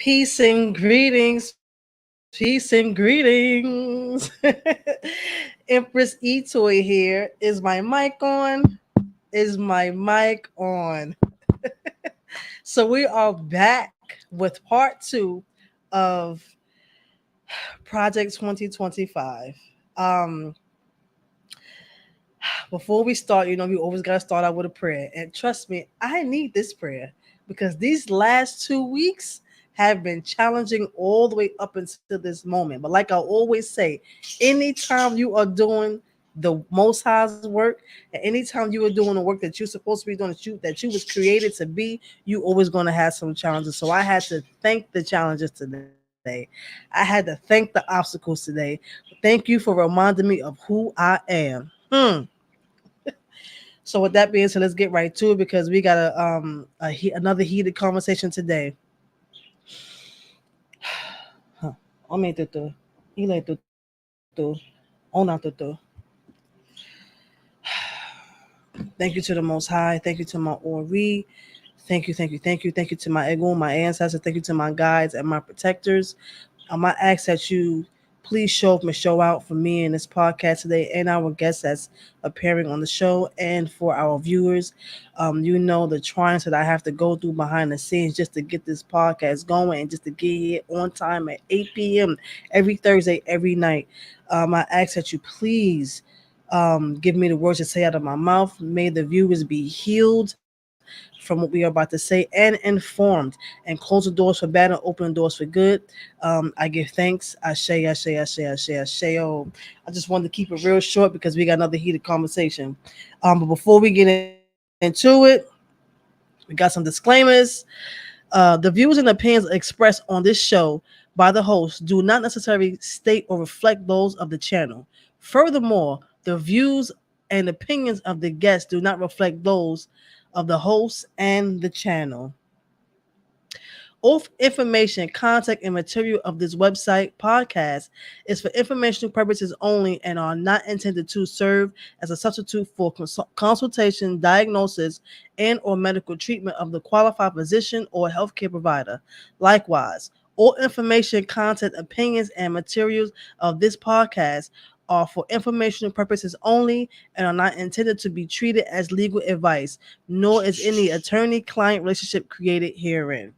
Peace and greetings. Peace and greetings. Empress Etoy here. Is my mic on? Is my mic on? So we are back with part two of Project 2025. Um, Before we start, we always got to start out with a prayer. And trust me, I need this prayer because these last 2 weeks have been challenging all the way up until this moment. But like I always say, anytime you are doing the Most High's work, and anytime you are doing the work that you're supposed to be doing, that you was created to be, you always going to have some challenges. So I had to thank the challenges today. I had to thank the obstacles today. Thank you for reminding me of who I am. So with that being said, let's get right to it because we got another heated conversation today. Huh. Ome tutu, ile tutu, ona tutu. Thank you to the Most High. Thank you to my Ori. Thank you to my Ego, my ancestors. Thank you to my guides and my protectors. I ask that you please show up and show out for me in this podcast today and our guests that's appearing on the show and for our viewers. You know the trials that I have to go through behind the scenes just to get this podcast going and just to get here on time at 8 p.m. every Thursday, every night. I ask that you please give me the words to say out of my mouth. May the viewers be healed from what we are about to say and informed, and close the doors for bad and open the doors for good. I give thanks. I I just wanted to keep it real short because we got another heated conversation. But before we get into it, we got some disclaimers. The views and opinions expressed on this show by the host do not necessarily state or reflect those of the channel. Furthermore, the views and opinions of the guests do not reflect those of the host and the channel. All information, contact, and material of this website podcast is for informational purposes only and are not intended to serve as a substitute for consultation, diagnosis, and or medical treatment of the qualified physician or healthcare provider. Likewise, all information, content, opinions, and materials of this podcast are for informational purposes only and are not intended to be treated as legal advice, nor is any attorney-client relationship created herein.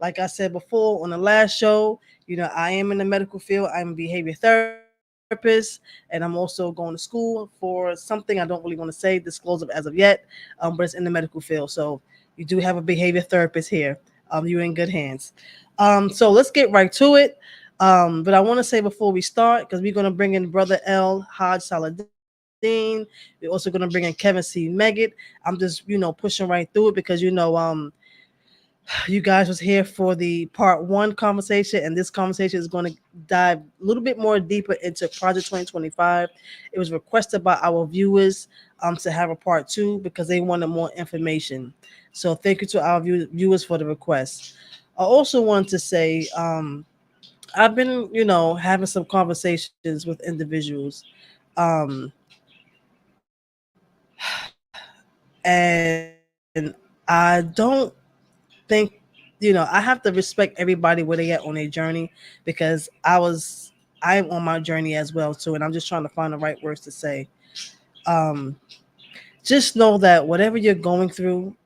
Like I said before on the last show, I am in the medical field. I'm a behavior therapist, and I'm also going to school for something I don't really want to say, disclose it as of yet, but it's in the medical field. So you do have a behavior therapist here. You're in good hands. So let's get right to it. But I want to say before we start, because we're going to bring in Brother L. Hajj Saladin. We're also going to bring in Kevin C. Meggett. I'm just, pushing right through it because, you guys was here for the part one conversation, and this conversation is going to dive a little bit more deeper into Project 2025. It was requested by our viewers to have a part two because they wanted more information. So thank you to our viewers for the request. I also wanted to say I've been, having some conversations with individuals, um, and I don't think, I have to respect everybody where they at on their journey because I'm on my journey as well too, and I'm just trying to find the right words to say. Um, just know that whatever you're going through,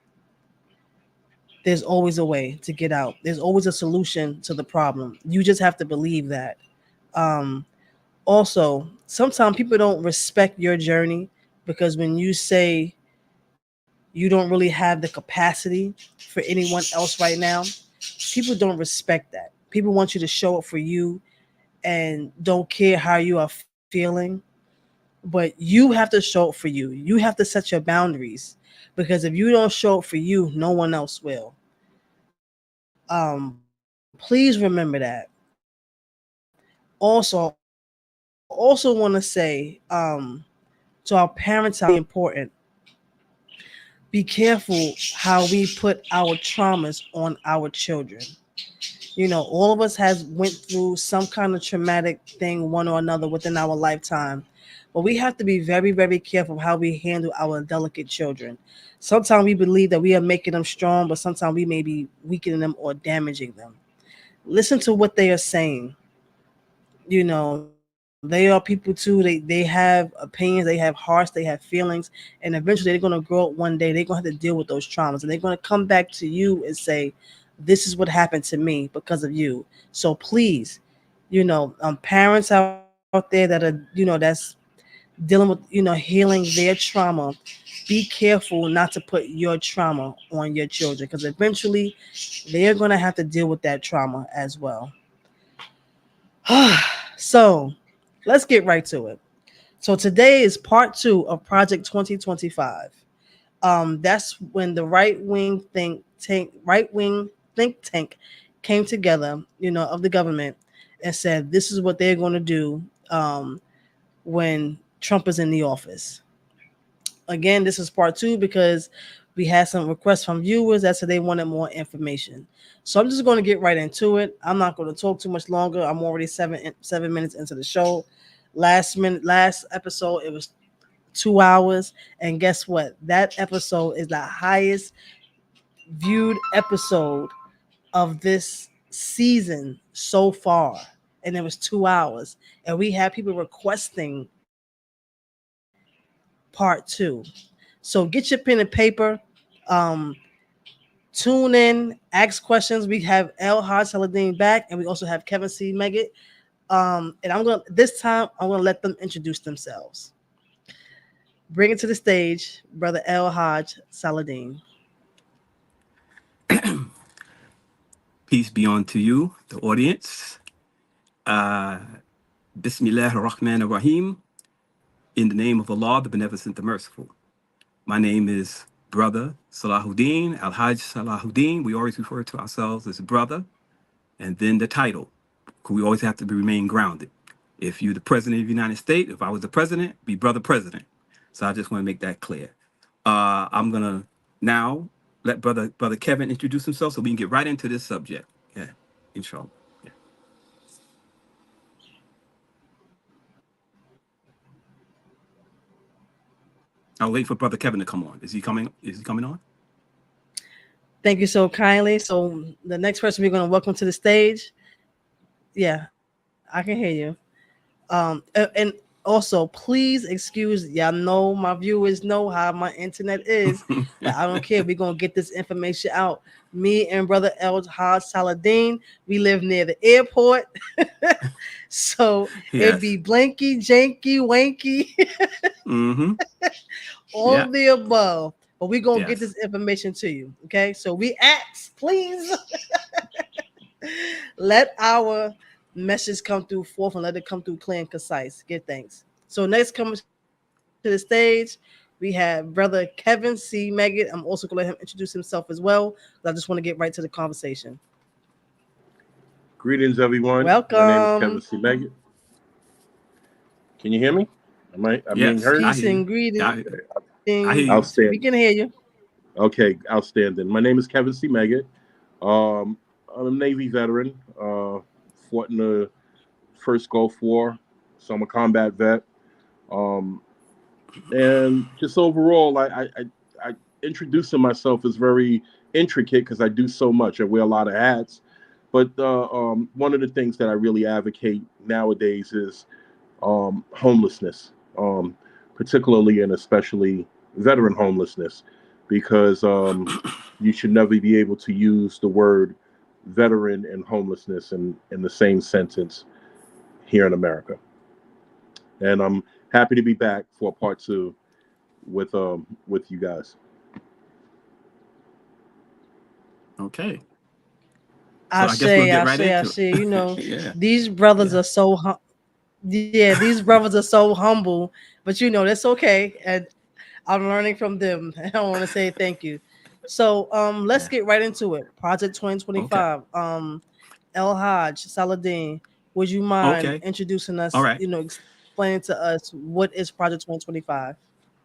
there's always a way to get out. There's always a solution to the problem. You just have to believe that. Um, Also, sometimes people don't respect your journey because when you say you don't really have the capacity for anyone else right now, people don't respect that. People want you to show up for you and don't care how you are feeling, but you have to show up for you. You have to set your boundaries because if you don't show up for you, no one else will. Please remember that. Also want to say to our parents out there, important. Be careful how we put our traumas on our children. All of us has went through some kind of traumatic thing, one or another, within our lifetime. But we have to be very, very careful how we handle our delicate children. Sometimes we believe that we are making them strong, but sometimes we may be weakening them or damaging them. listen to what they are saying. They are people too. They have opinions, they have hearts, they have feelings, and eventually they're gonna grow up one day. They're gonna have to deal with those traumas, and they're gonna come back to you and say, "This is what happened to me because of you." So please, parents out there that are that's dealing with healing their trauma, be careful not to put your trauma on your children, because eventually they're gonna have to deal with that trauma as well. So let's get right to it. So today is part two of Project 2025. That's when the right wing think tank came together, of the government, and said this is what they're going to do when Trump is in the office. Again, this is part two because we had some requests from viewers that said they wanted more information. So I'm just going to get right into it. I'm not going to talk too much longer. I'm already 7 minutes into the show. Last episode, it was 2 hours, and guess what? That episode is the highest viewed episode of this season so far, and it was 2 hours, and we had people requesting part two. So get your pen and paper. Um, Tune in, ask questions. We have El Hajj Saladin back, and we also have Kevin C. Meggett. And I'm gonna let them introduce themselves. Bring it to the stage, brother El Hajj Saladin. Peace be unto you, the audience. Uh, Bismillah ar-Rahman ar-Rahim. In the name of Allah, the Beneficent, the Merciful. My name is Brother Salahuddin, Al-Hajj Salahuddin. We always refer to ourselves as brother, and then the title. We always have to remain grounded. If you're the President of the United States, if I was the President, be Brother President. So I just want to make that clear. I'm going to now let Brother Kevin introduce himself so we can get right into this subject. Yeah, inshallah. Yeah. I'll wait for Brother Kevin to come on. Is he coming? Is he coming on? Thank you so kindly. So the next person we're going to welcome to the stage. Yeah, I can hear you. And also, please excuse, y'all know my viewers know how my internet is, but I don't care. We're gonna get this information out. Me and brother El Haj Saladin, we live near the airport, so it Yes. be blanky, janky, wanky, Mm-hmm. all Yeah. of the above. But we gonna get Yes. this information to you. Okay, so we ask, please let our message come through forth and let it come through clear and concise. Give thanks. So next coming to the stage, we have brother Kevin C. Meggett. I'm also gonna let him introduce himself as well. I just want to get right to the conversation. Greetings, everyone. My name is Welcome. Kevin C. Meggett. Can you hear me? I'm being Yes. heard? I Peace hear you. and I, greetings. I hear We you. can hear Outstanding. you. Okay, outstanding. My name is Kevin C. Meggett. Um, I'm a Navy veteran. Fought in the first Gulf War, so I'm a combat vet. Um, and just overall, I introducing myself is very intricate because I do so much. I wear a lot of hats. But one of the things that I really advocate nowadays is homelessness, particularly and especially veteran homelessness, because you should never be able to use the word veteran and homelessness in the same sentence here in America. And I'm happy to be back for part two with you guys. Okay. So I guess we'll I get right say, I into it. say. Yeah. These brothers Yeah. are so yeah, these brothers are so humble, but that's okay. And I'm learning from them. I don't want to say thank you. So let's Yeah. get right into it. Project Okay. 2025. El Hajj Saladin, would you mind Okay. introducing All us? right. Explaining to us what is Project 2025?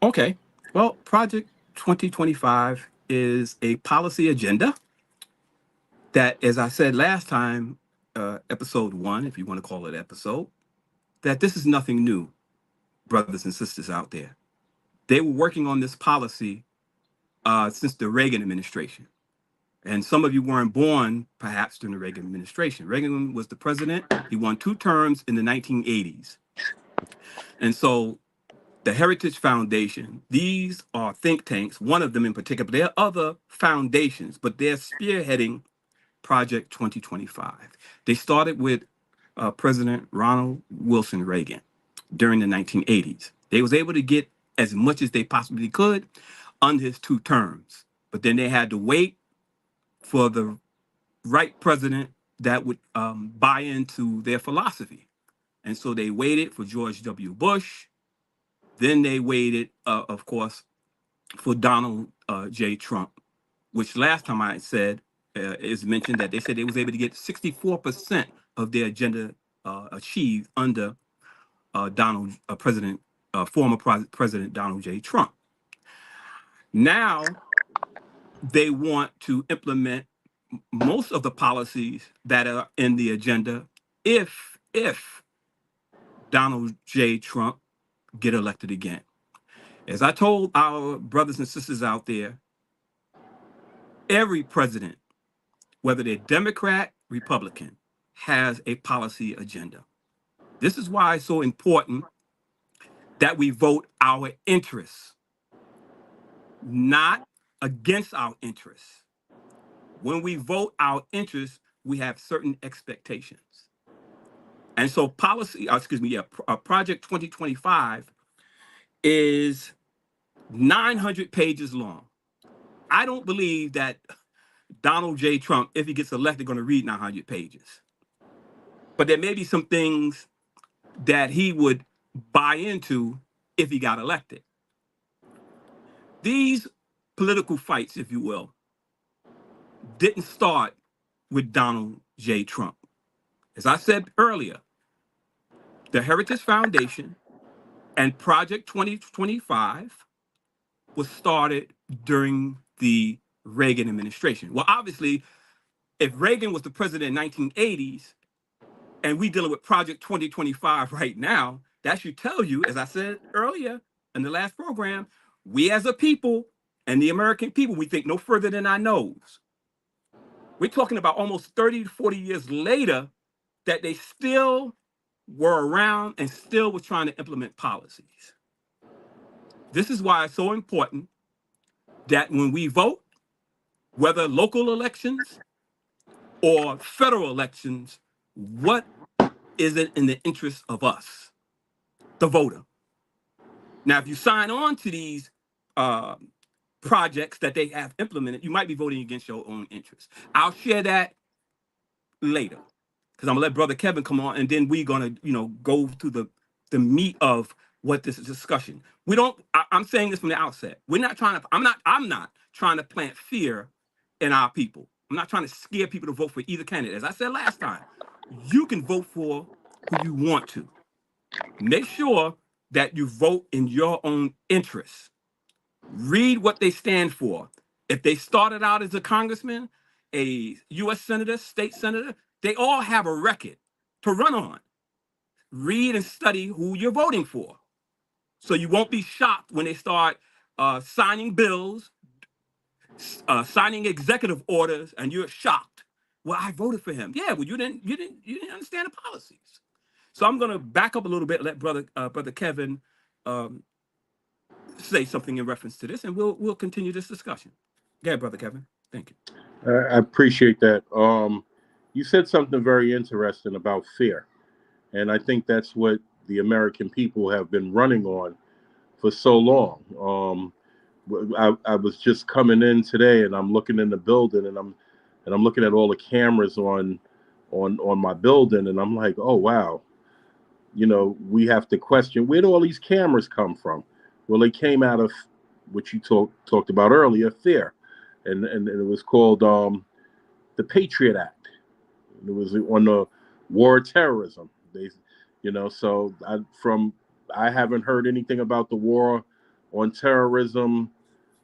Okay. Well, Project 2025 is a policy agenda that, as I said last time, episode one, if you want to call it episode, that this is nothing new, brothers and sisters out there. They were working on this policy since the Reagan administration. And some of you weren't born, perhaps, during the Reagan administration. Reagan was the president. He won 2 terms in the 1980s. And so the Heritage Foundation, these are think tanks, one of them in particular, but there are other foundations, but they're spearheading Project 2025. They started with President Ronald Wilson Reagan during the 1980s. They was able to get as much as they possibly could under his 2 terms, but then they had to wait for the right president that would buy into their philosophy. And so they waited for George W. Bush. Then they waited, of course, for Donald J. Trump, which last time I said is mentioned that they said they was able to get 64% of their agenda achieved under former President Donald J. Trump. Now they want to implement most of the policies that are in the agenda if Donald J. Trump get elected again. As I told our brothers and sisters out there, every president, whether they're Democrat, Republican, has a policy agenda. This is why it's so important that we vote our interests, not against our interests. When we vote our interests, we have certain expectations. And so Project 2025 is 900 pages long. I don't believe that Donald J. Trump, if he gets elected, going to read 900 pages. But there may be some things that he would buy into if he got elected. These political fights, if you will, didn't start with Donald J. Trump. As I said earlier, the Heritage Foundation and Project 2025 was started during the Reagan administration. Well, obviously, if Reagan was the president in the 1980s and we dealing with Project 2025 right now, that should tell you, as I said earlier in the last program, we as a people and the American people, we think no further than our nose. We're talking about almost 30 to 40 years later that they still were around and still were trying to implement policies. This is why it's so important that when we vote, whether local elections or federal elections, what is it in the interest of us, the voter? Now, if you sign on to these projects that they have implemented, you might be voting against your own interests. I'll share that later, because I'm gonna let Brother Kevin come on, and then we're gonna, go to the meat of what this discussion. I'm saying this from the outset. I'm not trying to plant fear in our people. I'm not trying to scare people to vote for either candidate. As I said last time, you can vote for who you want to. Make sure that you vote in your own interests. Read what they stand for. If they started out as a congressman, a U.S. senator, state senator, they all have a record to run on. Read and study who you're voting for, so you won't be shocked when they start signing bills, signing executive orders, and you're shocked. Well, I voted for him. Yeah, well, you didn't understand the policies. So I'm going to back up a little bit, let brother Kevin say something in reference to this, and we'll continue this discussion. Go ahead, Brother Kevin. Thank you. I appreciate that. You said something very interesting about fear, and I think that's what the American people have been running on for so long. I was just coming in today, and I'm looking in the building, and I'm looking at all the cameras on my building, and I'm like, oh wow, we have to question, where do all these cameras come from? Well, they came out of what you talked about earlier, fear, and it was called the Patriot Act. It was on the war of terrorism. So I haven't heard anything about the war on terrorism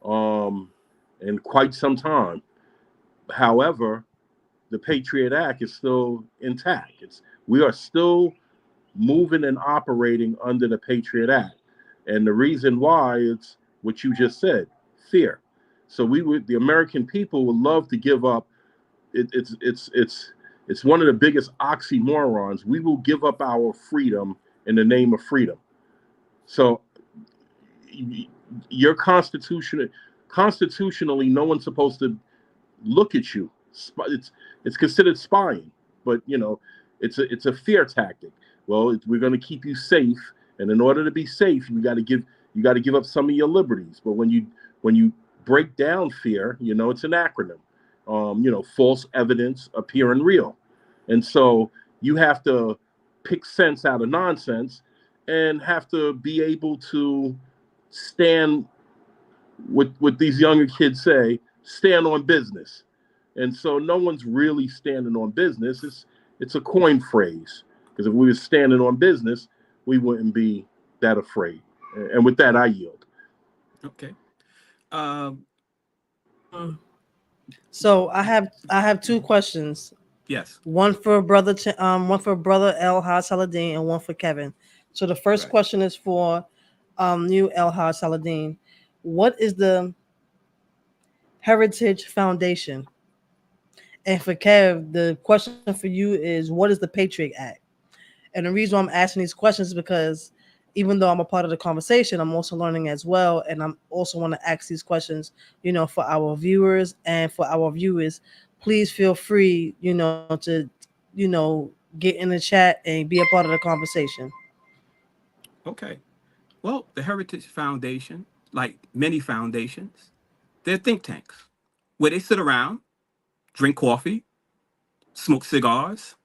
in quite some time. However, the Patriot Act is still intact. We are still moving and operating under the Patriot Act. And the reason why, it's what you just said, fear. So the American people would love to give up. It's one of the biggest oxymorons. We will give up our freedom in the name of freedom. So your constitutionally, no one's supposed to look at you. It's considered spying, but it's a fear tactic. Well, we're going to keep you safe, and in order to be safe, you got to give up some of your liberties. But when you break down fear, it's an acronym. False evidence appearing real, and so you have to pick sense out of nonsense, and have to be able to stand what these younger kids say, stand on business. And so no one's really standing on business. It's a coin phrase, because if we were standing on business, we wouldn't be that afraid. And with that, I yield. Okay. Um, Mm. So I have two questions. yes. One for brother El Haj Saladin and one for Kevin. So the first Right. question is for you El Haj Saladin. What is the Heritage Foundation? And for Kev, the question for you is what is the Patriot Act? And the reason why I'm asking these questions is because even though I'm a part of the conversation, I'm also learning as well. And I'm also want to ask these questions, for our viewers and for our viewers. Please feel free, to, get in the chat and be a part of the conversation. Okay. Well, the Heritage Foundation, like many foundations, they're think tanks where they sit around, drink coffee, smoke cigars.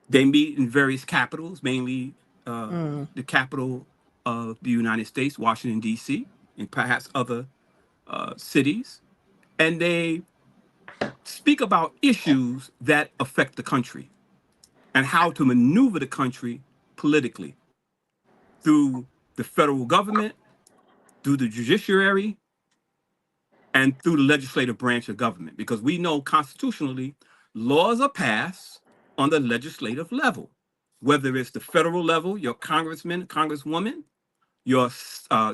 They meet in various capitals, mainly Mm, the capital of the United States, Washington, D.C., and perhaps other cities. And they speak about issues that affect the country and how to maneuver the country politically through the federal government, through the judiciary, and through the legislative branch of government. Because we know constitutionally, laws are passed on the legislative level, whether it's the federal level, your congressmen, congresswomen, your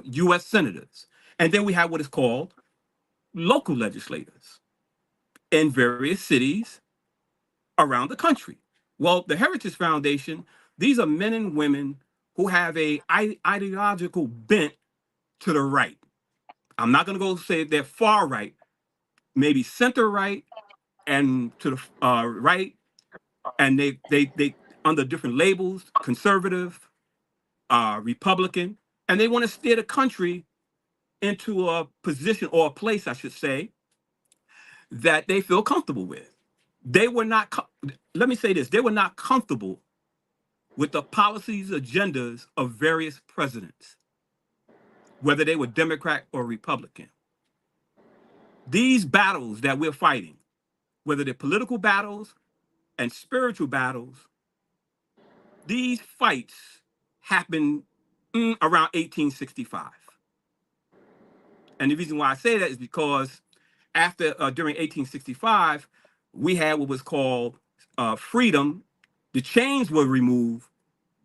U.S. senators. And then we have what is called local legislators in various cities around the country. Well, the Heritage Foundation, these are men and women who have a ideological bent to the right. I'm not going to go say they're far right, maybe center right and to the right, and they under different labels, conservative, Republican, and they want to steer the country into a position or a place, I should say, that they feel comfortable with. They were not. Let me say this: they were not comfortable with the policies, agendas of various presidents, whether they were Democrat or Republican. These battles that we're fighting, whether they're political battles and spiritual battles, these fights happened around 1865. And the reason why I say that is because during 1865, we had what was called freedom. The chains were removed,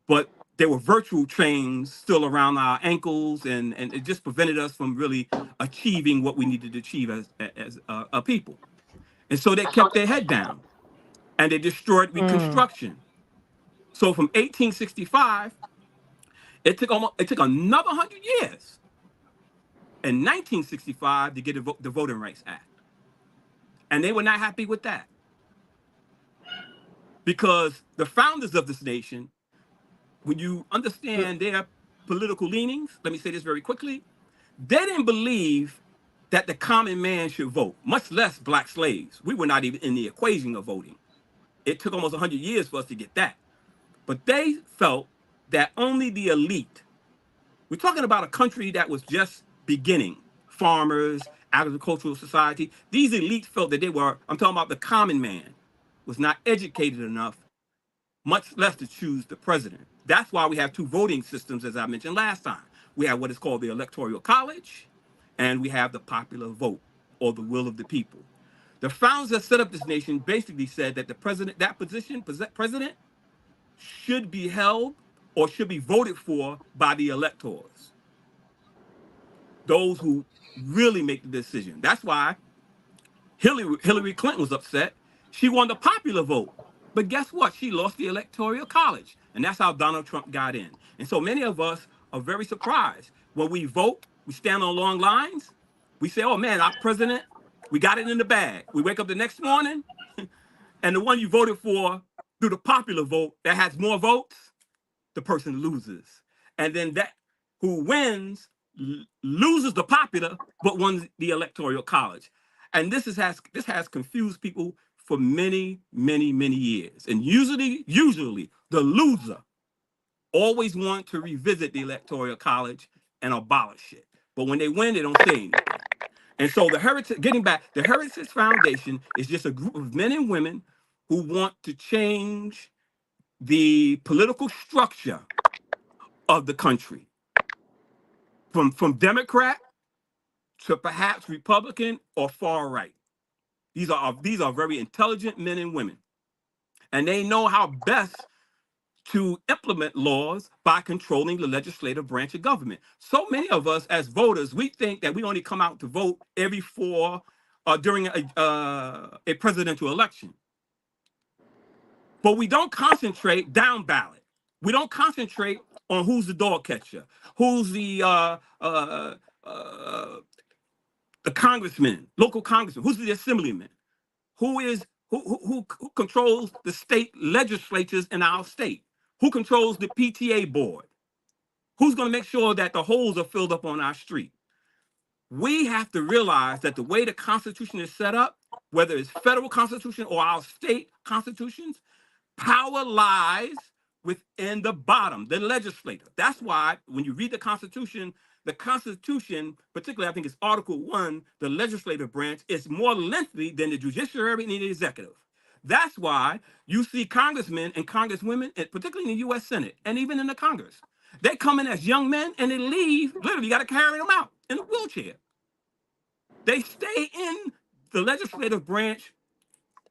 but there were virtual chains still around our ankles, and it just prevented us from really achieving what we needed to achieve as a people. And so they kept their head down, and they destroyed mm, Reconstruction. So from 1865, it took another 100 years in 1965 to get the Voting Rights Act, and they were not happy with that because the founders of this nation, when you understand their political leanings, let me say this very quickly, they didn't believe that the common man should vote, much less black slaves. We were not even in the equation of voting. It took almost 100 years for us to get that. But they felt that only the elite, we're talking about a country that was just beginning, farmers, agricultural society. These elites felt that I'm talking about the common man, was not educated enough, much less to choose the president. That's why we have two voting systems, as I mentioned last time. We have what is called the Electoral College, and we have the popular vote, or the will of the people. The founders that set up this nation basically said that the president, that position, president, should be held or should be voted for by the electors. those who really make the decision. That's why Hillary Clinton was upset. She won the popular vote. But guess what? She lost the electoral college. And that's how Donald Trump got in. And so many of us are very surprised. When we vote, we stand on long lines. We say, oh man, our president, we got it in the bag. We wake up the next morning, and the one you voted for through the popular vote that has more votes, the person loses. And then that who wins loses the popular, but won the electoral college. And this has confused people for many, many, many years. And usually the loser always want to revisit the electoral college and abolish it. But when they win, they don't say anything. And so the Heritage Foundation is just a group of men and women who want to change the political structure of the country from Democrat to perhaps Republican or far right. These are very intelligent men and women, and they know how best to implement laws by controlling the legislative branch of government. So many of us as voters, we think that we only come out to vote every during a presidential election, but we don't concentrate down ballot. We don't concentrate on who's the dog catcher, who's the congressman, local congressman, who's the assemblyman, who controls the state legislatures in our state, who controls the PTA board, who's going to make sure that the holes are filled up on our street. We have to realize that the way the Constitution is set up, whether it's federal Constitution or our state constitutions, power lies within the bottom, the legislator. That's why when you read the Constitution, particularly I think it's Article 1, the legislative branch, is more lengthy than the judiciary and the executive. That's why you see congressmen and congresswomen, and particularly in the U.S. Senate and even in the Congress, they come in as young men and they leave. Literally, you got to carry them out in a wheelchair. They stay in the legislative branch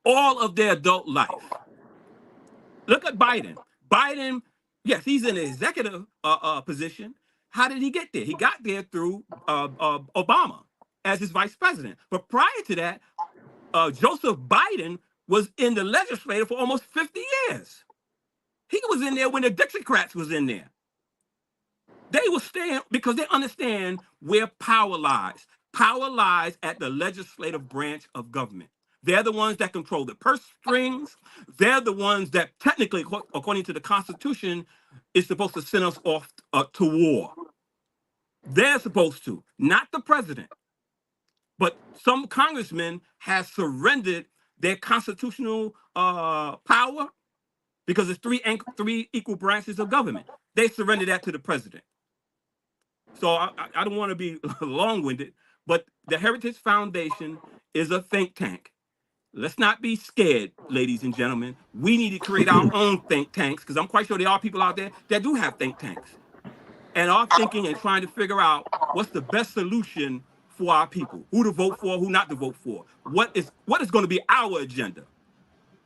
all of their adult life. Look at Biden. Biden, yes, he's in an executive position. How did he get there? He got there through Obama as his vice president. But prior to that, Joseph Biden was in the legislature for almost 50 years. He was in there when the Dixiecrats was in there. They will stand because they understand where power lies. Power lies at the legislative branch of government. They're the ones that control the purse strings. They're the ones that technically, according to the Constitution, is supposed to send us off to war. They're supposed to, not the president. But some congressmen have surrendered their constitutional power because it's three equal branches of government. They surrendered that to the president. So I don't want to be long-winded, but the Heritage Foundation is a think tank. Let's not be scared, ladies and gentlemen. We need to create our own think tanks because I'm quite sure there are people out there that do have think tanks and are thinking and trying to figure out what's the best solution for our people, who to vote for, who not to vote for. What is going to be our agenda?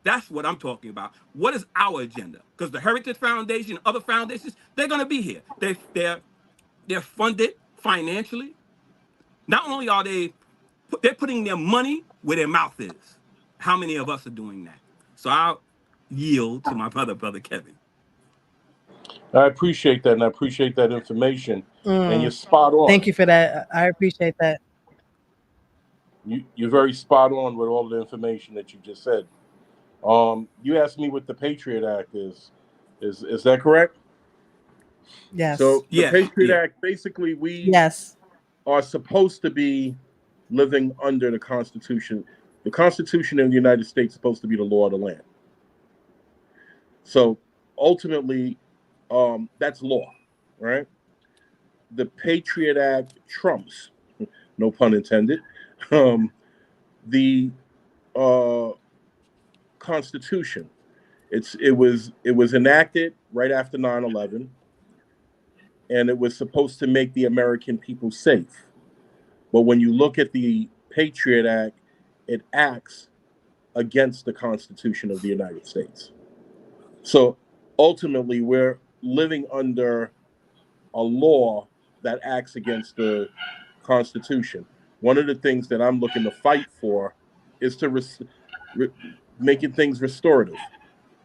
That's what I'm talking about. What is our agenda? Because the Heritage Foundation, other foundations, they're going to be here. They're funded financially. Not only are they're putting their money where their mouth is. How many of us are doing that? So I'll yield to my brother Kevin. I appreciate that, and I appreciate that information. And you're spot on. Thank you for that. I appreciate that. You're very spot on with all the information that you just said. You asked me what the Patriot Act is. Is that correct? Yes. So the Yes. Patriot Act, basically, we are supposed to be living under the Constitution. The Constitution of the United States is supposed to be the law of the land. So ultimately, that's law, right? The Patriot Act trumps, no pun intended, the Constitution. It was enacted right after 9/11, and it was supposed to make the American people safe. But when you look at the Patriot Act, it acts against the Constitution of the United States. So ultimately, we're living under a law that acts against the Constitution. One of the things that I'm looking to fight for is to re- making things restorative.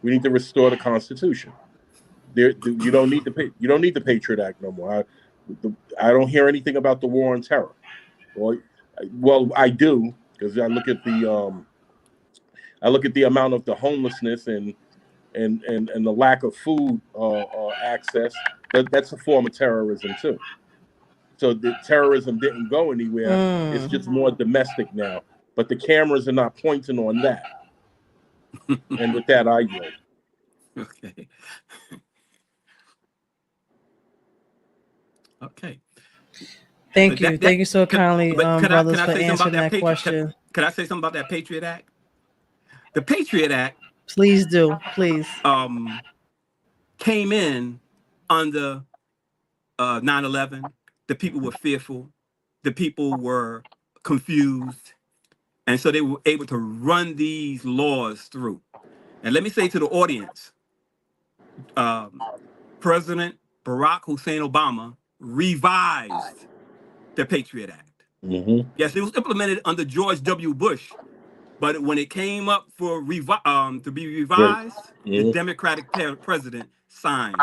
We need to restore the Constitution. You don't need you don't need the Patriot Act no more. I don't hear anything about the war on terror. Well, I do, because I look at the amount of the homelessness and the lack of food access. That's a form of terrorism too. So the terrorism didn't go anywhere. It's just more domestic now. But the cameras are not pointing on that. And with that, I yield. Okay. Okay. Thank But you. Thank you so kindly, but brothers, can I for say something about answering that that Patriot? question. Can I say something about that Patriot Act? The Patriot Act Please do. Please. came in under 9/11. The people were fearful. The people were confused. And so they were able to run these laws through. And let me say to the audience, um, President Barack Hussein Obama revised the Patriot Act. Mm-hmm. Yes, it was implemented under George W. Bush, but when it came up for to be Right. revised, the Mm-hmm. Democratic president signed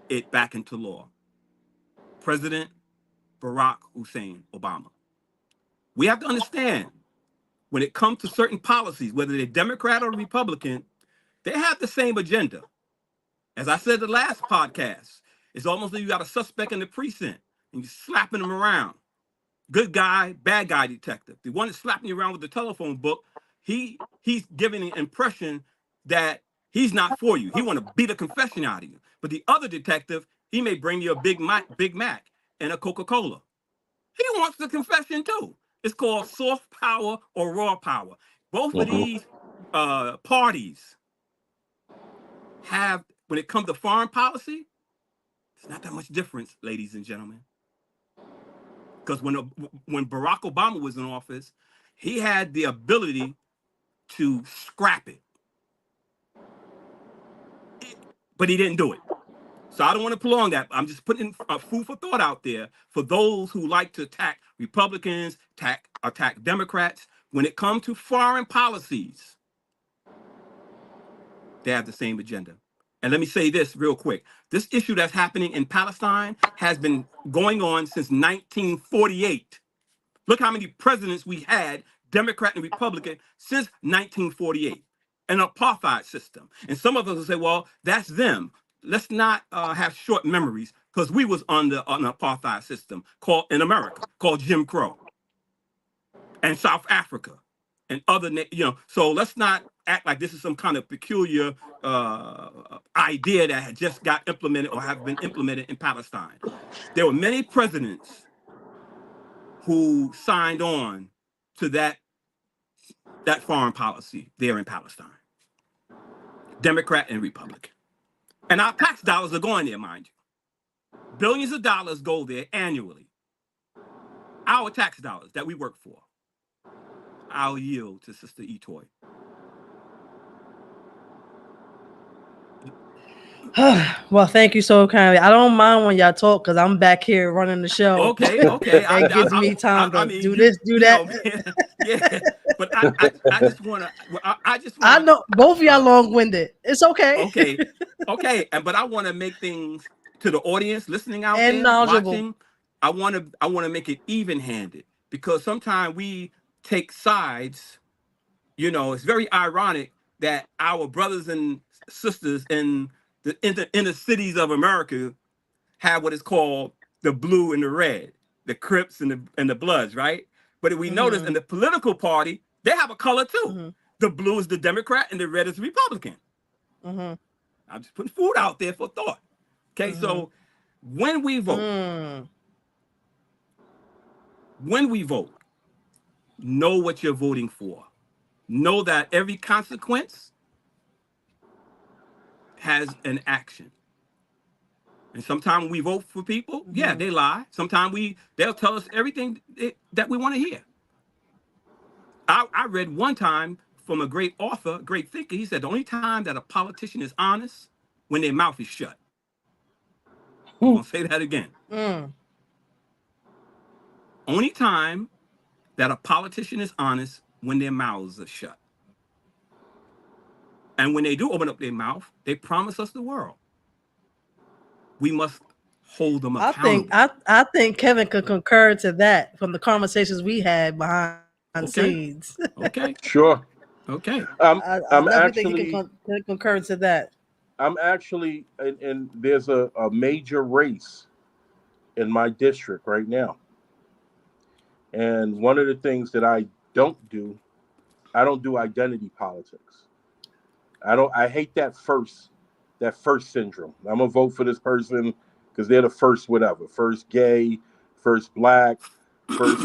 it back into law. President Barack Hussein Obama. We have to understand, when it comes to certain policies, whether they're Democrat or Republican, they have the same agenda. As I said the last podcast, it's almost like you got a suspect in the precinct and you're slapping them around. Good guy, bad guy detective. The one that's slapping you around with the telephone book, he's giving the impression that he's not for you. He want to beat a confession out of you. But the other detective, he may bring you a Big Mac and a Coca-Cola. He wants the confession too. It's called soft power or raw power. Both of Mm-hmm. these parties have, when it comes to foreign policy, it's not that much difference, ladies and gentlemen. Because when Barack Obama was in office, he had the ability to scrap it, but he didn't do it. So I don't want to prolong that. I'm just putting food for thought out there for those who like to attack Republicans, attack Democrats. When it comes to foreign policies, they have the same agenda. And let me say this real quick. This issue that's happening in Palestine has been going on since 1948. Look how many presidents we had, Democrat and Republican, since 1948. An apartheid system. And some of us will say, well, that's them. Let's not have short memories, because we was under an apartheid system called in America, called Jim Crow, and South Africa and other, so let's not act like this is some kind of peculiar idea that had just got implemented or have been implemented in Palestine. There were many presidents who signed on to that foreign policy there in Palestine, Democrat and Republican. And our tax dollars are going there, mind you. Billions of dollars go there annually. Our tax dollars that we work for. I'll yield to Sister Etoy. Well, thank you so kindly. I don't mind when y'all talk because I'm back here running the show. Okay. That gives me time to do this, do that. Yeah. But I just want to. I know both of y'all long-winded. It's okay. Okay. But I want to make things to the audience listening out And there, knowledgeable. watching. I want to make it even-handed, because sometimes we take sides. It's very ironic that our brothers and sisters in the inner cities of America have what is called the blue and the red, the Crips and the Bloods, right? But if we notice in the political party, they have a color too. The blue is the Democrat and the red is the Republican. I'm just putting food out there for thought. Okay, so when we vote, know what you're voting for. Know that every consequence has an action. And sometimes we vote for people, yeah, they lie. Sometimes they'll tell us everything that we want to hear. I read one time from a great author, great thinker. He said the only time that a politician is honest, when their mouth is shut. I'm gonna say that again. only time that a politician is honest when their mouths are shut. And when they do open up their mouth, they promise us the world. We must hold them I think accountable. I think Kevin could concur to that from the conversations we had behind Okay. scenes. Okay. Sure. Okay. I I'm definitely think he actually can concur to that. and there's a major race in my district right now. And one of the things that I don't do identity politics. I hate that first syndrome. I'm gonna vote for this person because they're the first whatever, first gay, first black, first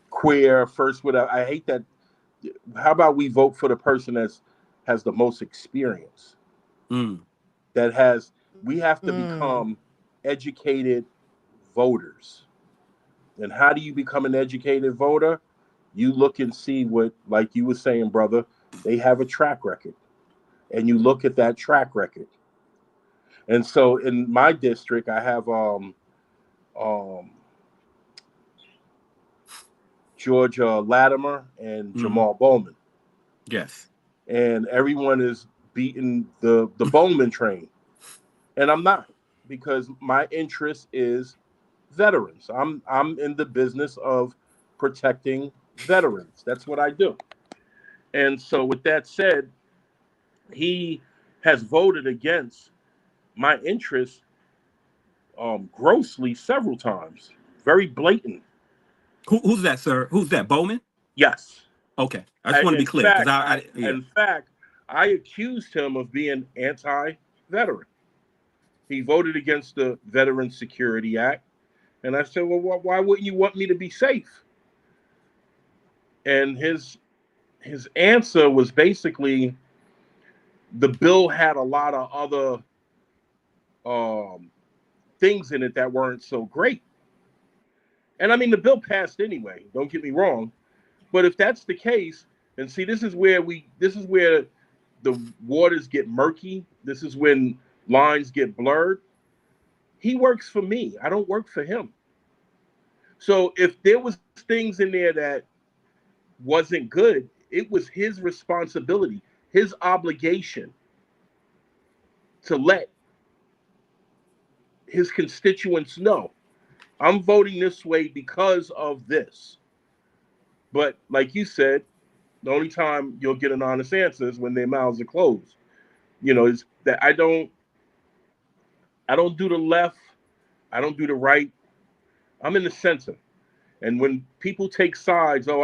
queer, first whatever. I hate that. How about we vote for the person that's has the most experience? Mm. That has We have to Mm. become educated voters. And how do you become an educated voter? You look and see what, like you were saying, brother, they have a track record. And you look at that track record. And so in my district, I have um, Georgia Latimer and Mm. Jamal Bowman. Yes. And everyone is beating the Bowman train. And I'm not, because my interest is veterans. I'm in the business of protecting veterans. That's what I do. And so with that said, he has voted against my interest grossly several times. Very blatant. Who's that, sir? Who's that? Bowman? Yes. Okay. I just want to be In clear because fact, yeah. I accused him of being anti-veteran. He voted against the Veteran Security Act, and I said, "Well, why wouldn't you want me to be safe?" And his answer was basically the bill had a lot of other um, things in it that weren't so great. And I mean, the bill passed anyway. Don't get me wrong, but if that's the case, and see, this is where the waters get murky. This is when lines get blurred. He works for me. I don't work for him. So if there was things in there that wasn't good, it was his responsibility, his obligation to let his constituents know I'm voting this way because of this. But like you said, the only time you'll get an honest answer is when their mouths are closed. Is that I don't do the left, I don't do the right. I'm in the center. And when people take sides, oh,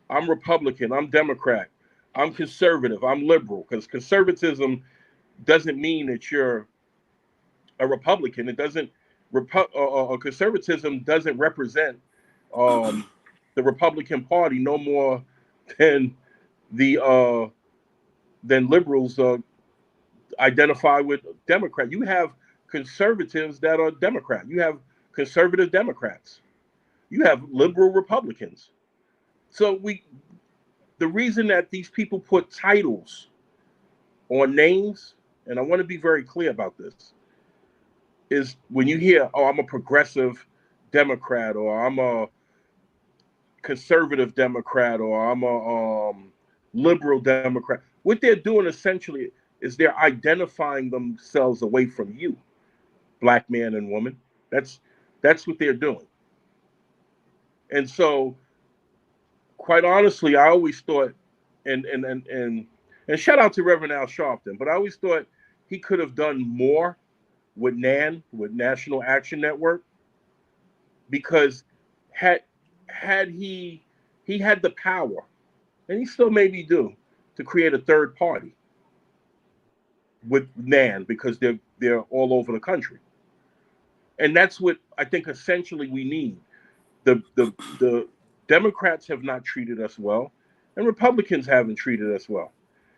I'm Republican, I'm Democrat, I'm conservative, I'm liberal, because conservatism doesn't mean that you're a Republican. It doesn't. Conservatism doesn't represent um, the Republican Party no more than the than liberals identify with Democrat. You have conservatives that are Democrat. You have conservative Democrats. You have liberal Republicans. So the reason that these people put titles on names, and I want to be very clear about this, is when you hear, oh, I'm a progressive Democrat, or I'm a conservative Democrat, or I'm a liberal Democrat. What they're doing essentially is they're identifying themselves away from you, black man and woman. That's what they're doing. And so, quite honestly, I always thought, and shout out to Reverend Al Sharpton, but I always thought he could have done more with with National Action Network, because had he had the power, and he still maybe do, to create a third party with NAN, because they're all over the country. And that's what I think essentially we need. The Democrats have not treated us well, and Republicans haven't treated us well.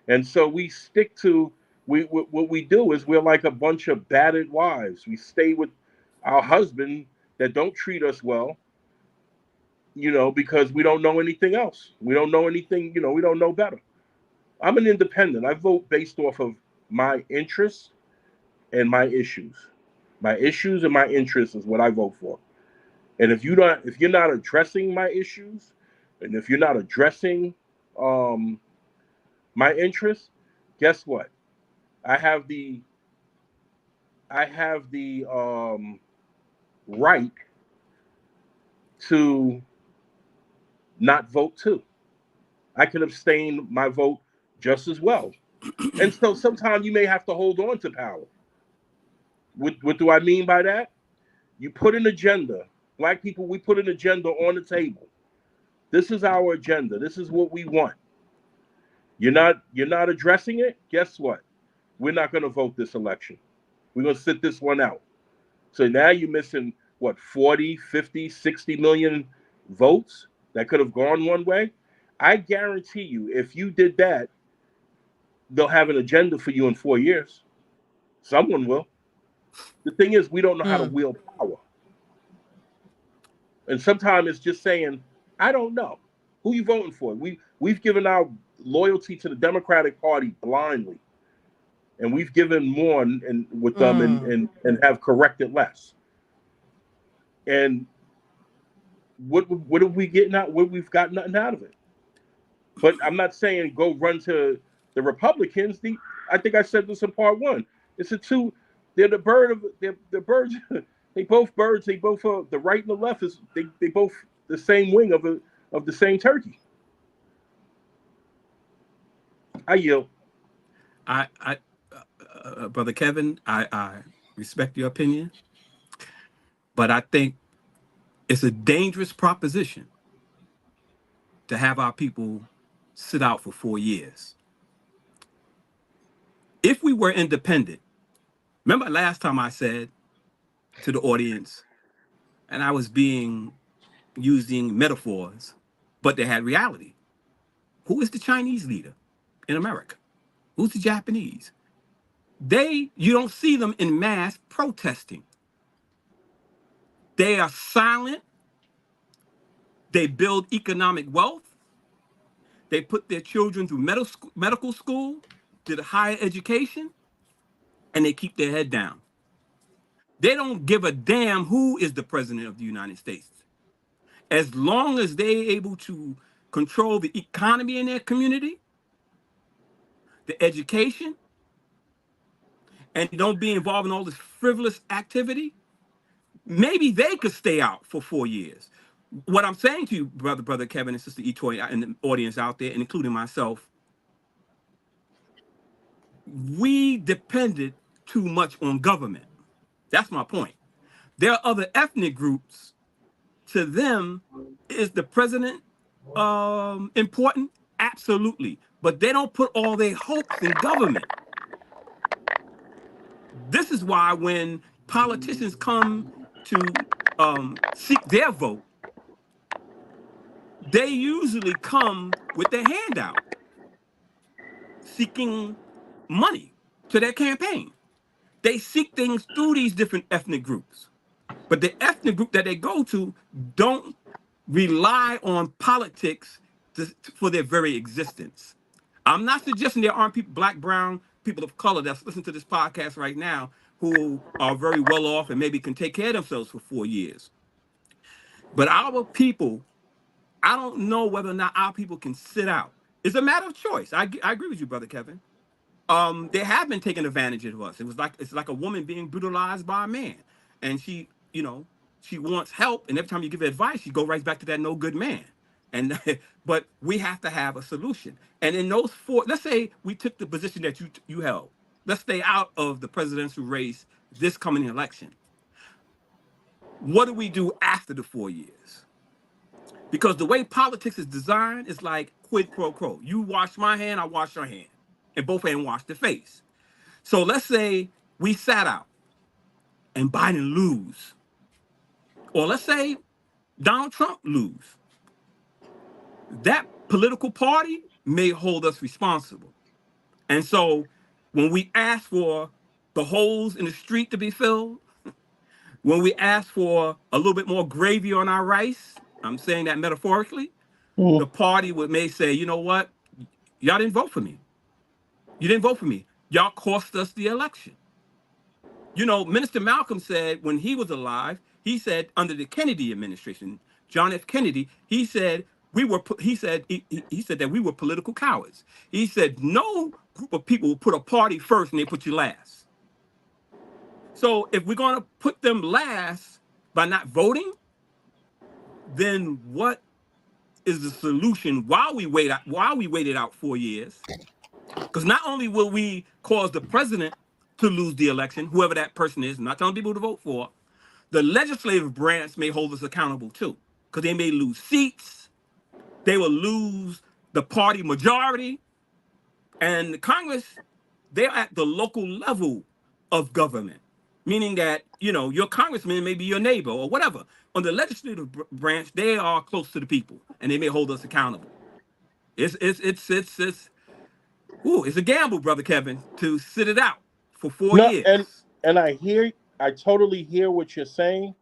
And so we stick to what we do is we're like a bunch of battered wives. We stay with our husband that don't treat us well, because we don't know anything else. We don't know anything, we don't know better. I'm an independent. I vote based off of my interests and my issues. My issues and my interests is what I vote for. And if you're not addressing my issues, and if you're not addressing um, my interests, guess what? I have the I have the right to not vote too. I can abstain my vote just as well. And so sometimes you may have to hold on to power. What do I mean by that? You put an agenda. Black people, we put an agenda on the table. This is our agenda. This is what we want. You're not addressing it. Guess what? We're not going to vote this election. We're going to sit this one out. So now you're missing what, 40, 50, 60 million votes that could have gone one way. I guarantee you, if you did that, they'll have an agenda for you in 4 years. Someone will. The thing is, we don't know how to Mm. wield power. And sometimes it's just saying, I don't know. Who you voting for? We've given our loyalty to the Democratic Party blindly. And we've given more and with them Mm. and have corrected less. And what are we getting out? What we've got nothing out of it. But I'm not saying go run to the Republicans. I think I said this in part one. It's a two. They're the bird of they're birds. They both birds. They both the right and the left is they both the same wing of the same turkey. I yield. I Brother Kevin, I respect your opinion, but I think it's a dangerous proposition to have our people sit out for 4 years. If we were independent, remember last time I said to the audience, and I was using metaphors, but they had reality. Who is the Chinese leader in America? Who's the Japanese? You don't see them in mass protesting. They are silent. They build economic wealth. They put their children through medical school, to the higher education, and they keep their head down. They don't give a damn who is the president of the United States. As long as they're able to control the economy in their community, the education, and don't be involved in all this frivolous activity, maybe they could stay out for 4 years. What I'm saying to you, brother Kevin and sister Etoy, and the audience out there, and including myself, we depended too much on government. That's my point. There are other ethnic groups. To them, is the president important? Absolutely. But they don't put all their hopes in government. This is why when politicians come to seek their vote, they usually come with their hand out, seeking money to their campaign. They seek things through these different ethnic groups. But the ethnic group that they go to don't rely on politics for their very existence. I'm not suggesting there aren't people, black, brown, people of color that's listening to this podcast right now who are very well off and maybe can take care of themselves for 4 years. But our people, I don't know whether or not our people can sit out. It's a matter of choice. I agree with you, brother Kevin. They have been taking advantage of us. It's like a woman being brutalized by a man, and she wants help, and every time you give her advice, she go right back to that no good man. And but we have to have a solution. And in those four, let's say we took the position that you held. Let's stay out of the presidential race this coming election. What do we do after the 4 years? Because the way politics is designed is like quid pro quo. You wash my hand, I wash your hand, and both hands wash the face. So let's say we sat out and Biden lose, or let's say Donald Trump lose. That political party may hold us responsible. And so when we ask for the holes in the street to be filled, when we ask for a little bit more gravy on our rice, I'm saying that metaphorically, the party may say, you know what? Y'all didn't vote for me. You didn't vote for me. Y'all cost us the election. Minister Malcolm said when he was alive, He said under the Kennedy administration, John F. Kennedy, he said he said that we were political cowards. He said no group of people will put a party first and they put you last. So if we're going to put them last by not voting, then what is the solution while we waited out 4 years? Because not only will we cause the president to lose the election, whoever that person is, I'm not telling people to vote for, the legislative branch may hold us accountable too, because they may lose seats, they will lose the party majority, and the Congress, they're at the local level of government, meaning that your congressman may be your neighbor or whatever. On the legislative branch, they are close to the people, and they may hold us accountable. It's a gamble, brother Kevin, to sit it out for four No, years. and I totally hear what you're saying.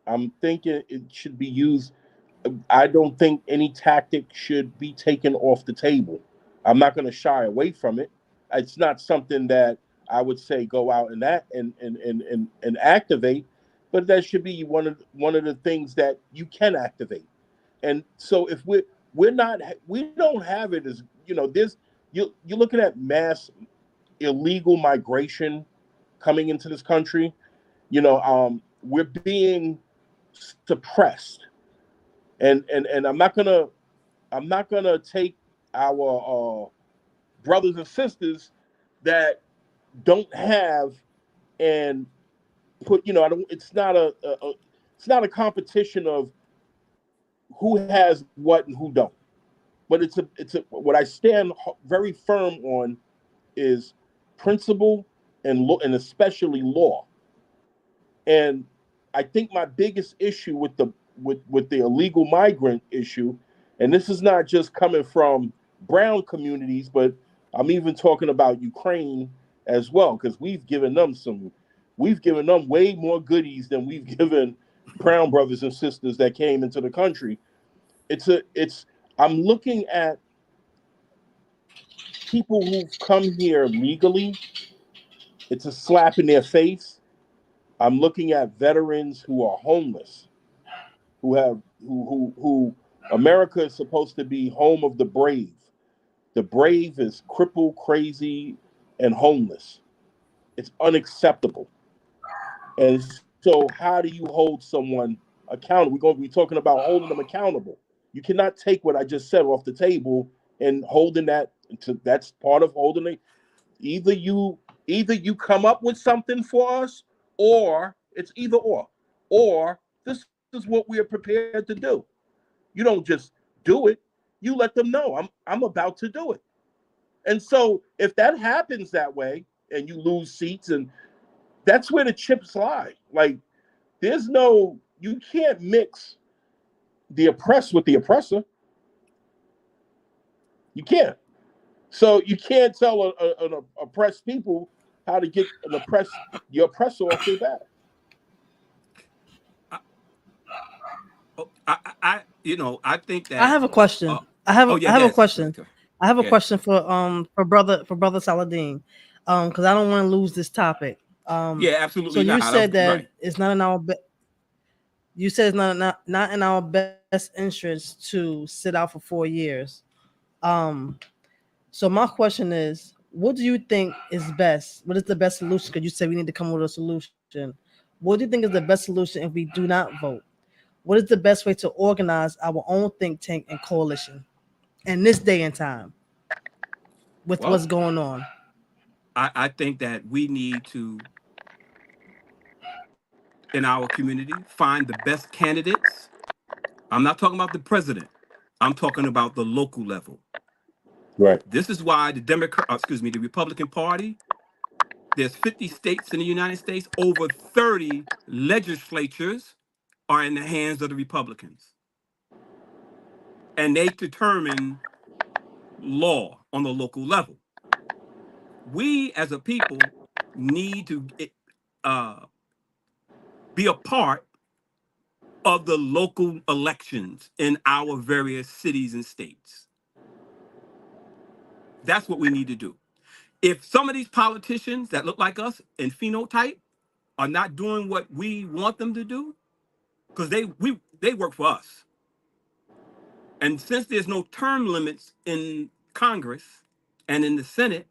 I'm thinking it should be used. I don't think any tactic should be taken off the table. I'm not going to shy away from it. It's not something that I would say go out and that and activate, but that should be one of the things that you can activate. And so if we don't have it as this you're looking at mass illegal migration coming into this country. We're being suppressed, and I'm not gonna take our brothers and sisters that don't have and put. I don't. It's not a competition of who has what and who don't. But what I stand very firm on is principle and law, and especially law. And I think my biggest issue with the illegal migrant issue, and this is not just coming from brown communities, but I'm even talking about Ukraine as well, because we've given them way more goodies than we've given brown brothers and sisters that came into the country. It's I'm looking at people who've come here legally. It's a slap in their face. I'm looking at veterans who are homeless, who America is supposed to be home of the brave. The brave is crippled, crazy, and homeless. It's unacceptable. And so, how do you hold someone accountable? We're going to be talking about holding them accountable. You cannot take what I just said off the table and holding that. That's part of holding it. Either you either you come up with something for us, or it's or this is what we are prepared to do. You don't just do it. You let them know I'm about to do it. And so if that happens that way and you lose seats, and that's where the chips lie. Like, you can't mix the oppressed with the oppressor. You can't. So you can't tell an oppressed people how to get your oppressor off their back. I think I that. have a question. Uh, oh yeah, I have a guys, sister. question. I have a Yeah, question for brother Saladin, because I don't want to lose this topic. yeah, So absolutely you not. said that Right. it's not in you said it's not in our best interest to sit out for 4 years. Um, so my question is, what do you think is best? What is the best solution? Because you said we need to come with a solution. What do you think is the best solution if we do not vote? What is the best way to organize our own think tank and coalition in this day and time with what's Well, going on? I think that we need to, in our community, find the best candidates. I'm not talking about the president. I'm talking about the local level. Right. This is why the Republican Party, there's 50 states in the United States, over 30 legislatures are in the hands of the Republicans. And they determine law on the local level. We as a people need to uh, be a part of the local elections in our various cities and states. That's what we need to do. If some of these politicians that look like us in phenotype are not doing what we want them to do, because they work for us. And since there's no term limits in Congress and in the Senate,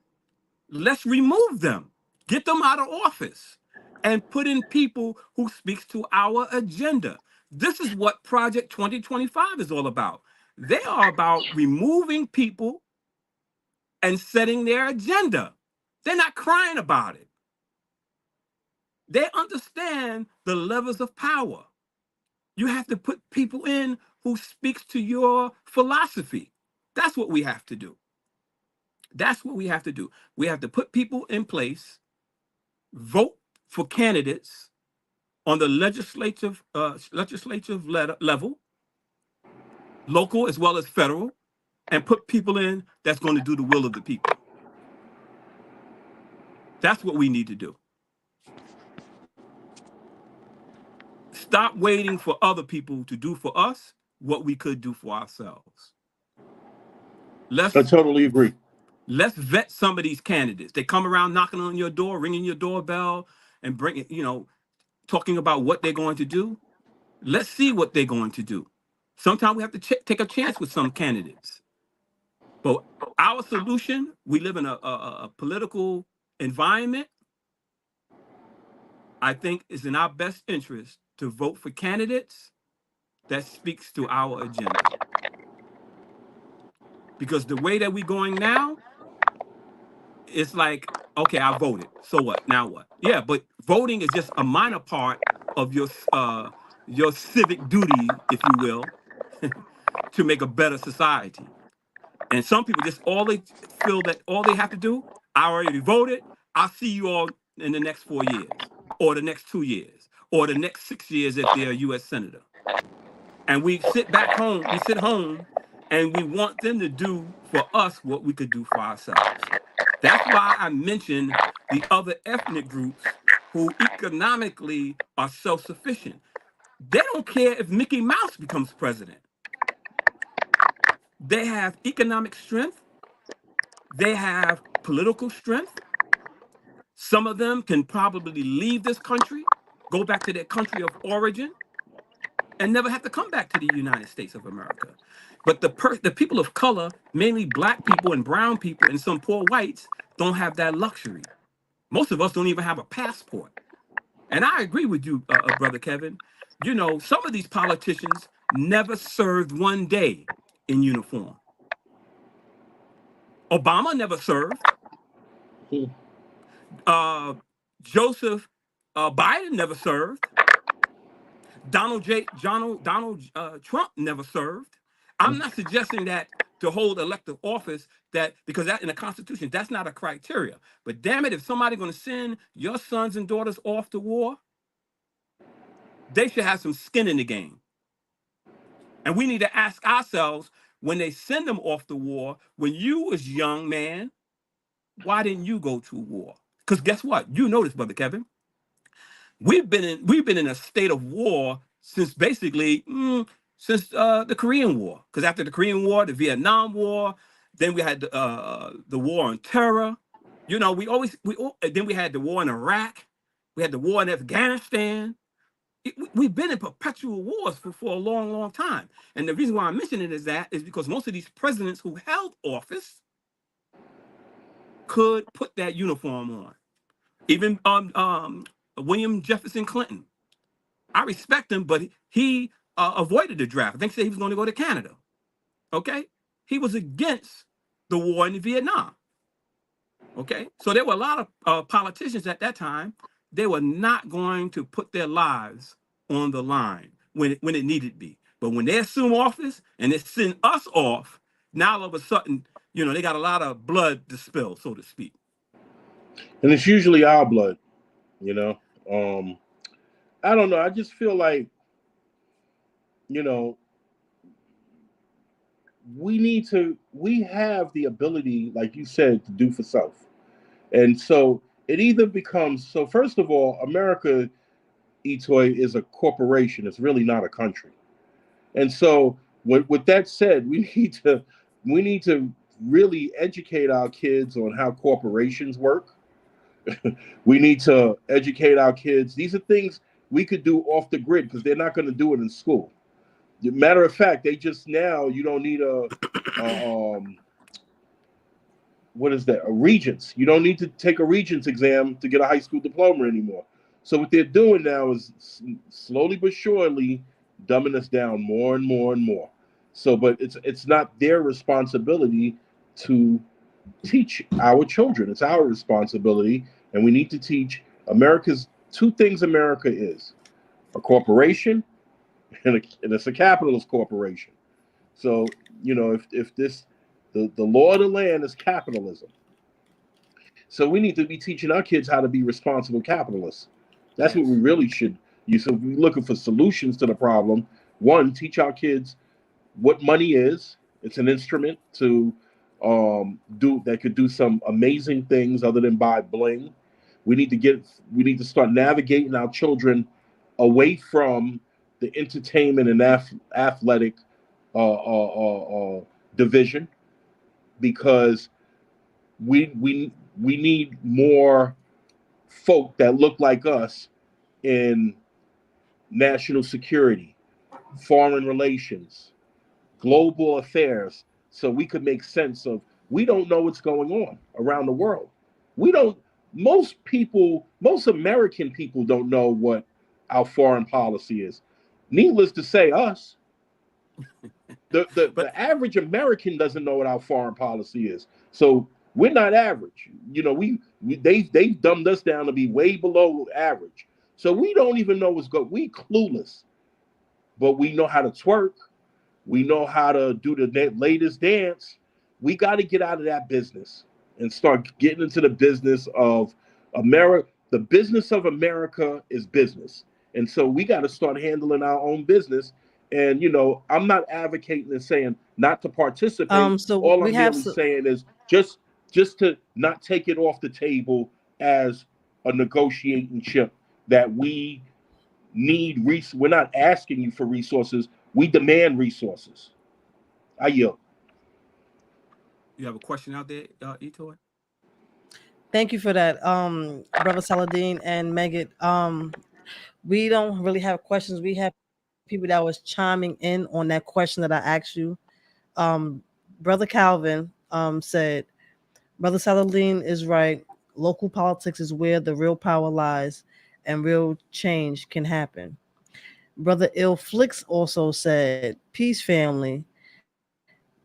let's remove them, get them out of office, and put in people who speaks to our agenda. This is what Project 2025 is all about. They are about removing people and setting their agenda. They're not crying about it. They understand the levels of power. You have to put people in who speaks to your philosophy. That's what we have to do. That's what we have to do. We have to put people in place, vote for candidates on the legislative level, local as well as federal, and put people in that's going to do the will of the people. That's what we need to do. Stop waiting for other people to do for us what we could do for ourselves. I totally agree. Let's vet some of these candidates. They come around knocking on your door, ringing your doorbell, and bringing, talking about what they're going to do. Let's see what they're going to do. Sometimes we have to take a chance with some candidates. But our solution, we live in a political environment. I think is in our best interest to vote for candidates that speaks to our agenda. Because the way that we're going now, it's like, okay, I voted. So what? Now what? Yeah, but voting is just a minor part of your civic duty, if you will, to make a better society. And some people just all they feel that all they have to do, I already voted. I'll see you all in the next 4 years, or the next 2 years, or the next 6 years if they're a U.S. senator. And we sit home, and we want them to do for us what we could do for ourselves. That's why I mentioned the other ethnic groups who economically are self-sufficient. They don't care if Mickey Mouse becomes president. They have economic strength. They have political strength. Some of them can probably leave this country, go back to their country of origin, and never have to come back to the United States of America. But the people of color, mainly black people and brown people and some poor whites, don't have that luxury. Most of us don't even have a passport. And I agree with you, Brother Kevin. Some of these politicians never served one day in uniform. Obama never served. Joseph Biden never served. Donald Trump never served. I'm not suggesting that to hold elective office, that because that in the Constitution, that's not a criteria. But damn it, if somebody's going to send your sons and daughters off to war, they should have some skin in the game. And we need to ask ourselves, when they send them off to war, when you was young man, why didn't you go to war? Because guess what? You know this, Brother Kevin. We've been in a state of war since basically since the Korean War. Because after the Korean War, the Vietnam War, then we had the war on terror. Then we had the war in Iraq. We had the war in Afghanistan. We've been in perpetual wars for a long, long time. And the reason why I'm mentioning it is because most of these presidents who held office could put that uniform on. Even William Jefferson Clinton. I respect him, but he avoided the draft. I think he said he was going to go to Canada. Okay? He was against the war in Vietnam. Okay? So there were a lot of politicians at that time. They were not going to put their lives on the line when it needed to be. But when they assume office and they send us off, now all of a sudden, they got a lot of blood to spill, so to speak. And it's usually our blood, I don't know. I just feel like, we have the ability, like you said, to do for self. And so it either becomes, so first of all, America, Itoy, is a corporation. It's really not a country. And so with that said, we need to really educate our kids on how corporations work. We need to educate our kids. These are things we could do off the grid because they're not going to do it in school. Matter of fact, they just now you don't need a what is that? A regents. You don't need to take a regents exam to get a high school diploma anymore. So what they're doing now is slowly but surely dumbing us down more and more and more. So, but it's not their responsibility to teach our children. It's our responsibility, and we need to teach America's two things. America is a corporation, and it's a capitalist corporation. So, if this the law of the land is capitalism. So we need to be teaching our kids how to be responsible capitalists. That's what we Yes. really should use. So if we're looking for solutions to the problem, one, teach our kids what money is. It's an instrument to do that could do some amazing things other than buy bling. We need to start navigating our children away from the entertainment and athletic division, because we need more folk that look like us in national security, foreign relations, global affairs, so we could make sense of. We don't know what's going on around the world. We don't. Most American people don't know what our foreign policy is. Needless to say, us, But the average American doesn't know what our foreign policy is. So we're not average. They've dumbed us down to be way below average. So we don't even know what's going. We clueless, but we know how to twerk. We know how to do the latest dance. We got to get out of that business and start getting into the business of America. The business of America is business. And so we got to start handling our own business. And, I'm not advocating and saying not to participate. So All we I'm have merely so, saying is just to not take it off the table as a negotiating chip that we need. We're not asking you for resources. We demand resources. I yield. you have a question out there, Etoy? thank you for that, brother Saladin and Meggett. We don't really have questions. We have people that was chiming in on that question that I asked you. Um, brother Calvin said, Brother Saladin is right. Local politics is where the real power lies and real change can happen. Brother Ill Flicks also said, Peace, family.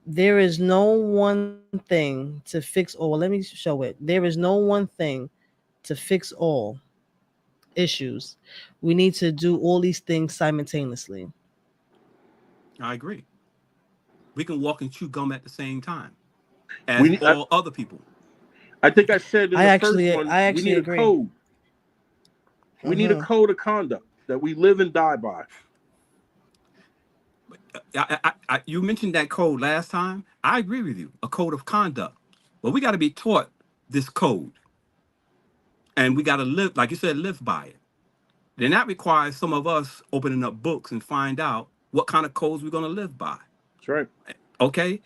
There is no one thing to fix all. Let me show it. There is no one thing to fix all issues. We need to do all these things simultaneously. I agree. We can walk and chew gum at the same time as We, I, all other people. I think I said in I the first actually one, I we actually need a agree. code. We need a Hmm. code of conduct that we live and die by. You mentioned that code last time. I agree with you. A code of conduct. Well, we got to be taught this code, and we got to live, like you said, live by it. Then that requires some of us opening up books and find out what kind of codes we're going to live by. That's right. Okay.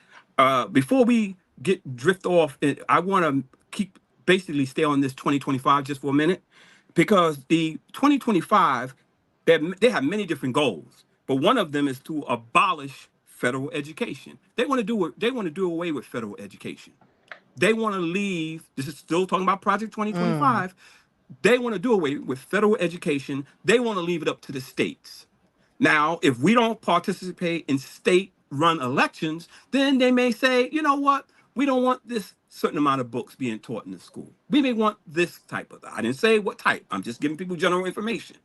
Before we get drift off, I want to keep basically stay on this 2025 just for a minute, because the 2025 they have many different goals, but one of them is to abolish federal education. They want to do it. They want to do away with federal education. They want to leave. This is still talking about Project Mm. 2025. They want to do away with federal education. They want to leave it up to the states. Now, if we don't participate in state run elections, then they may say, you know what? We don't want this certain amount of books being taught in the school. We may want this type of. I didn't say what type. I'm just giving people general information.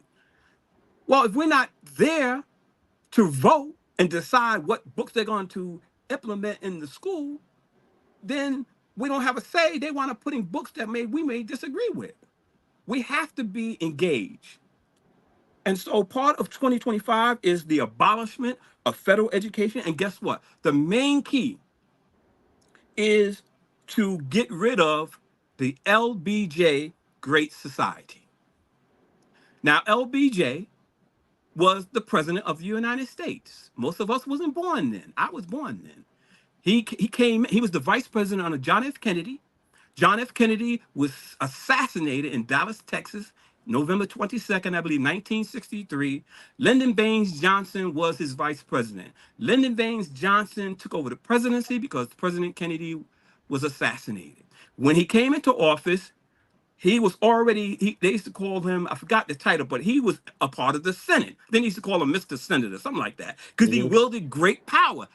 Well, if we're not there to vote and decide what books they're going to implement in the school, then we don't have a say. They want to put in books that we may disagree with. We have to be engaged. And so part of 2025 is the abolishment of federal education. And guess what? The main key is to get rid of the LBJ Great Society. Now, LBJ was the president of the United States. Most of us wasn't born then. I was born then. He was the vice president under John F. Kennedy. John F. Kennedy was assassinated in Dallas, Texas November 22nd, I believe, 1963. Lyndon Baines Johnson was his vice president. Lyndon Baines Johnson took over the presidency because President Kennedy was assassinated. When he came into office, he was already, they used to call him, I forgot the title, but he was a part of the Senate. Then they used to call him Mr. Senator, something like that, because he wielded great power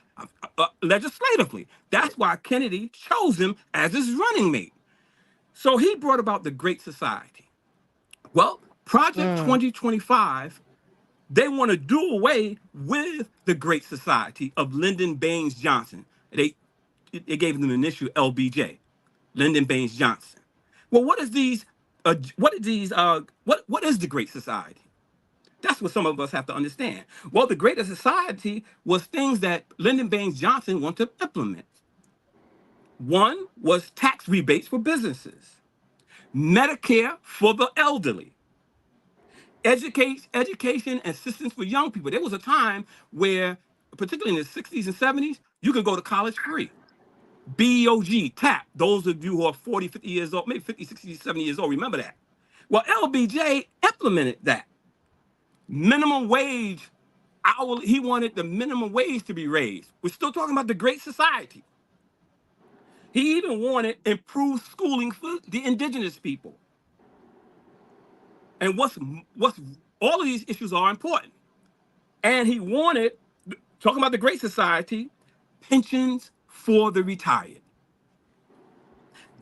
legislatively. That's why Kennedy chose him as his running mate. So he brought about the Great Society. Well, Project 2025, they want to do away with the Great Society of Lyndon Baines Johnson. They gave them the initial LBJ, Lyndon Baines Johnson. Well, what is these? What is the Great Society? That's what some of us have to understand. Well, the Greater Society was things that Lyndon Baines Johnson wanted to implement. One was tax rebates for businesses, Medicare for the elderly, education and assistance for young people. There was a time where, particularly in the 60s and 70s, you could go to college free. BOG, TAP, those of you who are 40, 50 years old, maybe 50, 60, 70 years old, remember that. Well, LBJ implemented that. Minimum wage, hourly, he wanted the minimum wage to be raised. We're still talking about the Great Society. He even wanted improved schooling for the indigenous people. And what's all of these issues are important. And he wanted, talking about the Great Society, pensions for the retired.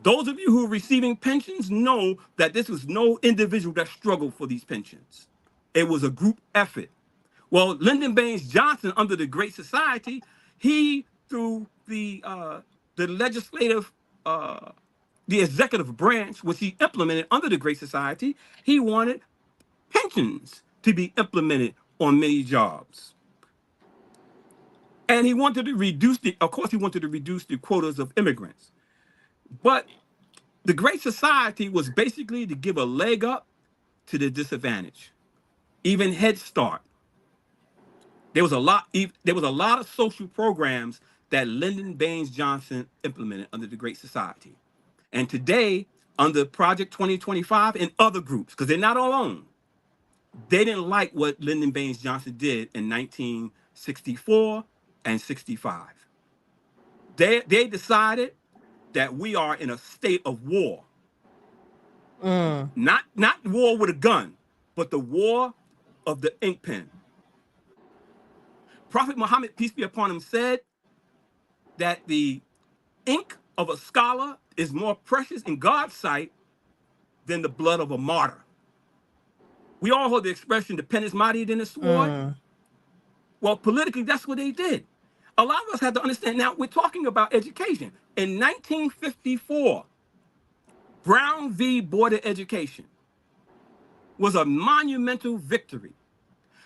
Those of you who are receiving pensions know that this was no individual that struggled for these pensions. It was a group effort. Well, Lyndon Baines Johnson, under the Great Society, he, through the legislative, the executive branch, which he implemented under the Great Society, he wanted pensions to be implemented on many jobs. And he wanted to reduce of course, he wanted to reduce the quotas of immigrants. But the Great Society was basically to give a leg up to the disadvantaged. Even Head Start. There was a lot of social programs that Lyndon Baines Johnson implemented under the Great Society. And today, under Project 2025 and other groups, because they're not alone, they didn't like what Lyndon Baines Johnson did in 1964 and 65. They decided that we are in a state of war. Not war with a gun, but the war of the ink pen. Prophet Muhammad, peace be upon him, said that the ink of a scholar is more precious in God's sight than the blood of a martyr. We all heard the expression, the pen is mightier than the sword. Well, politically, that's what they did. A lot of us have to understand. Now, we're talking about education. In 1954, Brown v. Board of Education was a monumental victory.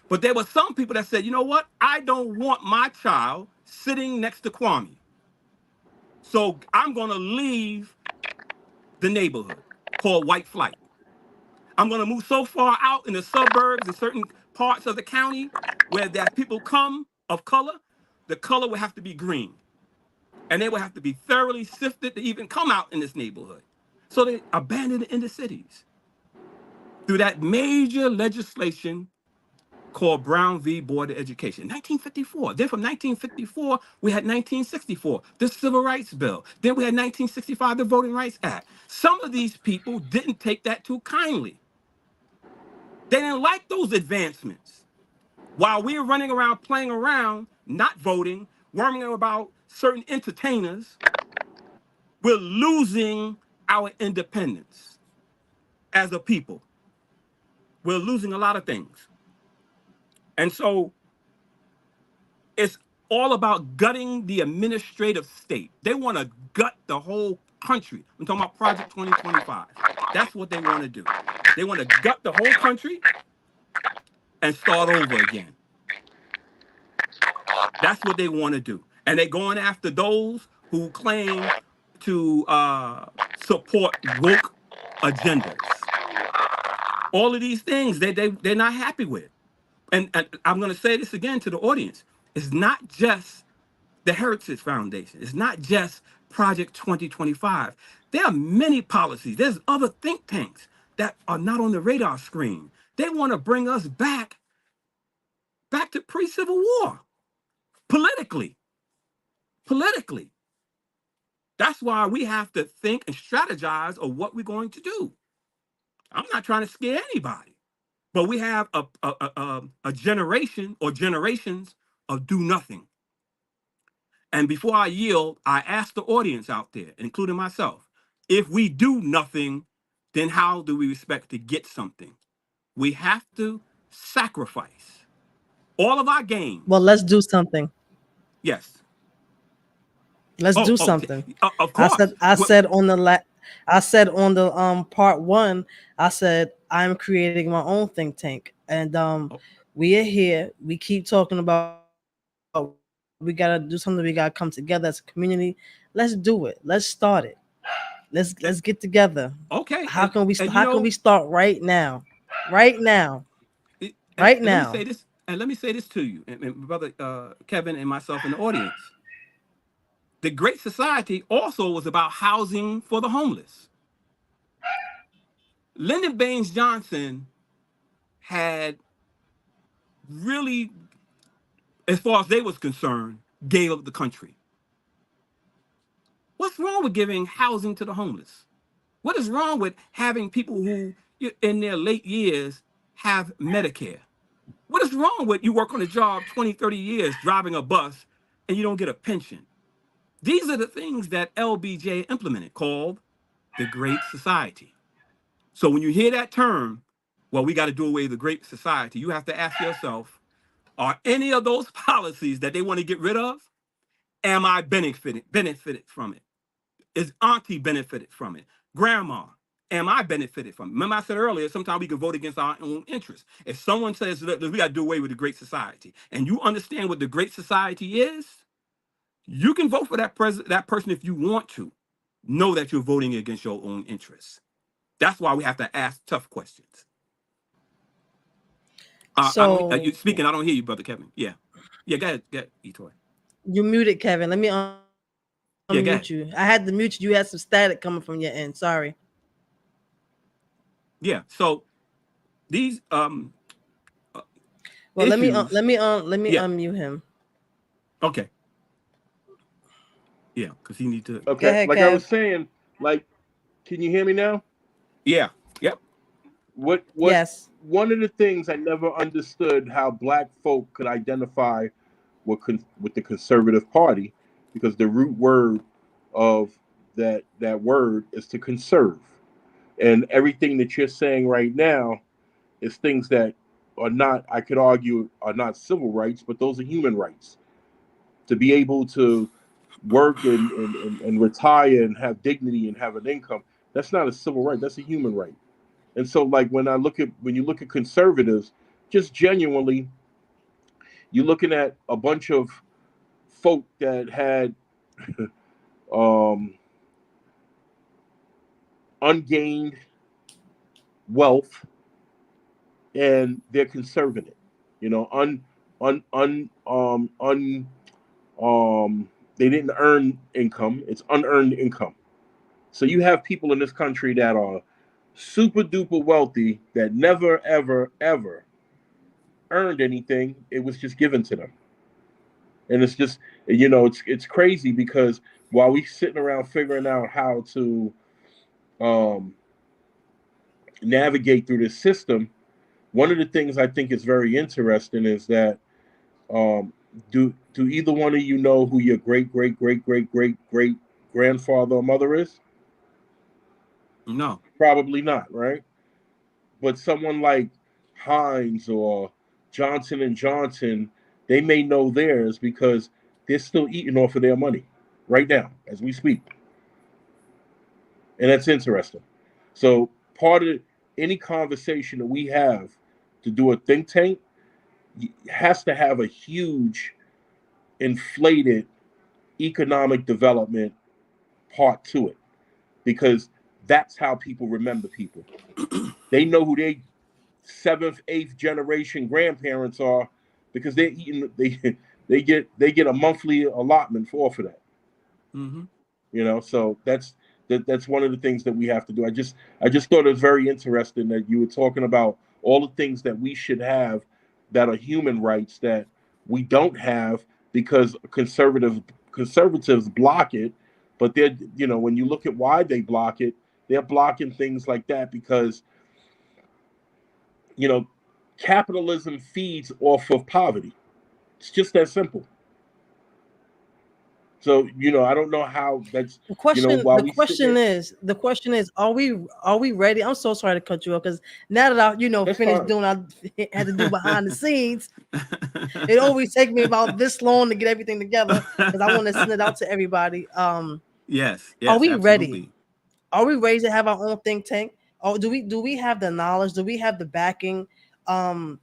But there were some people that said, you know what? I don't want my child sitting next to Kwame. So I'm going to leave the neighborhood called white flight. I'm going to move so far out in the suburbs and certain parts of the county where that people come of color, the color would have to be green. And they would have to be thoroughly sifted to even come out in this neighborhood. So they abandoned it in the cities. Through that major legislation called Brown v. Board of Education, 1954. Then from 1954, we had 1964, the Civil Rights Bill. Then we had 1965, the Voting Rights Act. Some of these people didn't take that too kindly. They didn't like those advancements. While we were running around, playing around, not voting, worrying about certain entertainers, we're losing our independence as a people. We're losing a lot of things. And so it's all about gutting the administrative state. They want to gut the whole country. I'm talking about Project 2025. That's what they want to do. They want to gut the whole country and start over again. That's what they want to do. And they're going after those who claim to support woke agendas. All of these things they're not happy with. And I'm going to say this again to the audience. It's not just the Heritage Foundation. It's not just Project 2025. There are many policies. There's other think tanks that are not on the radar screen. They want to bring us back to pre-Civil War, politically. Politically. That's why we have to think and strategize of what we're going to do. I'm not trying to scare anybody, but we have a generation or generations of do nothing. And before I yield, I ask the audience out there, including myself, if we do nothing, then how do we expect to get something? We have to sacrifice all of our gains. Well, let's do something. Yes. Let's Oh, do oh, something. of I said course. I said on the I said on the part one, I said I'm creating my own think tank. And Oh, we are here. We keep talking about we gotta do something, we gotta come together as a community. Let's do it. Let's start it. Let's get together. okay. How And can we start right now? Right now. Right let me now. say this, and let me say this to you, and brother Kevin and myself in the audience. The Great Society also was about housing for the homeless. Lyndon Baines Johnson had really, as far as they was concerned, gave up the country. What's wrong with giving housing to the homeless? What is wrong with having people who in their late years have Medicare? What is wrong with you work on a job 20, 30 years driving a bus and you don't get a pension? These are the things that LBJ implemented called the Great Society. So when you hear that term, well, we got to do away with the Great Society, you have to ask yourself, are any of those policies that they want to get rid of, am I benefited from it? Is auntie benefited from it? Grandma, am I benefited from it? Remember I said earlier, sometimes we can vote against our own interests. If someone says that we got to do away with the Great Society, and you understand what the Great Society is, you can vote for that person if you want to. Know that you're voting against your own interests. That's why we have to ask tough questions. I don't. You So speaking? I don't hear you, brother Kevin. Yeah, yeah. Go ahead, Etoy. you muted, Kevin. Let me unmute you. I had to Yeah, go mute ahead. you. You had some static coming from your end. Sorry. Yeah. So these uh, Well, issues. let me Yeah. unmute him. Okay. Yeah, because he need to. Go Okay, ahead, like I was Kev. saying, like, can you hear me now? Yeah. Yep. What Yes. one of the things I never understood how black folk could identify with the conservative party, because the root word of that word is to conserve. And everything that you're saying right now is things that are not, I could argue, are not civil rights, but those are human rights. To be able to work and retire and have dignity and have an income, that's not a civil right, that's a human right. And so, like, when you look at conservatives, just genuinely, you're looking at a bunch of folk that had um, ungained wealth, and they're conserving it. You know, um, they didn't earn income; it's unearned income. So you have people in this country that are super duper wealthy that never ever ever earned anything. It was just given to them. And it's just, it's crazy because while we sitting around figuring out how to um, navigate through this system, one of the things I think is very interesting is that um, do either one of you know who your great great great great great great grandfather or mother is? No. Probably not, right? But someone like Heinz or Johnson and Johnson, they may know theirs because they're still eating off of their money right now as we speak. And that's interesting. So part of any conversation that we have to do a think tank has to have a huge inflated economic development part to it, because that's how people remember people. They know who their seventh, eighth generation grandparents are because they're eating. They get a monthly allotment for that. Mm-hmm. So That's one of the things that we have to do. I just thought it was very interesting that you were talking about all the things that we should have that are human rights that we don't have because conservatives block it. But they're, when you look at why they block it, they're blocking things like that because, you know, capitalism feeds off of poverty. It's just that simple. So, I don't know how that's, The question, while the we sit there, question is, the question is, are we ready? I'm so sorry to cut you off because now that I, that's finished fine. doing, I had to do behind the scenes. It always take me about this long to get everything together because I want to send it out to everybody. Yes, Are yes, we ready? absolutely. Are we ready to have our own think tank? Or do we have the knowledge? Do we have the backing? Or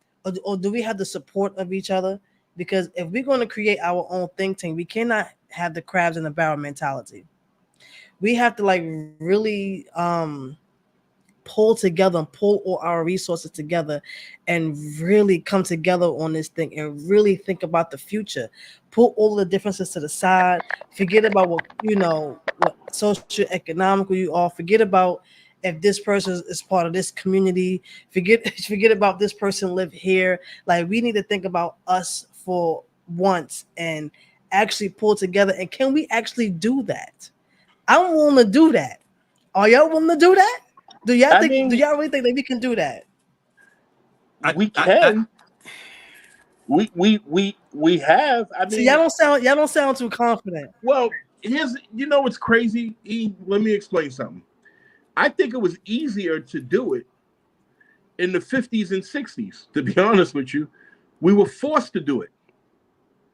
do we have the support of each other? Because if we're going to create our own think tank, we cannot have the crabs in the barrel mentality. We have to like really pull together and pull all our resources together and really come together on this thing and really think about the future. Put all the differences to the side. Forget about what socioeconomical you are. Forget about if this person is part of this community. Forget about this person live here. Like we need to think about us for once and actually pull together. And can we actually do that? I'm willing to do that. Are y'all willing to do that? Do y'all I think? Do mean, y'all really think that we can do that? I, we I can. We have. I See, y'all mean, don't sound too confident. well, here's what's crazy. Let me explain something. I think it was easier to do it in the 50s and 60s. To be honest with you, we were forced to do it.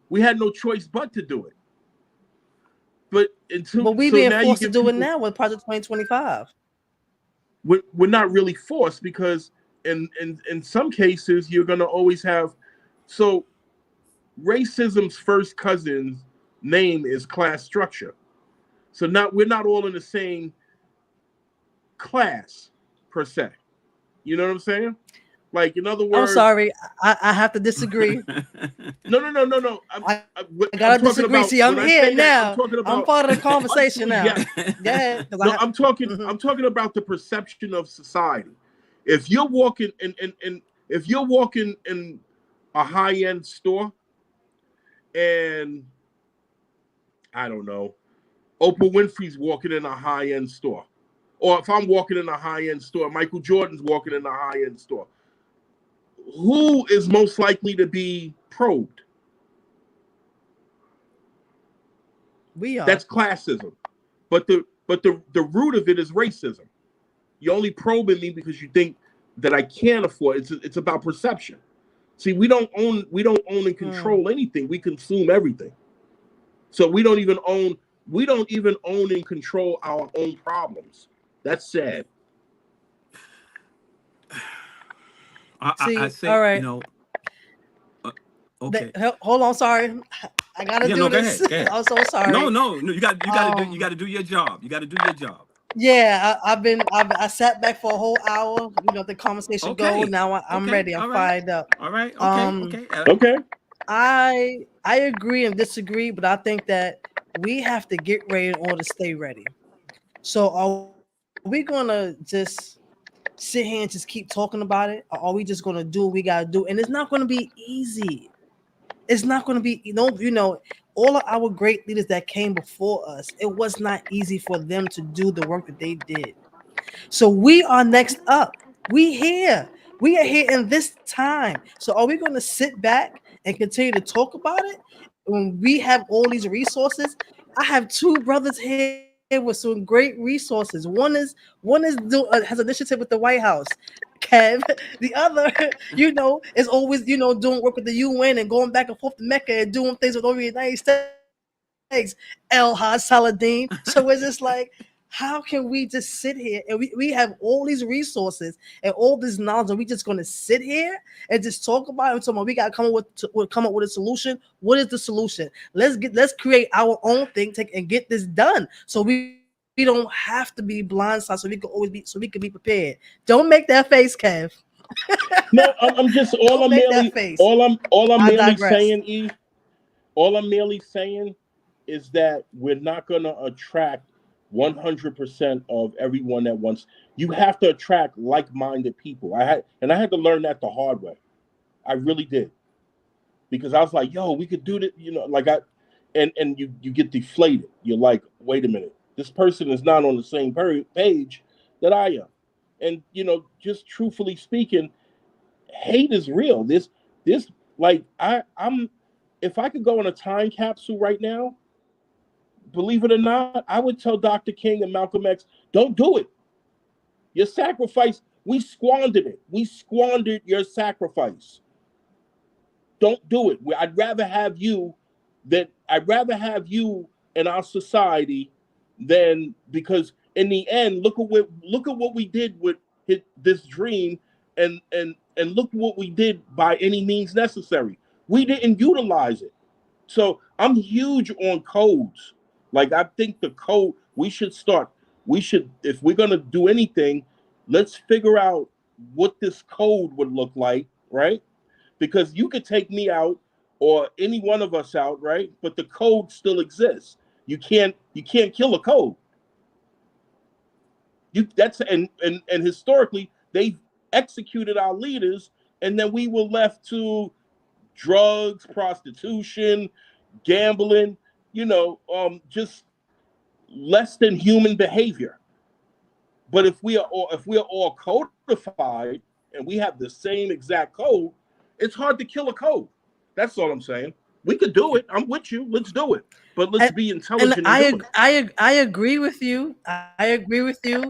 We had no choice but to do it. But But we so being now you forced to get do it people. now with Project 2025. We're not really forced because in some cases you're going to always have. So racism's first cousin's name is class structure. So not we're not all in the same class per se. You know what I'm saying? Like in other I'm words, sorry, I have to disagree. no. I I'm gotta talking disagree. about See, I'm when I here say that I'm now. talking I'm about part of the conversation now. yes. Go ahead, because No, I. Mhm. I'm talking about the perception of society. If you're walking in if you're walking in a high end store and I don't know, Oprah Winfrey's walking in a high end store, or if I'm walking in a high end store, Michael Jordan's walking in a high end store, who is most likely to be probed? We That's are. classism. But the root of it is racism. You only probing me because you think that I can't afford it. It's about perception. See, we don't own and Mm. control anything. We consume everything. So we don't even own and control our own problems. That's sad. I See, say, all right. uh, okay. Hold on. Sorry, I gotta Yeah, do no, go this. ahead, go ahead. I'm so No, sorry. no. You got Um. to do your job. You got to do your job. Yeah, I sat back for a whole hour. The conversation go. Okay, Now I'm okay, ready. I'm all right, fired up. all right, okay, Um, okay. Okay. I agree and disagree, but I think that we have to get ready in order to stay ready. So are we gonna just sit here and just keep talking about it, or are we just gonna do what we gotta do? And it's not gonna be easy. It's not going to be, all of our great leaders that came before us, it was not easy for them to do the work that they did. So we are next up. We are here in this time. So are we going to sit back and continue to talk about it when we have all these resources? I have two brothers here with some great resources. One is has an initiative with the White House. Kev, the other, is always, doing work with the UN and going back and forth to Mecca and doing things with over the United States. El Hajj Saladin. So it's just like, how can we just sit here and we have all these resources and all this knowledge and we just gonna sit here and just talk about it? So we gotta come up with a solution. What is the solution? Let's create our own thing tank and get this done. So we don't have to be blindsided. So we can be prepared. Don't make that face, Kev. No, I'm just Don't make that face. all I I'm merely digress. saying, all I'm merely saying is that we're not gonna attract 100% of everyone that wants. You have to attract like-minded people. I had to learn that the hard way. I really did, because I was like, yo, we could do that, and you get deflated. You're like, wait a minute, this person is not on the same page that I am. And just truthfully speaking, hate is real. This like I'm if I could go in a time capsule right now, believe it or not, I would tell Dr. King and Malcolm X, don't do it. Your sacrifice, we squandered it. We squandered your sacrifice. Don't do it. I'd rather have you in our society than, because in the end, look at what we did with this dream, and look what we did by any means necessary. We didn't utilize it. So I'm huge on codes. Like, I think the code we should, if we're gonna do anything, let's figure out what this code would look like, right? Because you could take me out or any one of us out, right? But the code still exists. You can't kill a code. And historically they've executed our leaders, and then we were left to drugs, prostitution, gambling, just less than human behavior. But if we are all codified and we have the same exact code, it's hard to kill a code. That's all I'm saying. We could do it. I'm with you. Let's do it. But let's be intelligent in doing it. I agree with you. I agree with you.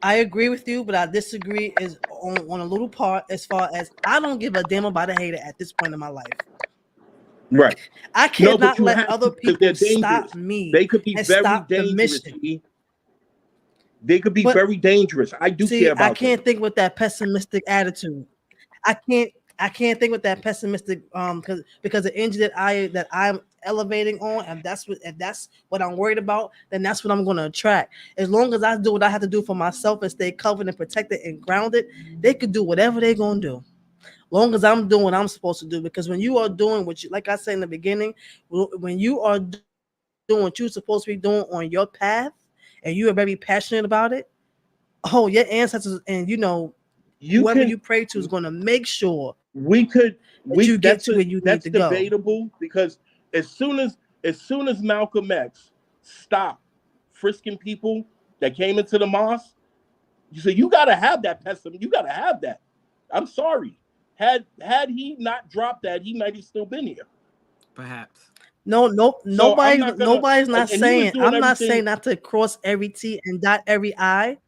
I agree with you, but I disagree is on a little part, as far as I don't give a damn about a hater at this point in my life. Right. I No, but cannot you let have other to, because they're people stop dangerous. me They could be and very stop the dangerous. mission. They could be But very dangerous. I do see, care I about them. can't think with that pessimistic attitude. I can't I can't think with that pessimistic because the energy that I'm elevating on, and that's what I'm worried about, then that's what I'm gonna attract. As long as I do what I have to do for myself and stay covered and protected and grounded, they could do whatever they're gonna do. Long as I'm doing what I'm supposed to do. Because when you are doing what you, like I said in the beginning, when you are doing what you're supposed to be doing on your path and you are very passionate about it, oh, your ancestors and You whoever you can pray to is going to make sure we could that we you get to where you need that's to go. debatable, because as soon as Malcolm X stopped frisking people that came into the mosque, you gotta have that pessimism. You gotta have that. I'm sorry. Had he not dropped that, he might have still been here. Perhaps. No, no, So I'm nobody, not gonna. nobody's not And he was saying. doing I'm not saying everything. not to cross every T and dot every I.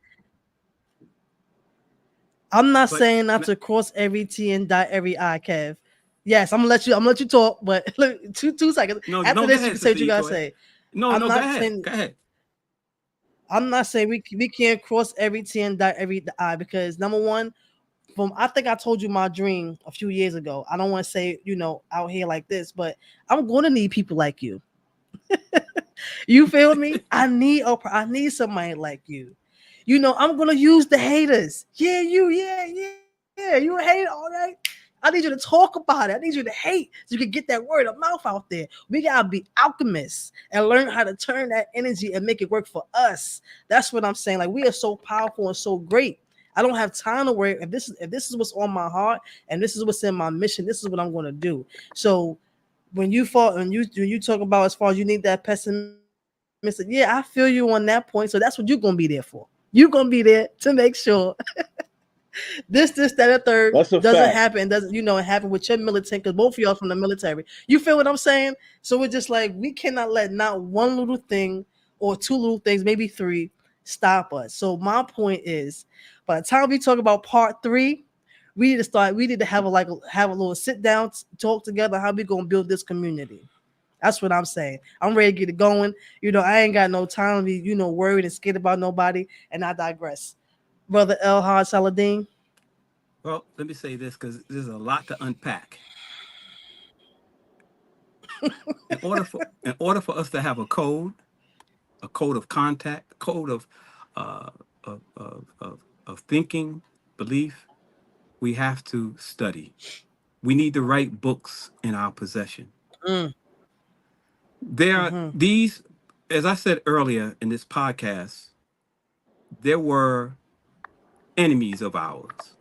I'm not But saying not to cross every T and dot every I, Kev. Yes, I'm gonna let you talk, but look, two seconds. no, After no, go this, you ahead, can say what Sister you gotta Etoy. say. No, I'm no, go not ahead. saying Go ahead. I'm not saying we can't cross every T and dot every I, because number one, from I think I told you my dream a few years ago. I don't want to say out here like this, but I'm going to need people like you. You feel me? I need somebody like you. I'm gonna use the haters. Yeah. You hate all right. I need you to talk about it. I need you to hate so you can get that word of mouth out there. We gotta be alchemists and learn how to turn that energy and make it work for us. That's what I'm saying. Like, we are so powerful and so great. I don't have time to worry if this is what's on my heart and this is what's in my mission. This is what I'm gonna do. So when you talk about as far as you need that pessimistic, yeah, I feel you on that point. So that's what you're gonna be there for. You're gonna be there to make sure that, and third That's a doesn't fact. happen. Doesn't happen with your militant, because both of y'all from the military. You feel what I'm saying? So we're just like, we cannot let not one little thing or two little things, maybe three, stop us. So my point is, by the time we talk about part three, we need to have a little sit down, talk together, how we gonna build this community. That's what I'm saying. I'm ready to get it going. I ain't got no time to be, worried and scared about nobody. And I digress. Brother El Hajj Saladin. Well, let me say this because there's a lot to unpack. In order for us to have a code of contact, a code uh, of thinking, belief, we have to study. We need the right books in our possession. Mm, There are mm-hmm. these As I said earlier in this podcast, there were enemies of ours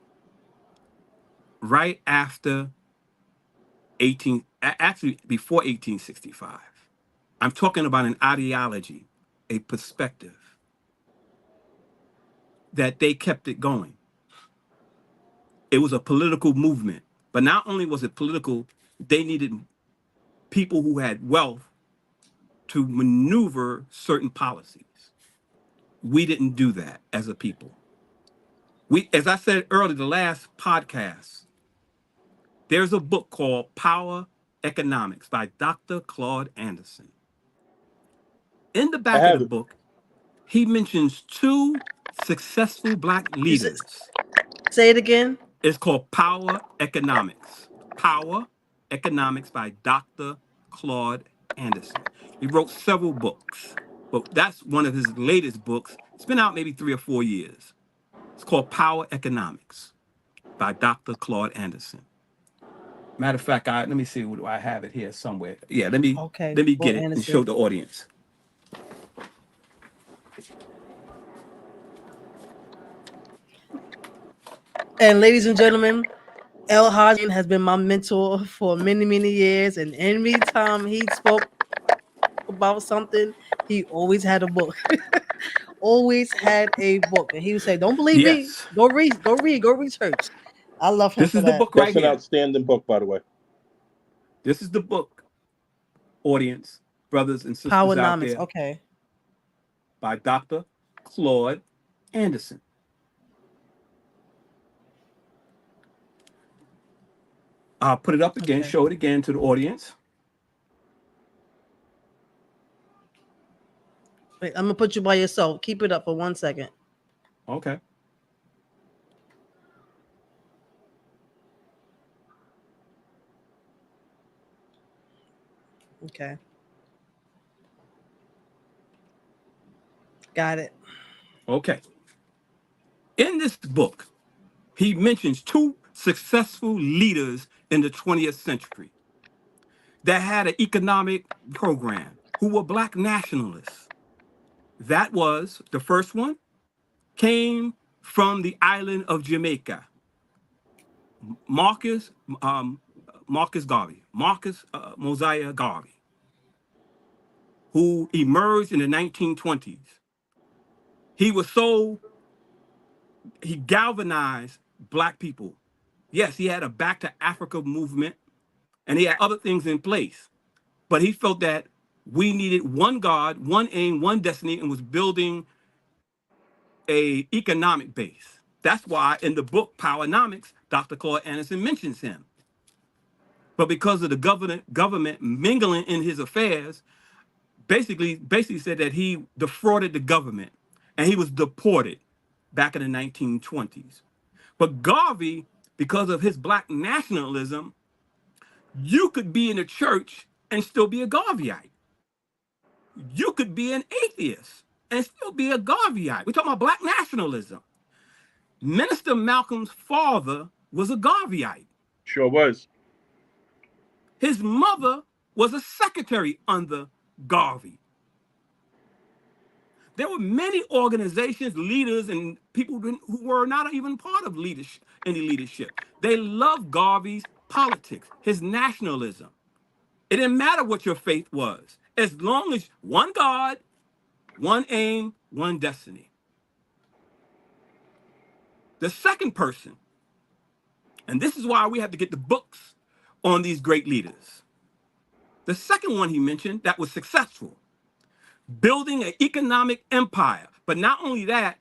right after actually before 1865. I'm talking about an ideology, a perspective that they kept it going. It was a political movement, but not only was it political, they needed people who had wealth to maneuver certain policies. We didn't do that as a people. As I said earlier, the last podcast, there's a book called Power Economics by Dr. Claude Anderson. In the I back of the have it. book, he mentions two successful black You leaders. say it again. It's called Power Economics. Power Economics by Dr. Claude Anderson. He wrote several books, but that's one of his latest books. It's been out maybe 3 or 4 years. It's called Power Economics by Dr. Claude Anderson. Matter of fact, let me see. Do I have it here somewhere? Yeah, Okay, let me Lord get it and Anderson. show the audience. And ladies and gentlemen, El Hajj has been my mentor for many, many years. And every time he spoke about something, he always had a book. Always had a book. And he would say, "Don't believe me. Yes, Go read, go read, go research." I love him this for is the that. book right That's an here. outstanding book, by the way. This is the book, audience, brothers and sisters out Powernomics. there, Okay. by Dr. Claude Anderson. I'll put it up again, Okay. show it again to the audience. Wait, I'm gonna put you by yourself. Keep it up for 1 second. Okay. Okay. Got it. Okay. In this book, he mentions two successful leaders in the 20th century that had an economic program who were black nationalists. That was the first one, came from the island of Jamaica. Marcus, um, Marcus Garvey, Marcus Mosiah Garvey, who emerged in the 1920s. He was so, he galvanized black people. Yes, he had a Back to Africa movement and he had other things in place, but he felt that we needed one God, one aim, one destiny, and was building a economic base. That's why in the book Powernomics, Dr. Claude Anderson mentions him. But because of the government mingling in his affairs, basically said that he defrauded the government and he was deported back in the 1920s. But Garvey, because of his black nationalism, you could be in the church and still be a Garveyite. You could be an atheist and still be a Garveyite. We're talking about black nationalism. Minister Malcolm's father was a Garveyite. Sure was. His mother was a secretary under Garvey. There were many organizations, leaders, and people who were not even part of any leadership. They loved Garvey's politics, his nationalism. It didn't matter what your faith was, as long as one God, one aim, one destiny. The second person, and this is why we have to get the books on these great leaders. The second one he mentioned that was successful, building an economic empire, but not only that,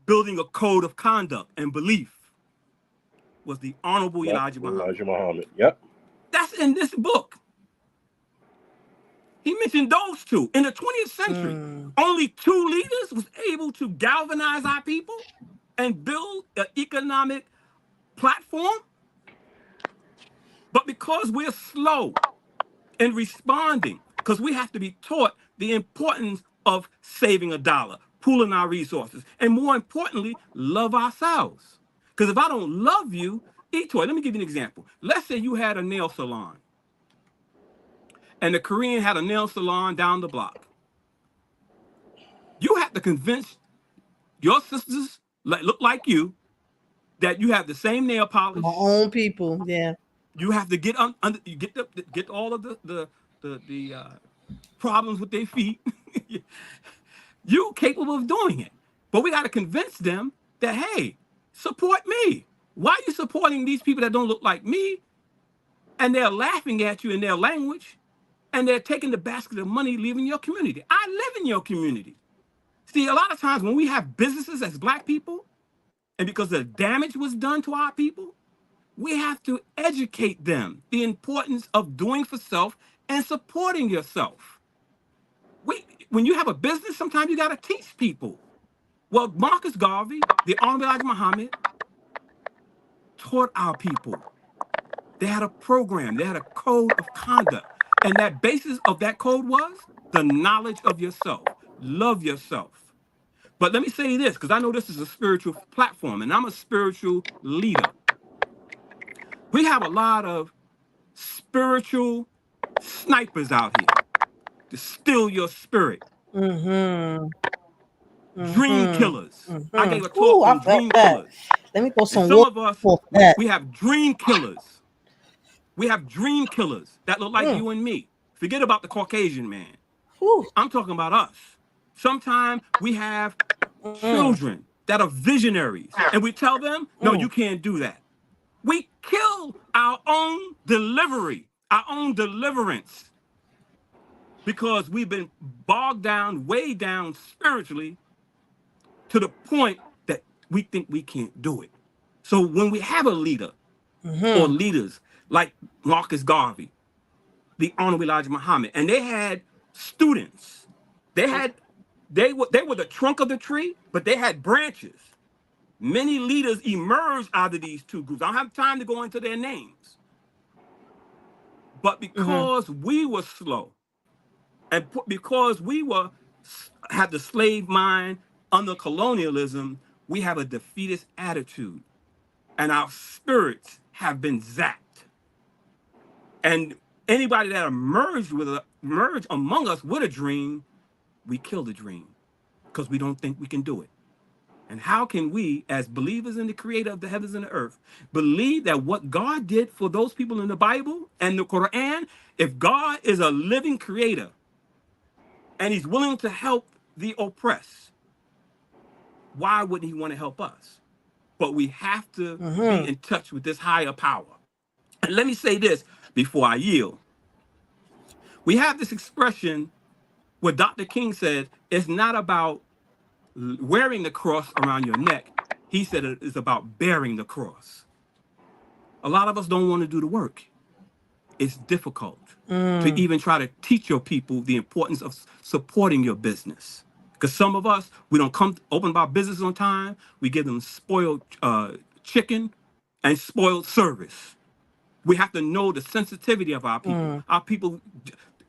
building a code of conduct and belief, was the Honorable Yep. Elijah Muhammad. Elijah Muhammad. Yep. That's in this book. He mentioned those two. In the 20th century, only two leaders was able to galvanize our people and build an economic platform. But because we're slow in responding, because we have to be taught the importance of saving a dollar, pooling our resources, and more importantly, love ourselves. Because if I don't love you, Etoy, let me give you an example. Let's say you had a nail salon, and the Korean had a nail salon down the block. You have to convince your sisters that look like you that you have the same nail My polish. own people. Yeah. You have to get under, you get all of the problems with their feet. You capable of doing it, but we got to convince them that, hey, support me. Why are you supporting these people that don't look like me? And they're laughing at you in their language, and they're taking the basket of money, leaving your community. I live in your community. See, a lot of times when we have businesses as Black people, and because the damage was done to our people, we have to educate them the importance of doing for self and supporting yourself. When you have a business, sometimes you got to teach people. Well, Marcus Garvey, the Honorable Elijah Muhammad, taught our people. They had a program, they had a code of conduct. And that basis of that code was the knowledge of yourself. Love yourself. But let me say this, because I know this is a spiritual platform, and I'm a spiritual leader. We have a lot of spiritual snipers out here to steal your spirit. Mm-hmm. Dream Mm-hmm. killers. I Mm-hmm. gave a Ooh, talk I on felt dream that. killers. Let me throw And some some water of us, for that. we have dream killers. We have dream killers that look like you and me. Forget about the Caucasian man. Whew. I'm talking about us. Sometimes we have Mm. children that are visionaries, and we tell them, no, Mm. you can't do that. We kill our own delivery, our own deliverance, because we've been bogged down, way down spiritually to the point that we think we can't do it. So when we have a leader or Mm-hmm. leaders like Marcus Garvey, the Honorable Elijah Muhammad, and they had students. They were the trunk of the tree, but they had branches. Many leaders emerged out of these two groups. I don't have time to go into their names. But Mm-hmm. because we were slow, and because we had the slave mind under colonialism, we have a defeatist attitude, and our spirits have been zapped. And anybody that emerged among us with a dream, we kill the dream because we don't think we can do it. And how can we, as believers in the creator of the heavens and the earth, believe that what God did for those people in the Bible and the Quran, if God is a living creator and he's willing to help the oppressed, why wouldn't he want to help us? But we have to be Mm-hmm. in touch with this higher power. And let me say this before I yield. We have this expression where Dr. King said it's not about wearing the cross around your neck. He said it is about bearing the cross. A lot of us don't want to do the work. It's difficult to Mm. even try to teach your people the importance of supporting your business. Because some of us, we don't come open our business on time. We give them spoiled chicken and spoiled service. We have to know the sensitivity of our people. Mm. Our people,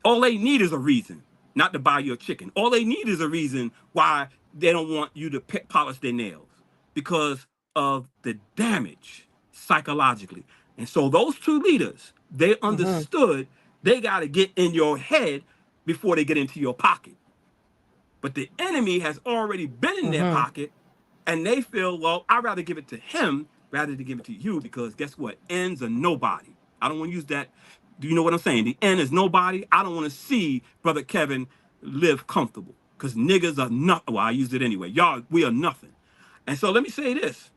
all they need is a reason not to buy your chicken. All they need is a reason why they don't want you to polish their nails, because of the damage psychologically. And so those two leaders, they Mm-hmm. understood they got to get in your head before they get into your pocket. But the enemy has already been in their Mm-hmm. pocket, and they feel, well, I'd rather give it to him rather than give it to you, because guess what? Ends are nobody. I don't want to use that. Do you know what I'm saying? The end is nobody. I don't want to see Brother Kevin live comfortable, because niggas are nothing. Well, I used it anyway. Y'all, we are nothing. And so let me say this.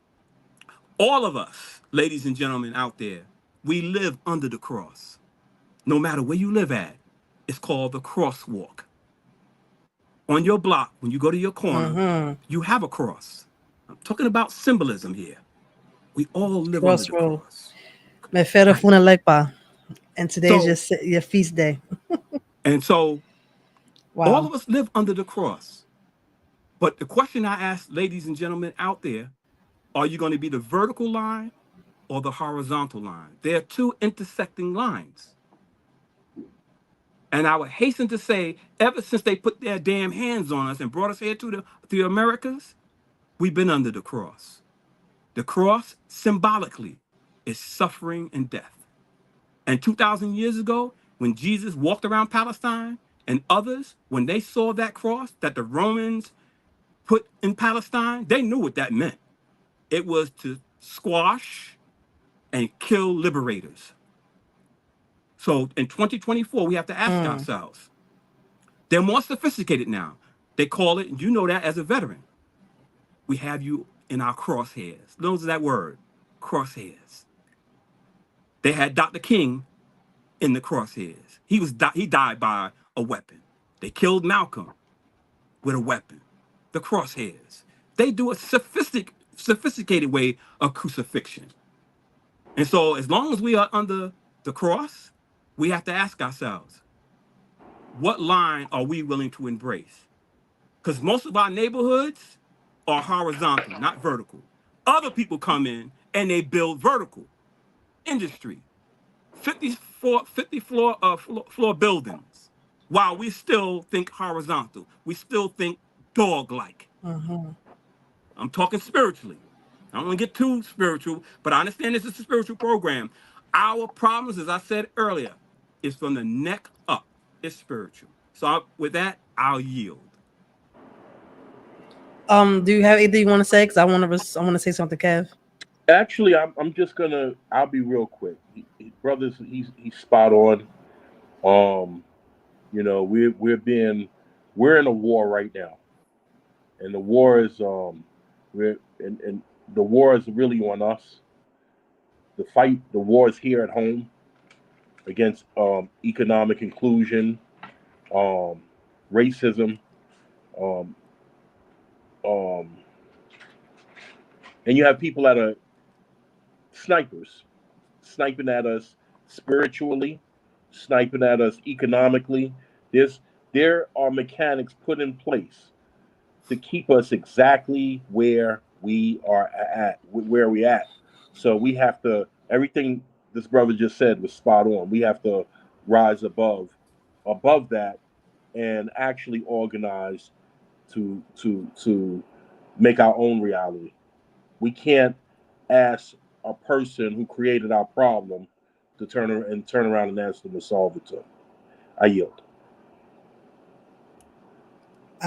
All of us, ladies and gentlemen out there, we live under the cross. No matter where you live at, it's called the crosswalk. On your block, when you go to your corner, Mm-hmm. you have a cross. I'm talking about symbolism here. We all live under the Crossroad. cross, Me fero right? funa lekpa. And today's So, your feast day. and so all Wow. of us live under the cross. But the question I ask, ladies and gentlemen out there, are you going to be the vertical line or the horizontal line? There are two intersecting lines. And I would hasten to say, ever since they put their damn hands on us and brought us here to the Americas, we've been under the cross. The cross, symbolically, is suffering and death. And 2,000 years ago, when Jesus walked around Palestine, and others, when they saw that cross that the Romans put in Palestine, they knew what that meant. It was to squash and kill liberators. So in 2024, we have to ask Mm. ourselves, they're more sophisticated now. They call it, and you know that as a veteran, we have you in our crosshairs. Knows that word, crosshairs. They had Dr. King in the crosshairs. He died by a weapon. They killed Malcolm with a weapon. The crosshairs. They do a sophisticated way of crucifixion. And so as long as we are under the cross, we have to ask ourselves, what line are we willing to embrace? Because most of our neighborhoods are horizontal, not vertical. Other people come in and they build vertical industry, 50 floor buildings, while we still think horizontal. We still think dog-like. Mm-hmm. I'm talking spiritually. I don't want to get too spiritual, but I understand this is a spiritual program. Our problems, as I said earlier, is from the neck up. It's spiritual. So with that, I'll yield. Do you have anything you want to say? Because I want to say something, Kev. Actually, I'm just gonna. I'll be real quick. Brothers, he's spot on. Um, we're in a war right now, and the war is we're and the war is really on us. The war is here at home against economic inclusion, um, racism, um, um, and you have people that are snipers, sniping at us spiritually, sniping at us economically. There's there are mechanics put in place to keep us exactly where we are at, where we at. So we have to everything this brother just said was spot on. We have to rise above that and actually organize to make our own reality. We can't ask a person who created our problem to turn around and ask them to solve it too. I yield.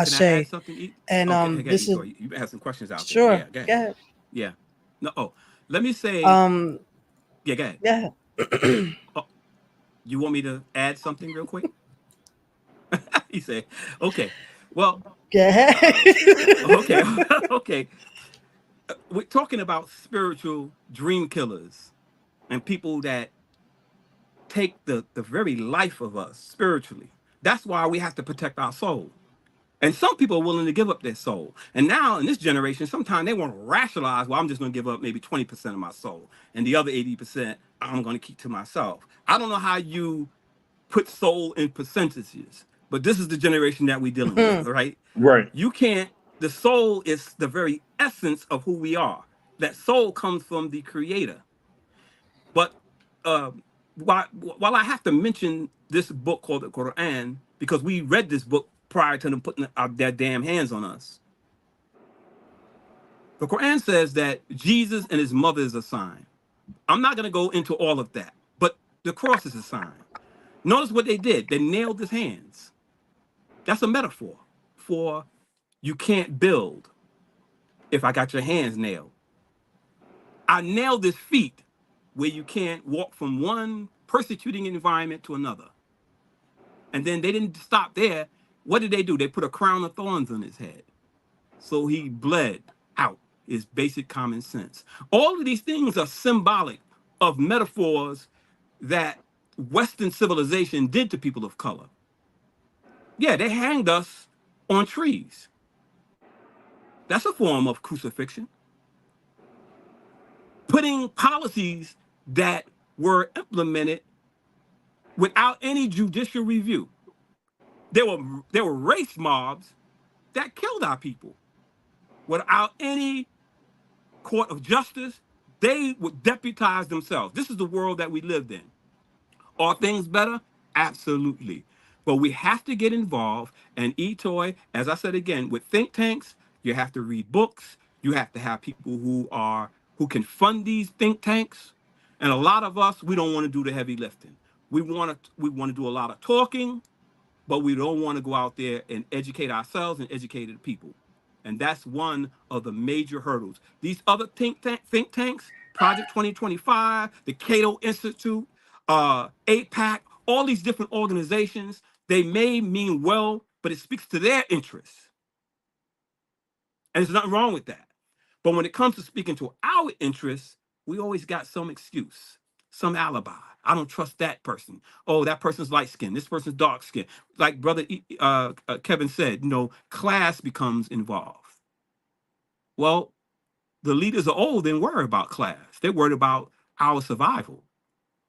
Can I add Ashe. something? And Okay, hey, this is you have some questions out there. sure. Yeah, go ahead. Go ahead. Yeah. No, let me say, Um, yeah, go ahead. yeah. Oh, you want me to add something real quick? He said, okay. Well, Go ahead. okay, okay. We're talking about spiritual dream killers and people that take the very life of us spiritually. That's why we have to protect our soul. And some people are willing to give up their soul. And now in this generation, sometimes they want to rationalize, well, I'm just going to give up maybe 20% of my soul. And the other 80%, I'm going to keep to myself. I don't know how you put soul in percentages, but this is the generation that we're dealing with, Hmm. all right? Right. You can't, the soul is the very essence of who we are. That soul comes from the creator. But uh, while I have to mention this book called the Quran, because we read this book prior to them putting their damn hands on us, the Quran says that Jesus and his mother is a sign. I'm not going to go into all of that, but the cross is a sign. Notice what they did. They nailed his hands. That's a metaphor for you can't build if I got your hands nailed. I nailed his feet where you can't walk from one persecuting environment to another. And then they didn't stop there. What did they do? They put a crown of thorns on his head. So he bled out. Is basic common sense. All of these things are symbolic of metaphors that Western civilization did to people of color. Yeah, they hanged us on trees. That's a form of crucifixion. Putting policies that were implemented without any judicial review. There were race mobs that killed our people without any court of justice. They would deputize themselves. This is the world that we lived in. Are things better? Absolutely. But we have to get involved. And Etoy, as I said again, with think tanks, you have to read books. You have to have people who can fund these think tanks. And a lot of us, we don't want to do the heavy lifting. We want to do a lot of talking, but we don't want to go out there and educate ourselves and educate the people. And that's one of the major hurdles. These other think tanks, Project 2025, the Cato Institute, APAC, all these different organizations, they may mean well, but it speaks to their interests. And there's nothing wrong with that. But when it comes to speaking to our interests, we always got some excuse, some alibi. I don't trust that person. Oh, that person's light skinned. This person's dark skinned. Like brother Kevin said, class becomes involved. Well, the leaders of old didn't worry about class. They worried about our survival.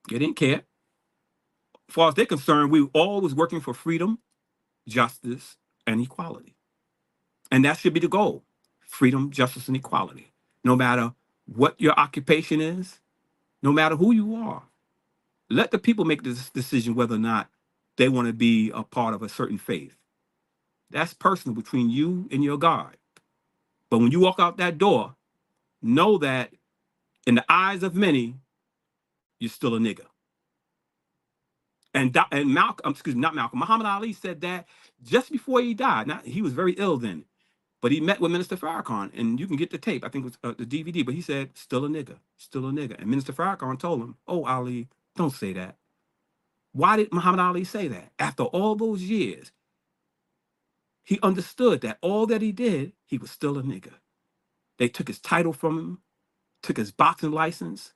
They didn't care. As far as they're concerned, we were always working for freedom, justice, and equality. And that should be the goal. Freedom, justice, and equality. No matter what your occupation is, no matter who you are. Let the people make this decision whether or not they want to be a part of a certain faith. That's personal between you and your God. But when you walk out that door, know that in the eyes of many, you're still a nigger. And Malcolm, excuse me, not Malcolm, Muhammad Ali said that just before he died. Now, he was very ill then, but he met with Minister Farrakhan, and you can get the tape. I think it was the DVD, but he said, still a nigger, still a nigger. And Minister Farrakhan told him, oh, Ali, don't say that. Why did Muhammad Ali say that? After all those years, he understood that all that he did, he was still a nigger. They took his title from him, took his boxing license,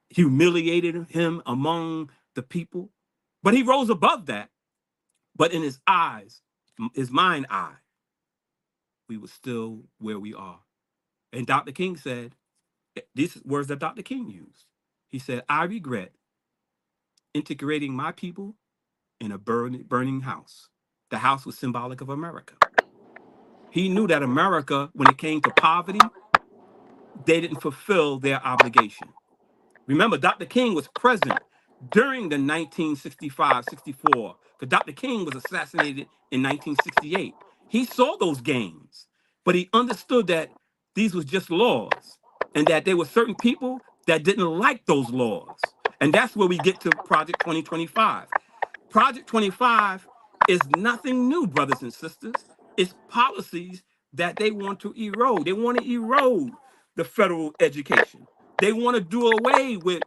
humiliated him among the people. But he rose above that. But in his eyes, his mind eye, we were still where we are. And Dr. King said, these words that Dr. King used. He said, I regret integrating my people in a burning house. The house was symbolic of America. He knew that America, when it came to poverty, they didn't fulfill their obligation. Remember, Dr. King was present during the 1965-64, because Dr. King was assassinated in 1968. He saw those gains, but he understood that these was just laws and that there were certain people that didn't like those laws. And that's where we get to Project 2025. Project 25 is nothing new, brothers and sisters. It's policies that they want to erode. They want to erode the federal education. They want to do away with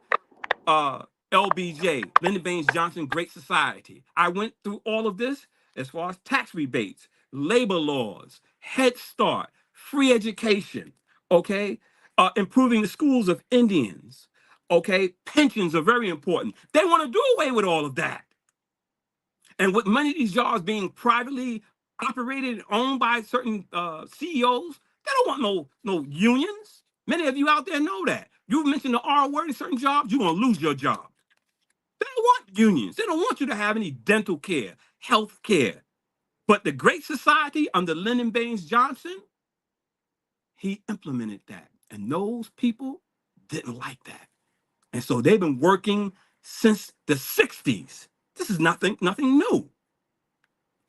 LBJ, Lyndon Baines Johnson Great Society. I went through all of this as far as tax rebates, labor laws, Head Start, free education, okay? Improving the schools of Indians, okay? Pensions are very important. They want to do away with all of that. And with many of these jobs being privately operated and owned by certain CEOs, they don't want no unions. Many of you out there know that. You mentioned the R word in certain jobs, you're going to lose your job. They don't want unions. They don't want you to have any dental care, health care. But the Great Society under Lyndon Baines Johnson, he implemented that. And those people didn't like that. And so they've been working since the 60s. This is nothing new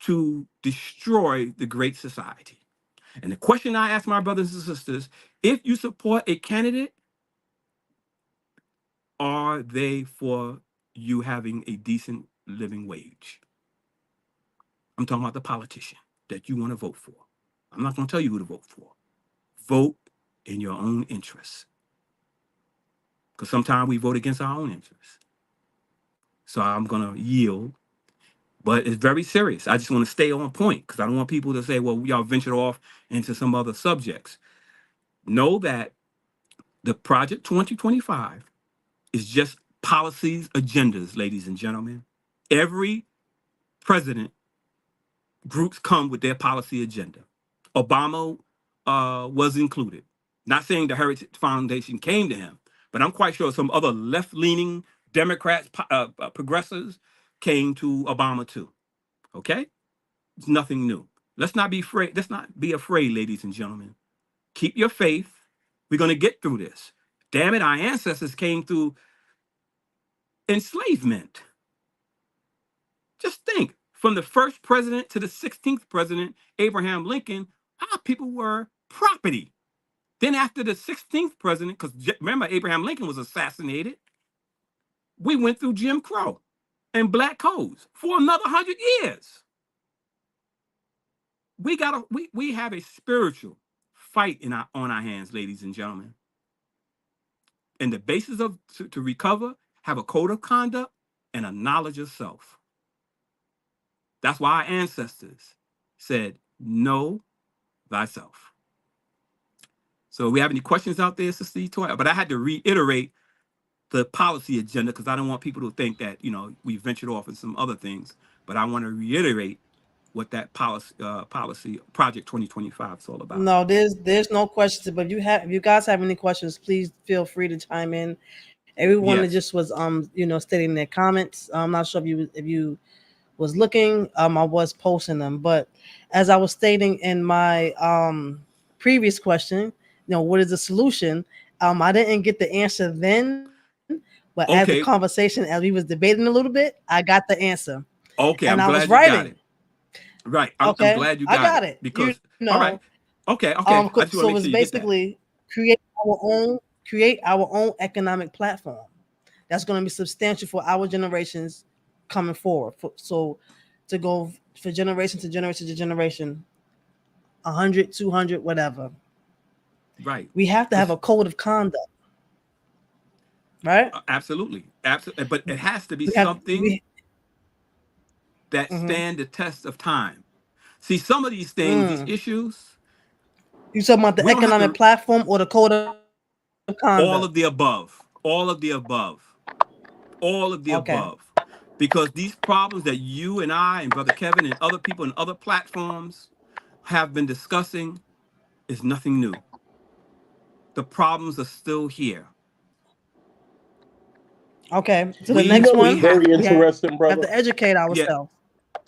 to destroy the Great Society. And the question I ask my brothers and sisters, if you support a candidate, are they for you having a decent living wage? I'm talking about the politician that you want to vote for. I'm not going to tell you who to vote for. Vote in your own interests. Because sometimes we vote against our own interests. So I'm going to yield. But it's very serious. I just want to stay on point because I don't want people to say, well, y'all ventured off into some other subjects. Know that the Project 2025 is just policies, agendas, ladies and gentlemen. Every president groups come with their policy agenda. Obama was included. Not saying the Heritage Foundation came to him, but I'm quite sure some other left-leaning Democrats, progressives came to Obama too. Okay? It's nothing new. Let's not be afraid. Let's not be afraid, ladies and gentlemen. Keep your faith. We're going to get through this. Damn it, our ancestors came through enslavement. Just think, from the first president to the 16th president, Abraham Lincoln, our people were property. Then after the 16th president, because remember, Abraham Lincoln was assassinated, we went through Jim Crow and black codes for another 100 years. we have a spiritual fight on our hands, ladies and gentlemen. And the basis of to recover, have a code of conduct and a knowledge of self. That's why our ancestors said, know thyself. So we have any questions out there, Sister Etoy? But I had to reiterate the policy agenda because I don't want people to think that, we ventured off in some other things. But I want to reiterate what that policy Project 2025 is all about. No, there's no questions. But if you guys have any questions, please feel free to chime in. Everyone that just was stating their comments. I'm not sure if you was looking. I was posting them, but as I was stating in my previous question, what is the solution? I didn't get the answer then, but as the conversation, as we was debating a little bit, I got the answer. Okay, and I'm glad was you writing. got it. Right, I'm glad you got I got it because all right, okay. So it's basically create our own economic platform that's going to be substantial for our generations coming forward. So to go for generation to generation to generation, 100, 200, whatever. Right. We have to have a code of conduct. Right? Absolutely. But it has to be something that stand the test of time. See, some of these things, these issues. You talking about the economic platform or the code of conduct? All of the above. All of the above. All of the above. Because these problems that you and I and Brother Kevin and other people in other platforms have been discussing is nothing new. The problems are still here. Okay. So the next one, very interesting, brother. We have to educate ourselves.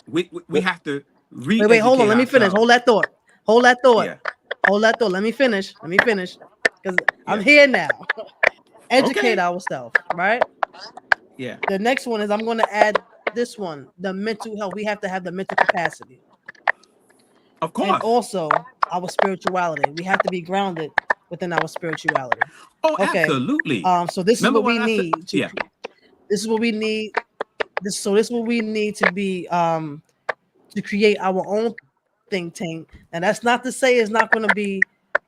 Yeah. We have to re-educate Wait, hold on. Let me finish. Hold that thought. Yeah. Hold that thought. Let me finish. Because I'm here now. Educate ourselves, right? Yeah. The next one is I'm going to add this one, the mental health. We have to have the mental capacity. Of course. And also our spirituality. We have to be grounded within our spirituality. Oh, absolutely. So this is what we need. This is what we need. This is what we need to be to create our own think tank. And that's not to say it's not going to be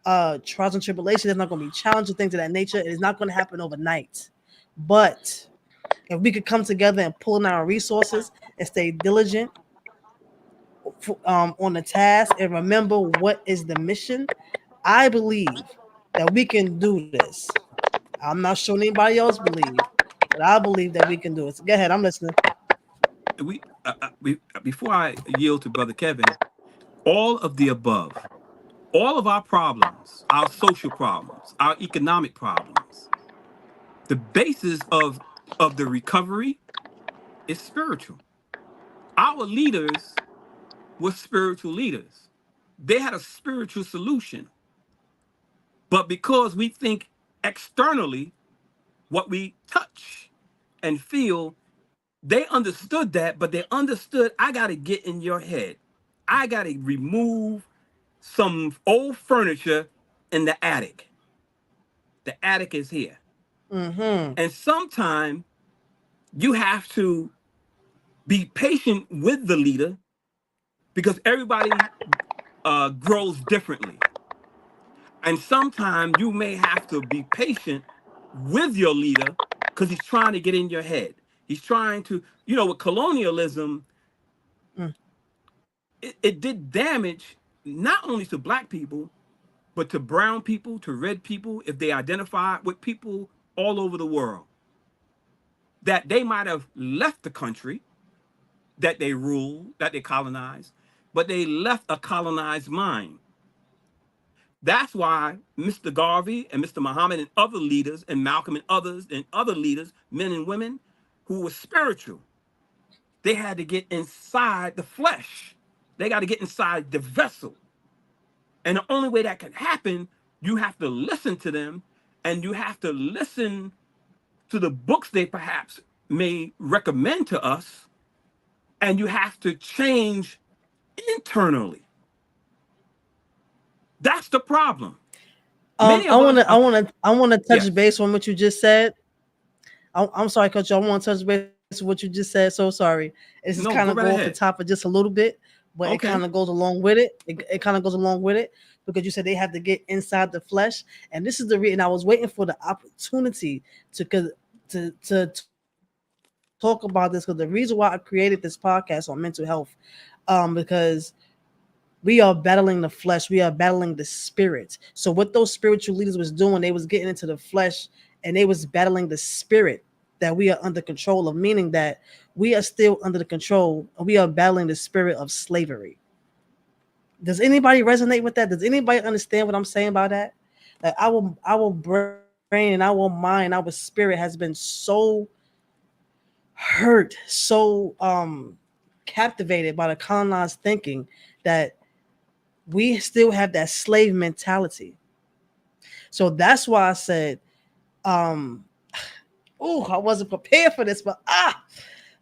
trials and tribulations. There's not going to be challenging things of that nature. It is not going to happen overnight. But if we could come together and pull in our resources and stay diligent on the task and remember what is the mission, I believe that we can do this. I'm not sure anybody else believe, but I believe that we can do it. So go ahead, I'm listening. We before I yield to Brother Kevin, all of the above, all of our problems, our social problems, our economic problems, the basis of the recovery is spiritual. Our leaders were spiritual leaders. They had a spiritual solution. But because we think externally, what we touch and feel, they understood that, but they understood, I got to get in your head. I got to remove some old furniture in the attic. The attic is here. Mm-hmm. And sometimes you have to be patient with the leader because everybody grows differently. And sometimes you may have to be patient with your leader because he's trying to get in your head. He's trying to, with colonialism, it did damage not only to Black people, but to brown people, to red people, if they identify with people all over the world. That they might have left the country that they ruled, that they colonized, but they left a colonized mind. That's why Mr. Garvey and Mr. Muhammad and other leaders, and Malcolm and others, and other leaders, men and women, who were spiritual, they had to get inside the flesh. They got to get inside the vessel. And the only way that can happen, you have to listen to them, and you have to listen to the books they perhaps may recommend to us, and you have to change internally. That's the problem. I want to touch base on what you just said. I'm sorry, Coach. I want to touch base on what you just said. So sorry. It's just kind of go off the top of just a little bit. but it Okay. kind of goes along with it. It kind of goes along with it because you said they have to get inside the flesh, and this is the reason I was waiting for the opportunity to talk about this, because the reason why I created this podcast on mental health, because we are battling the flesh, we are battling the spirit. So what those spiritual leaders was doing, they was getting into the flesh and they was battling the spirit that we are under control of, meaning that we are still under the control and we are battling the spirit of slavery. Does anybody resonate with that? Does anybody understand what I'm saying about that? Like our brain and our mind, our spirit has been so hurt, so captivated by the colonized thinking that we still have that slave mentality. So that's why I said, um, oh, I wasn't prepared for this, but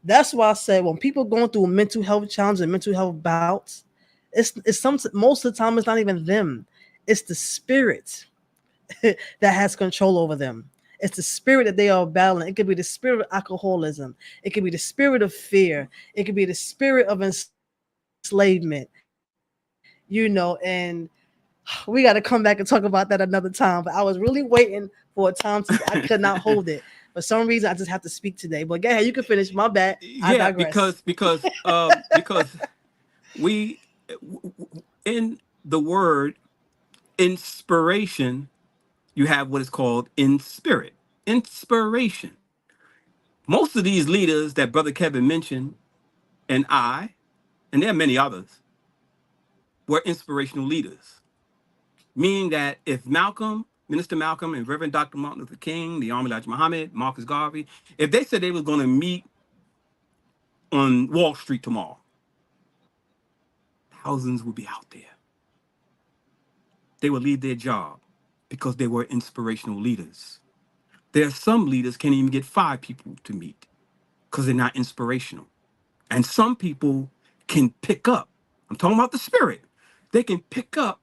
that's why I said when people going through mental health challenges and mental health bouts, it's some most of the time it's not even them, it's the spirit that has control over them. It's the spirit that they are battling. It could be the spirit of alcoholism. It could be the spirit of fear. It could be the spirit of enslavement. And we got to come back and talk about that another time. But I was really waiting for a time to. I could not hold it. For some reason, I just have to speak today. But go ahead, you can finish. My bad. I digress. Yeah, because we in the word inspiration, you have what is called in spirit. Inspiration. Most of these leaders that Brother Kevin mentioned, and and there are many others, were inspirational leaders. Meaning that if Minister Malcolm and Reverend Dr. Martin Luther King, the Honorable Elijah Muhammad, Marcus Garvey, if they said they were going to meet on Wall Street tomorrow, thousands would be out there. They would leave their job because they were inspirational leaders. There are some leaders can't even get 5 people to meet because they're not inspirational. And some people can pick up. I'm talking about the spirit. They can pick up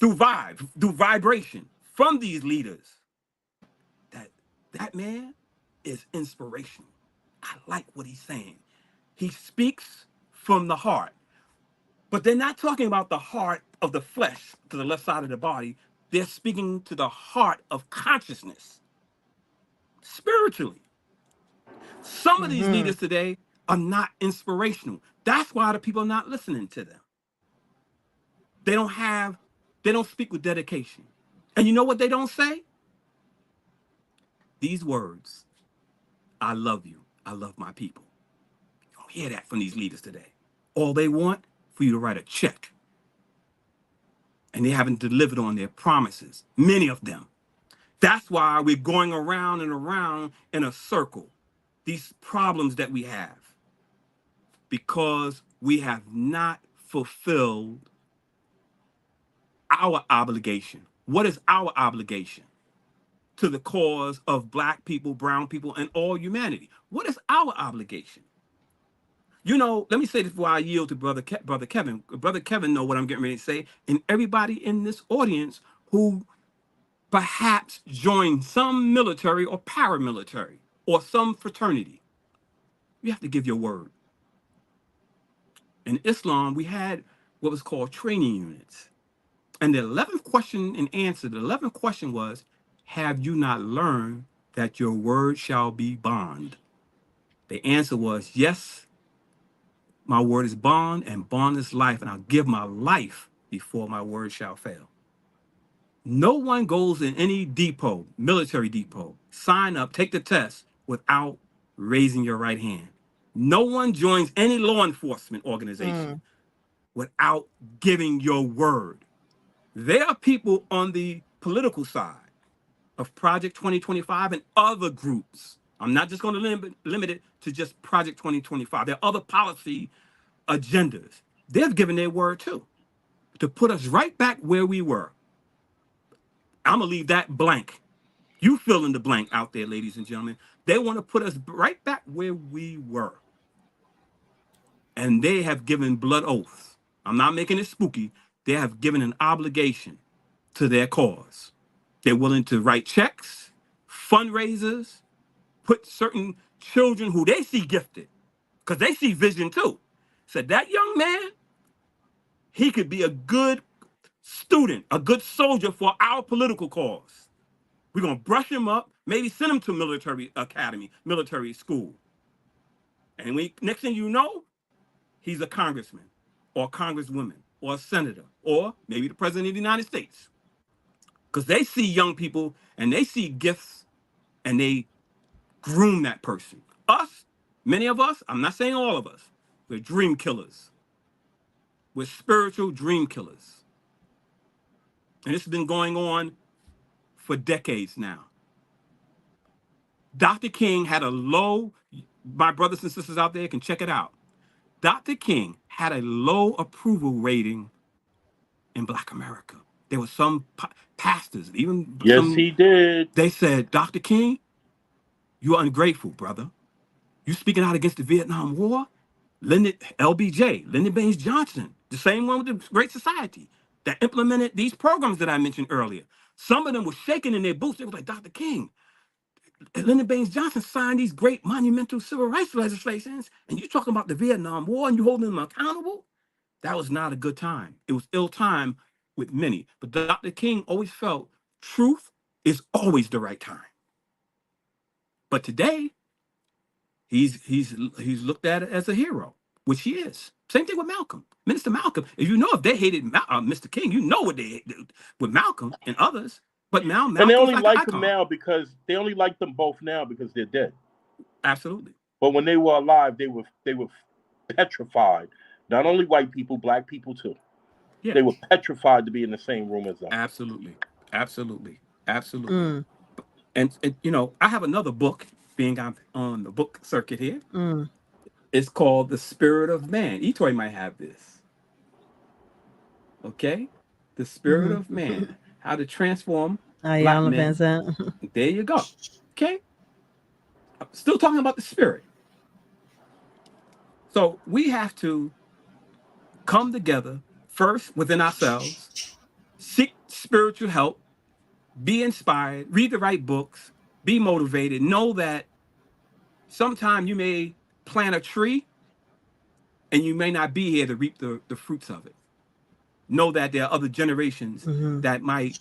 through vibration from these leaders that that man is inspirational. I like what he's saying. He speaks from the heart. But they're not talking about the heart of the flesh to the left side of the body. They're speaking to the heart of consciousness spiritually. Some of these Mm-hmm. leaders today are not inspirational. That's why the people are not listening to them. They don't have, they don't speak with dedication. And you know what they don't say? These words, I love you. I love my people. You don't hear that from these leaders today. All they want for you to write a check. And they haven't delivered on their promises, many of them. That's why we're going around and around in a circle. These problems that we have, because we have not fulfilled our obligation. What is our obligation? To the cause of Black people, brown people, and all humanity. What is our obligation? You know, let me say this before I yield to Brother Kevin. Brother Kevin know what I'm getting ready to say, and everybody in this audience who perhaps joined some military or paramilitary or some fraternity. You have to give your word. In Islam, we had what was called training units. And the 11th question and answer, the 11th question was, have you not learned that your word shall be bond? The answer was, yes, my word is bond, and bond is life, and I'll give my life before my word shall fail. No one goes in any depot, military depot, sign up, take the test without raising your right hand. No one joins any law enforcement organization Mm. without giving your word. There are people on the political side of Project 2025 and other groups. I'm not just going to limit it to just Project 2025. There are other policy agendas. They've given their word too to put us right back where we were. I'm going to leave that blank. You fill in the blank out there, ladies and gentlemen. They want to put us right back where we were. And they have given blood oaths. I'm not making it spooky. They have given an obligation to their cause. They're willing to write checks, fundraisers, put certain children who they see gifted, because they see vision too. Said that young man, he could be a good student, a good soldier for our political cause. We're going to brush him up, maybe send him to military academy, military school. And next thing you know, he's a congressman or a congresswoman or a senator or maybe the president of the United States. Because they see young people and they see gifts and they groom that person. Us, many of us, I'm not saying all of us, we're dream killers. We're spiritual dream killers. And this has been going on for decades now. Dr. King had a low, my brothers and sisters out there can check it out. Dr. King had a low approval rating in Black America. There were some pastors, even Yes, some, he did. they said, Dr. King, you're ungrateful, brother. You speaking out against the Vietnam War? LBJ, Lyndon Baines Johnson, the same one with the Great Society that implemented these programs that I mentioned earlier. Some of them were shaking in their boots. They were like, Dr. King, Lyndon Baines Johnson signed these great monumental civil rights legislations, and you talking about the Vietnam War and you holding them accountable? That was not a good time. It was ill time with many. But Dr. King always felt truth is always the right time. But today, he's looked at as a hero, which he is. Same thing with Malcolm, Minister Malcolm. If you know, if they hated Mr. King, you know what they did with Malcolm and others. But now And they Malcolm's only like an like them icon. now because they only like them both now because they're dead. Absolutely. But when they were alive, they were petrified. Not only white people, black people too. Yeah. They were petrified to be in the same room as them. Absolutely. Absolutely. Absolutely. And you know, I have another book being on the book circuit here. It's called The Spirit of Man. Etoy might have this. Okay? The Spirit of Man. How to transform black men. There you go. Okay? I'm still talking about the spirit. So we have to come together first within ourselves, seek spiritual help, be inspired, read the right books, be motivated, know that sometime you may plant a tree and you may not be here to reap the fruits of it. Know that there are other generations that might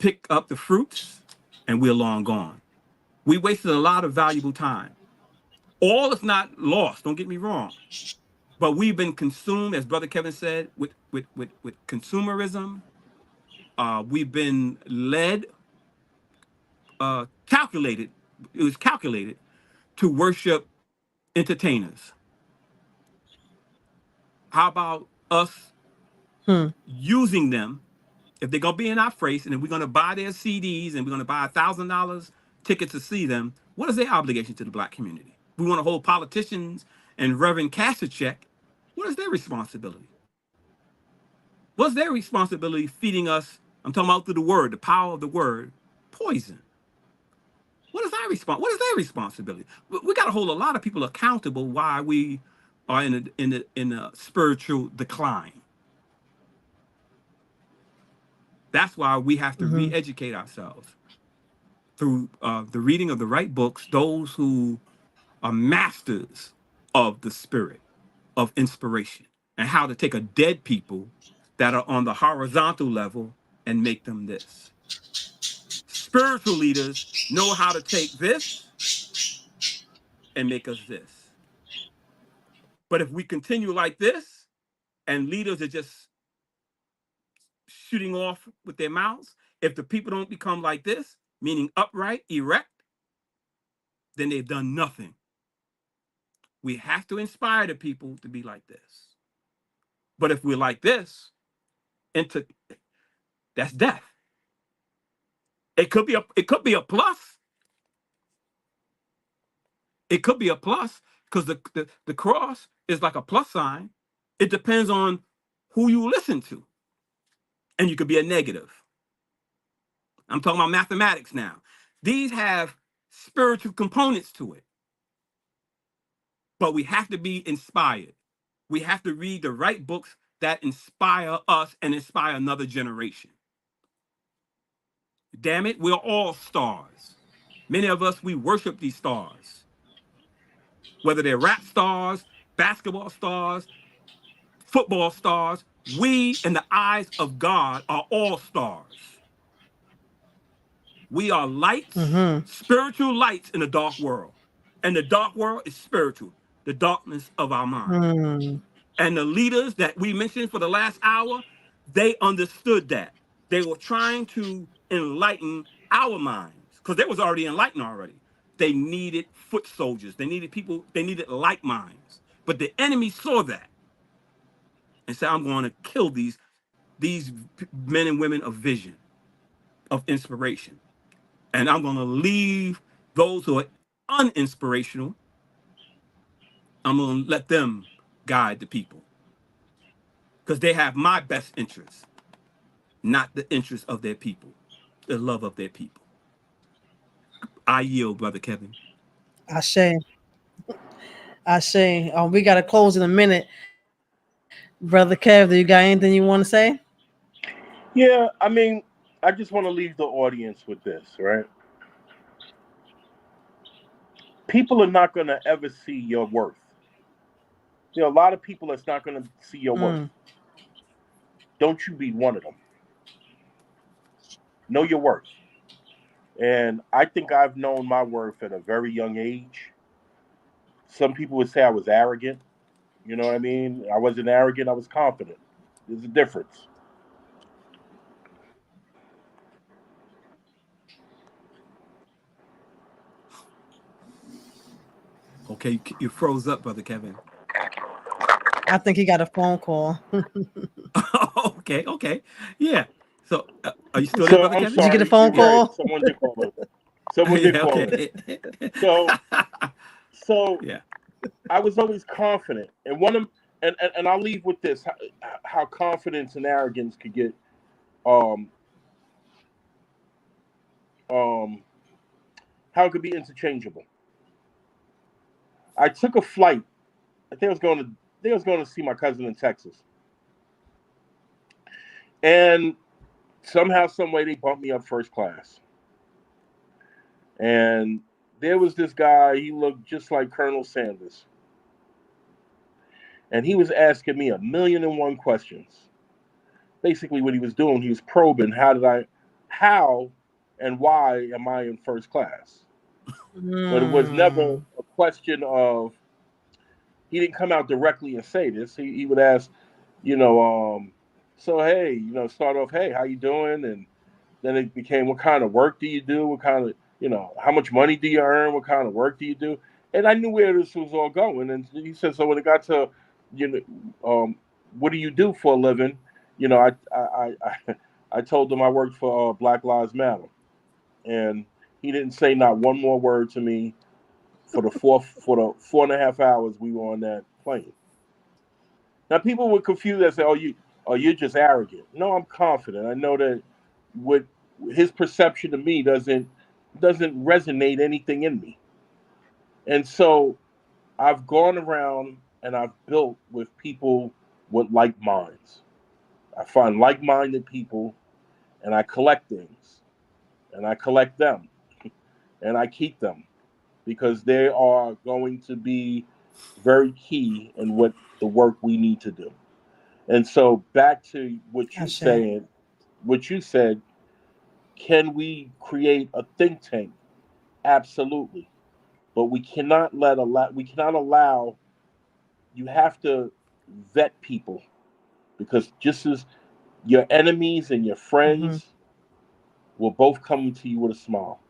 pick up the fruits and we're long gone. We wasted a lot of valuable time. All is not lost, don't get me wrong. But we've been consumed, as Brother Kevin said, with consumerism. We've been led, calculated, it was calculated to worship entertainers. How about us using them if they're gonna be in our face and if we're gonna buy their CDs and we're gonna buy $1,000 tickets to see them? What is their obligation to the black community? We want to hold politicians and Reverend Cash a check. What is their responsibility? What's their responsibility feeding us? I'm talking about through the word, the power of the word, poison. What is our response? What is their responsibility? We got to hold a lot of people accountable why we are in a spiritual decline. That's why we have to re-educate ourselves through the reading of the right books, those who are masters of the spirit, of inspiration, and how to take a dead people that are on the horizontal level and make them this. Spiritual leaders know how to take this and make us this. But if we continue like this and leaders are just shooting off with their mouths, if the people don't become like this, meaning upright, erect, then they've done nothing. We have to inspire the people to be like this. But if we're like this, into that's death. It could be a plus. It could be a plus because the cross is like a plus sign. It depends on who you listen to. And you could be a negative. I'm talking about mathematics now. These have spiritual components to it. But we have to be inspired. We have to read the right books that inspire us and inspire another generation. Damn it, we're all stars. Many of us, we worship these stars. Whether they're rap stars, basketball stars, football stars. We, in the eyes of God, are all stars. We are lights, Mm-hmm. spiritual lights in a dark world. And the dark world is spiritual, the darkness of our mind. Mm. And the leaders that we mentioned for the last hour, they understood that. They were trying to enlighten our minds because they was already enlightened already. They needed foot soldiers. They needed people, they needed like minds. But the enemy saw that and said, I'm going to kill these men and women of vision, of inspiration. And I'm going to leave those who are uninspirational, I'm going to let them guide the people because they have my best interests, not the interests of their people, the love of their people. I yield, Brother Kevin. Ashe. Ashe. We got to close in a minute. Brother Kev, do you got anything you want to say? Yeah, I mean, I just want to leave the audience with this, right? People are not going to ever see your worth. A lot of people that's not going to see your worth. Mm. Don't you be one of them. Know your worth. And I think I've known my worth at a very young age. Some people would say I was arrogant. You know what I mean? I wasn't arrogant, I was confident. There's a difference. Okay, you froze up, Brother Kevin. I think he got a phone call. Okay. Yeah. So, are you still there, So Brother I'm Did Kevin? you get a sorry. phone You're right. call? Someone did call in. Someone did Yeah, call in. okay. So so Yeah. I was always confident. And one of and I'll leave with this how confidence and arrogance could get um um how it could be interchangeable. I took a flight. I think I was going to see my cousin in Texas. And somehow, some way they bumped me up first class. And there was this guy, he looked just like Colonel Sanders. And he was asking me a million and one questions. Basically what he was doing, he was probing how and why am I in first class? But it was never Mm. a question of he didn't come out directly and say this. He would ask, you know, so hey, start off, hey, how you doing? And then it became, what kind of work do you do? What kind of, how much money do you earn? What kind of work do you do? And I knew where this was all going. And he said, so when it got to, you what do you do for a living? I told him I worked for Black Lives Matter, and he didn't say not one more word to me for the 4.5 hours we were on that plane. Now people were confused and say, you're just arrogant. No, I'm confident. I know that what his perception of me doesn't resonate anything in me. And so I've gone around and I've built with people with like minds. I find like-minded people and I collect things and I collect them and I keep them because they are going to be very key in what the work we need to do. And so back to Ashe. what you said, can we create a think tank? Absolutely. But we cannot allow, you have to vet people, because just as your enemies and your Mm-hmm. friends will both come to you with a smile.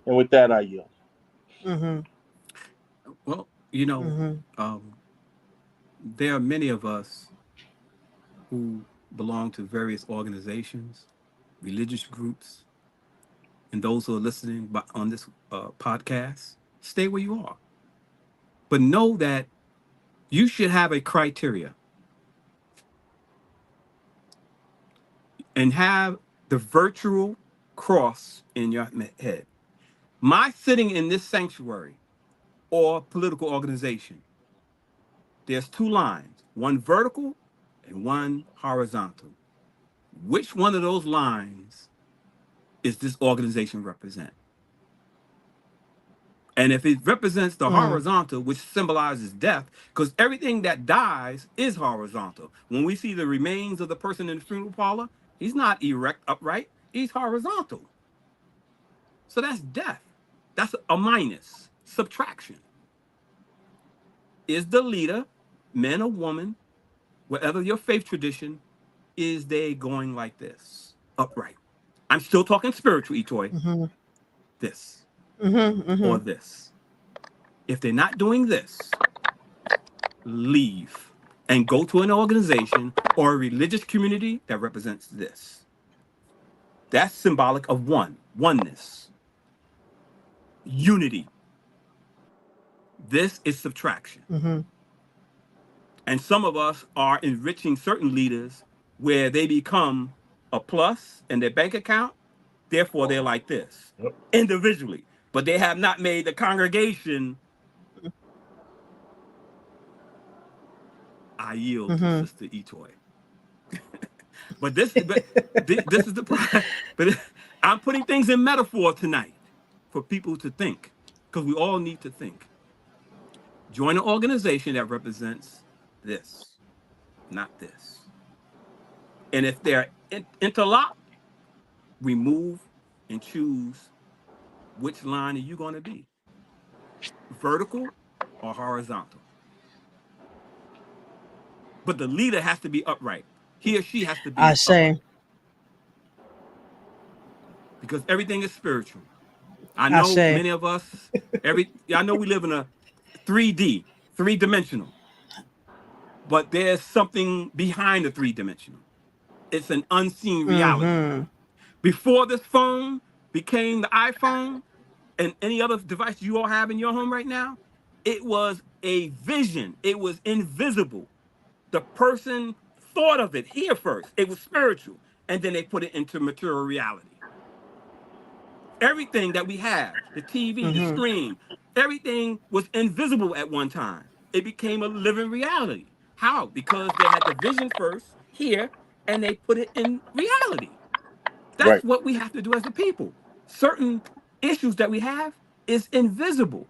And with that I yield. Mm-hmm. Well, Mm-hmm. um, there are many of us who belong to various organizations, religious groups, and those who are listening on this podcast. Stay where you are, but know that you should have a criteria and have the virtual cross in your head. My sitting in this sanctuary or political organization, there's two lines, one vertical and one horizontal. Which one of those lines is this organization represent? And if it represents the horizontal, which symbolizes death, because everything that dies is horizontal. When we see the remains of the person in the funeral parlor, he's not erect, upright, he's horizontal. So that's death. That's a minus, subtraction. Is the leader, man or woman, whatever your faith tradition, is they going like this, upright? I'm still talking spiritual, Etoy. Mm-hmm. This Mm-hmm. or Mm-hmm. this. If they're not doing this, leave and go to an organization or a religious community that represents this. That's symbolic of oneness, unity. This is subtraction. Mm-hmm. And some of us are enriching certain leaders where they become a plus in their bank account. Therefore, they're like this Yep. individually, but they have not made the congregation. I yield to Mm-hmm. Sister Etoy. But this is the but I'm putting things in metaphor tonight for people to think, because we all need to think. Join an organization that represents this, not this. And if they're interlocked, remove and choose which line are you going to be, vertical or horizontal. But the leader has to be upright. He or she has to I be upright, say. because everything is spiritual. I I know say. many of us, I know we live in a 3D, three-dimensional, but there's something behind the three-dimensional. It's an unseen reality. Mm-hmm. Before this phone became the iPhone and any other device you all have in your home right now, it was a vision. It was invisible. The person thought of it here first. It was spiritual. And then they put it into material reality. Everything that we have, the TV, the Mm-hmm. screen, everything was invisible at one time. It became a living reality. How? Because they had the vision first here and they put it in reality. That's Right. what we have to do as a people. Certain issues that we have is invisible.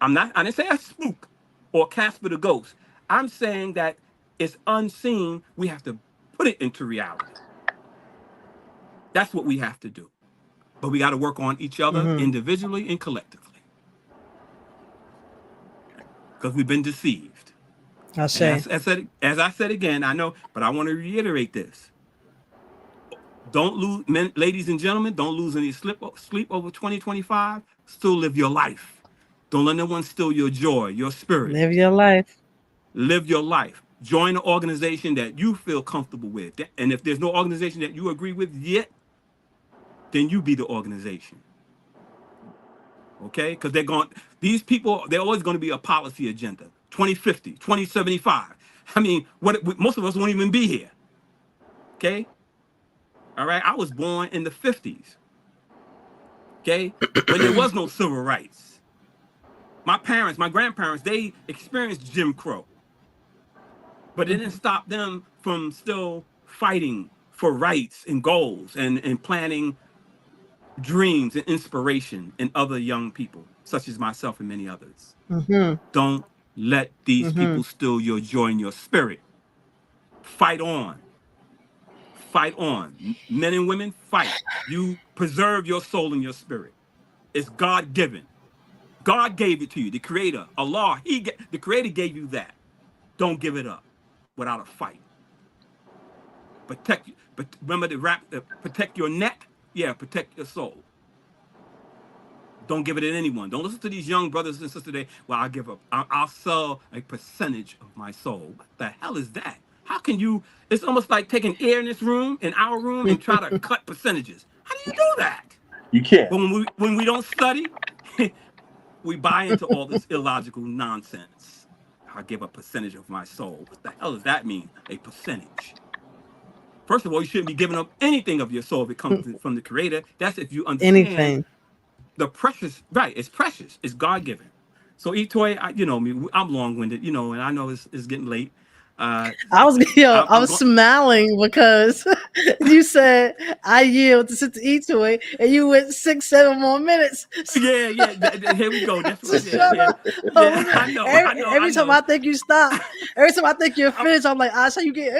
I didn't say a spook or Casper the ghost. I'm saying that it's unseen. We have to put it into reality. That's what we have to do. But we got to work on each other Mm-hmm. individually and collectively, because we've been deceived. I And say. as I said again, I know, but I want to reiterate this. Don't lose, men, ladies and gentlemen, don't lose any sleep over 2025. Still live your life. Don't let no one steal your joy, your spirit. Live your life. Live your life. Join an organization that you feel comfortable with. And if there's no organization that you agree with yet, then you be the organization. Okay? Because these people, they're always going to be a policy agenda. 2050, 2075. I mean, most of us won't even be here. Okay? All right? I was born in the 50s. Okay? When there was no civil rights. My parents, my grandparents, they experienced Jim Crow. But it didn't stop them from still fighting for rights and goals and planting dreams and inspiration in other young people, such as myself and many others. Mm-hmm. Don't let these Mm-hmm. people steal your joy and your spirit. Fight on. Fight on. Men and women, fight. You preserve your soul and your spirit. It's God given. God gave it to you. The Creator, Allah, the Creator gave you that. Don't give it up without a fight. But remember to protect your neck. Yeah, protect your soul. Don't give it to anyone. Don't listen to these young brothers and sisters today. Well, I'll give up. I'll sell a percentage of my soul. What the hell is that? How can you? It's almost like taking air in this room, in our room, and try to cut percentages. How do you do that? You can't. But when we don't study, we buy into all this illogical nonsense. I'll give a percentage of my soul. What the hell does that mean? A percentage. First of all, you shouldn't be giving up anything of your soul if it comes from the Creator. That's if you understand Anything. the precious. Right, it's precious. It's God given. So Etoy, you know me. I'm long winded. You know, and I know it's getting late. I was I'm smiling because You said I yield to sit to eat to it, and you went 6-7 more minutes. Yeah, yeah. Here we go. That's To what. Yeah, shut yeah, up. yeah. I know. I know. I Every time know. I think you stop, every time I think you're I'm, finished, I'm like, Asha, you get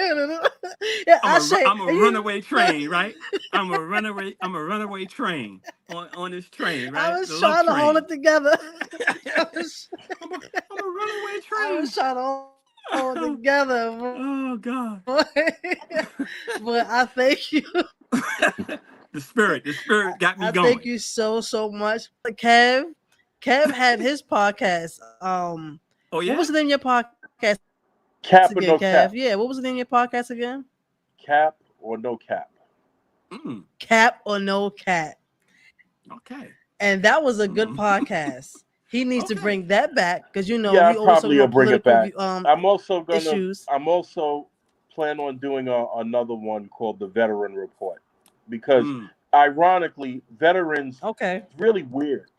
yeah, Asha, I'm a and you. runaway train, right? I'm a runaway. I'm a runaway train on this train, I right? was The love trying to hold train. it together. I was, I'm a runaway I was train. trying to hold it together, Oh God. boy. But I thank you. The spirit got me I thank going. you so much. Kev had his podcast. Oh What yeah. was it in your podcast again, Cap or Kev? no Yeah, what cap? was it in your podcast again? Cap or no cap? Mm, Cap or no cap? okay. And that was a good Mm, podcast. He needs to okay. bring that back because Yeah, I we always talking probably will about bring it political back. I'm also gonna. issues. I'm also plan on doing another one called the Veteran Report, because Mm, ironically, veterans, Okay. it's really weird,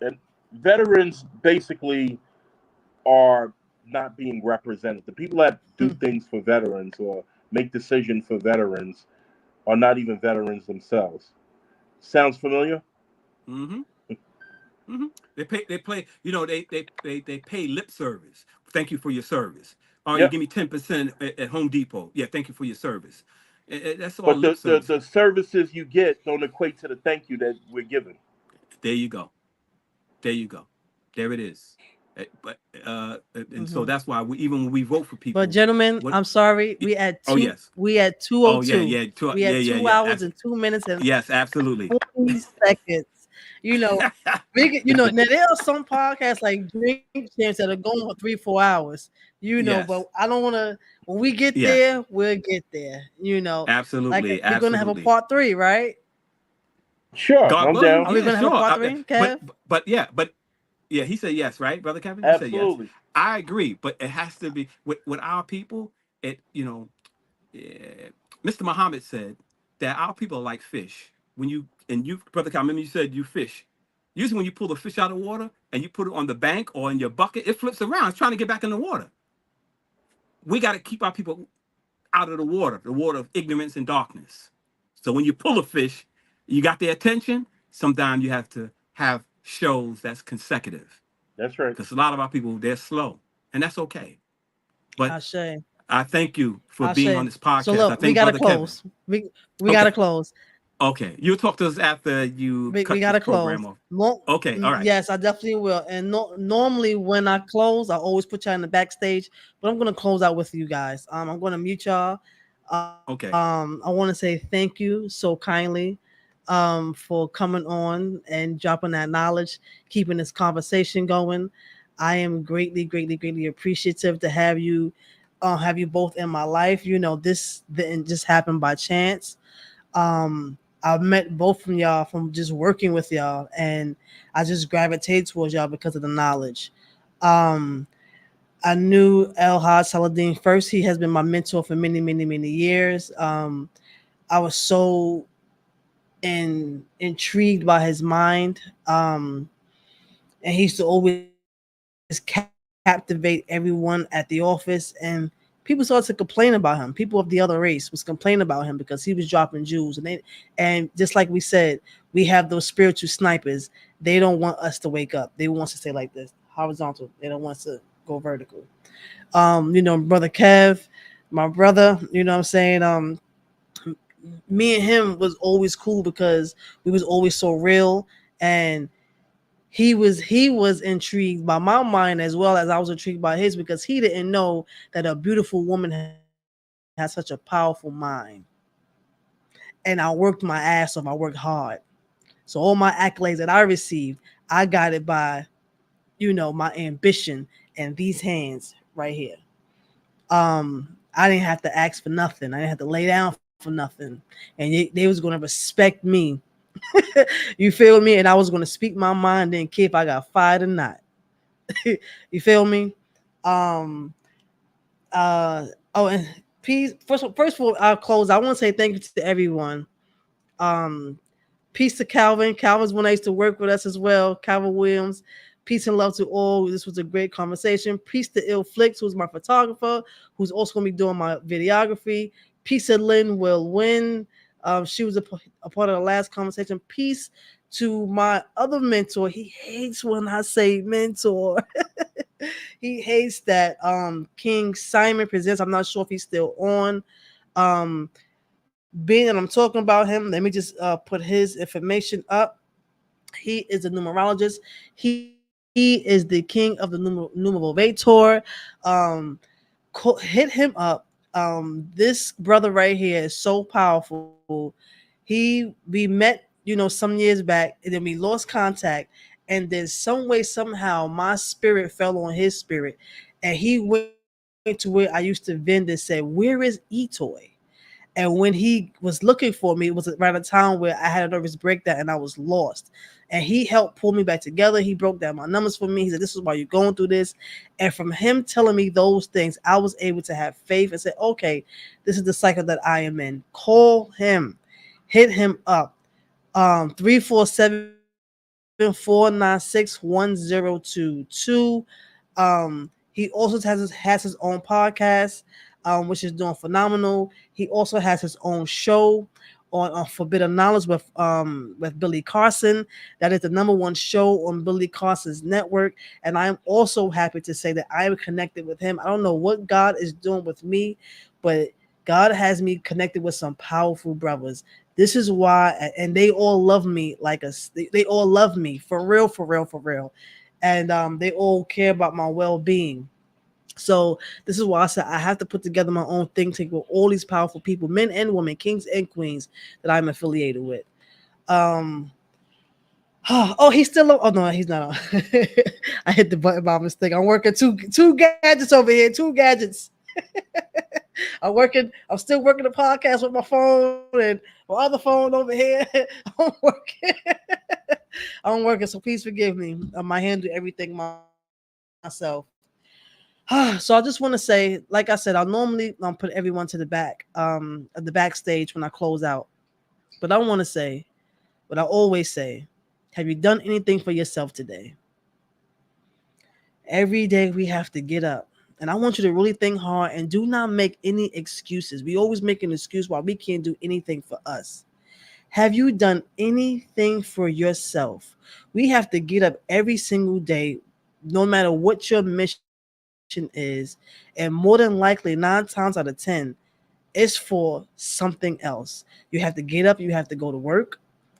and veterans basically are not being represented. The people that do Hmm. things for veterans or make decisions for veterans are not even veterans themselves. Sounds familiar? mm-hmm. Mm-hmm. They play, they pay lip service. Thank you for your service. Or you Yep. give me 10% at Home Depot. Yeah, thank you for your service. That's all But lip service. the services you get don't equate to the thank you that we're given. There you go. There you go. There it is. But and so Hmm. that's why even when we vote for But people, gentlemen, what? I'm sorry. Oh yes. We had Oh yeah, 2:02. yeah, We yeah, had yeah, 2 hours yeah. and 2 minutes and Yes, absolutely. 40 seconds. You know, now there are some podcasts like Drink Champs that are going for 3-4 hours. But Yes. I don't want to. When we get Yes. there, we'll get there. Like Absolutely. we're gonna have a Absolutely. part 3, right? Sure, God I'm willing, down. Are we yeah, gonna have a sure. part 3, But Kev? yeah, yeah, he said yes, right, brother Kevin? You said yes. Absolutely. I agree, but it has to be with our people. Mr. Muhammad said that our people are like fish. When you, brother Kevin, remember you said you fish. Usually, when you pull the fish out of water and you put it on the bank or in your bucket, it flips around. It's trying to get back in the water. We got to keep our people out of the water of ignorance and darkness. So when you pull a fish, you got their attention. Sometimes you have to have shows that's consecutive That's right. because a lot of our people they're slow, and that's okay. But Ashe. I thank you for being on Ashe. this So podcast. I look, we thank gotta Brother Kevin. close. We Okay, gotta close. okay. You'll talk to us after you We cut this gotta program close. off. Okay, all right. Yes, I definitely will. And normally when I close, I always put y'all in the backstage. But I'm gonna close out with you guys. I'm gonna mute y'all. Okay. I want to say thank you so kindly for coming on and dropping that knowledge, keeping this conversation going. I am greatly appreciative to have you both in my life. This didn't just happen by chance. I've met both from y'all from just working with y'all, and I just gravitate towards y'all because of the knowledge. Um, I knew El Hajj Saladin first. He has been my mentor for many years. I was so intrigued by his mind, and he used to always captivate everyone at the office. And people started to complain about him. People of the other race was complaining about him because he was dropping jewels. And just like we said, we have those spiritual snipers. They don't want us to wake up. They want us to stay like this, horizontal. They don't want us to go vertical. Brother Kev, my brother, you know what I'm saying? Me and him was always cool because we was always so real, and he was intrigued by my mind as well as I was intrigued by his, because he didn't know that a beautiful woman has such a powerful mind. And I worked my ass off. I worked hard. So all my accolades that I received, I got it by, my ambition and these hands right here. I didn't have to ask for nothing. I didn't have to lay down for nothing. And they was going to respect me. You feel me? And I was going to speak my mind, didn't care if I got fired or not. You feel me? Um, and peace. First of all, I'll close. I want to say thank you to everyone. Um, Peace to Calvin. Calvin's one I used to work with us as well. Calvin Williams. Peace and love to all. This was a great conversation. Peace to Ill Flicks, who's my photographer, who's also going to be doing my videography. Peace and Lynn will win. She was a part of the last conversation. Peace to my other mentor. He hates when I say mentor. He hates that. King Simon presents. I'm not sure if he's still on. Um, Being that I'm talking about him, let me just put his information up. He is a numerologist. He is the king of the Numerator. Um, Hit him up. This brother right here is so powerful. We met, some years back, and then we lost contact, and then some way somehow my spirit fell on his spirit, and he went to where I used to vend and said, "Where is Etoy?" And when he was looking for me, it was around a time where I had a nervous breakdown and I was lost. And he helped pull me back together. He broke down my numbers for me. He said, "This is why you're going through this." And from him telling me those things, I was able to have faith and say, okay, this is the cycle that I am in. Call him, hit him up. 347-496-1022. He also has his own podcast, which is doing phenomenal. He also has his own show on Forbidden Knowledge with Billy Carson. That is the number one show on Billy Carson's network. And I am also happy to say that I am connected with him. I don't know what God is doing with me, but God has me connected with some powerful brothers. This is why, and they all love me like us. They all love me for real, for real, for real. And they all care about my well-being. So this is why I said I have to put together my own think tank with all these powerful people, men and women, kings and queens that I'm affiliated with. Oh, he's still on. Oh no, he's not on. I hit the button by mistake. I'm working two gadgets over here, two gadgets. I'm still working the podcast with my phone and my other phone over here. I'm working. I'm working, so please forgive me. I handle everything myself. So I just want to say, like I said, I'll normally put everyone to the back, at the backstage when I close out. But I want to say what I always say: have you done anything for yourself today? Every day we have to get up. And I want you to really think hard and do not make any excuses. We always make an excuse why we can't do anything for us. Have you done anything for yourself? We have to get up every single day, no matter what your mission is. And more than likely, 9 times out of 10, it's for something else. You have to get up, you have to go to work,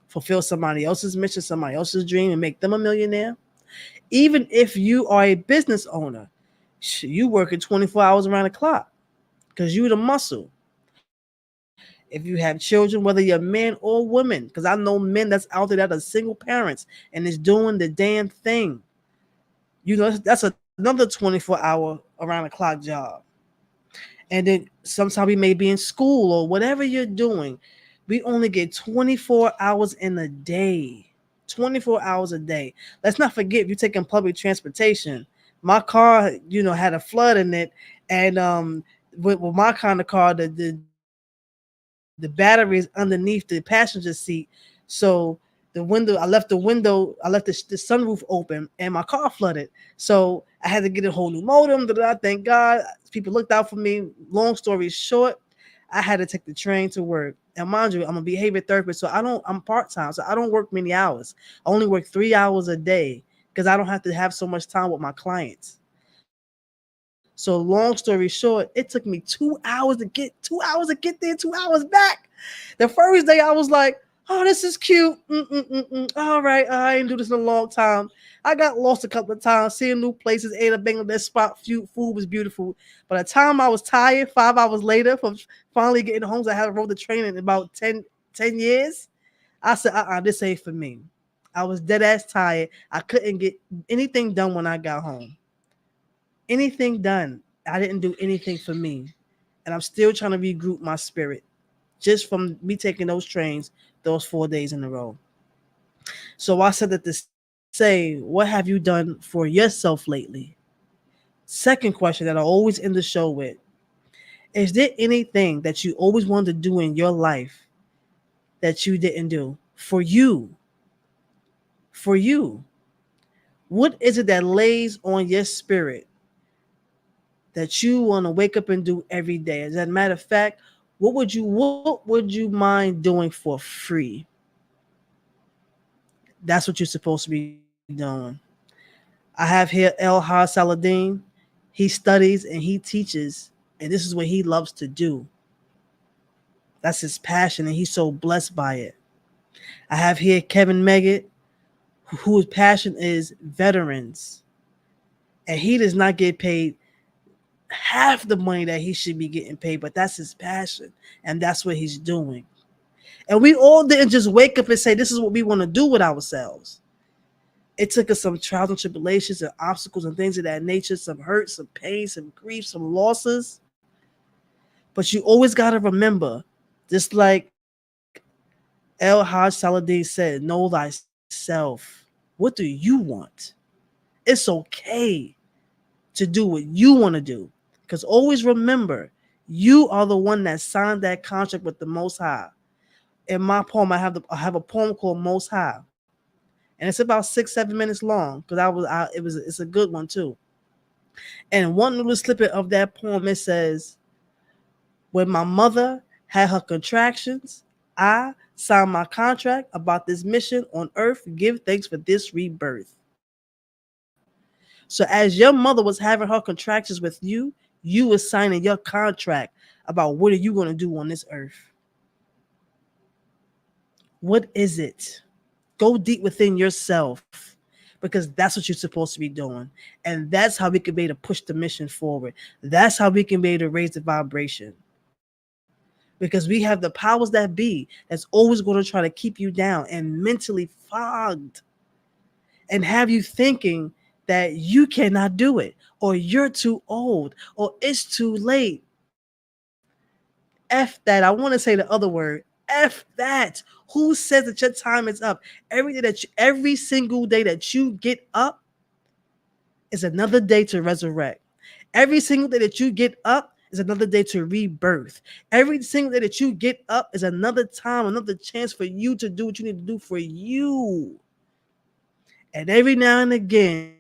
fulfill somebody else's mission, somebody else's dream, and make them a millionaire. Even if you are a business owner, you working 24 hours around the clock because you're the muscle. If you have children, whether you're man or woman, because I know men that's out there that are single parents and is doing the damn thing. That's another 24-hour around the clock job. And then sometimes we may be in school or whatever you're doing. We only get 24 hours in a day. 24 hours a day. Let's not forget, if you're taking public transportation. My car, had a flood in it. And with my kind of car, the battery is underneath the passenger seat. So I left the sunroof open and my car flooded. So I had to get a whole new modem. Thank God people looked out for me. Long story short, I had to take the train to work. And mind you, I'm a behavior therapist, so I'm part-time, so I don't work many hours. I only work 3 hours a day because I don't have to have so much time with my clients. So long story short, it took me 2 hours to get there, 2 hours back. The first day I was like, oh, this is cute. All right, I ain't do this in a long time. I got lost a couple of times, seeing new places, ate a Bangladesh spot. Food was beautiful. By the time I was tired, 5 hours later from finally getting home, I hadn't rode the train in about 10 years. I said, this ain't for me. I was dead ass tired. I couldn't get anything done when I got home. Anything done. I didn't do anything for me. And I'm still trying to regroup my spirit just from me taking those trains those 4 days in a row. So I said that to say, what have you done for yourself lately? Second question that I always end the show with: is there anything that you always wanted to do in your life that you didn't do for you? For you. What is it that lays on your spirit that you want to wake up and do every day? As a matter of fact, What would you mind doing for free? That's what you're supposed to be doing. I have here El Hajj Saladin. He studies and he teaches, and this is what he loves to do. That's his passion, and he's so blessed by it. I have here Kevin Meggett, whose passion is veterans, and he does not get paid half the money that he should be getting paid, but that's his passion, and that's what he's doing. And we all didn't just wake up and say, this is what we want to do with ourselves. It took us some trials and tribulations and obstacles and things of that nature, some hurt, some pain, some grief, some losses. But you always got to remember, just like El Hajj Saladin said, know thyself. What do you want? It's okay to do what you want to do. Because always remember, you are the one that signed that contract with the Most High. In my poem, I have a poem called Most High, and it's about 6-7 minutes long. Because it's a good one too. And one little snippet of that poem, it says, "When my mother had her contractions, I signed my contract about this mission on earth. Give thanks for this rebirth." So as your mother was having her contractions with you were signing your contract about what are you going to do on this earth. What is it? Go deep within yourself, because that's what you're supposed to be doing. And that's how we can be able to push the mission forward. That's how we can be able to raise the vibration. Because we have the powers that be that's always going to try to keep you down and mentally fogged and have you thinking that you cannot do it, or you're too old, or it's too late. F that. I want to say the other word. F that. Who says that your time is up? Every single day that you get up is another day to resurrect. Every single day that you get up is another day to rebirth. Every single day that you get up is another time, another chance for you to do what you need to do for you. And every now and again,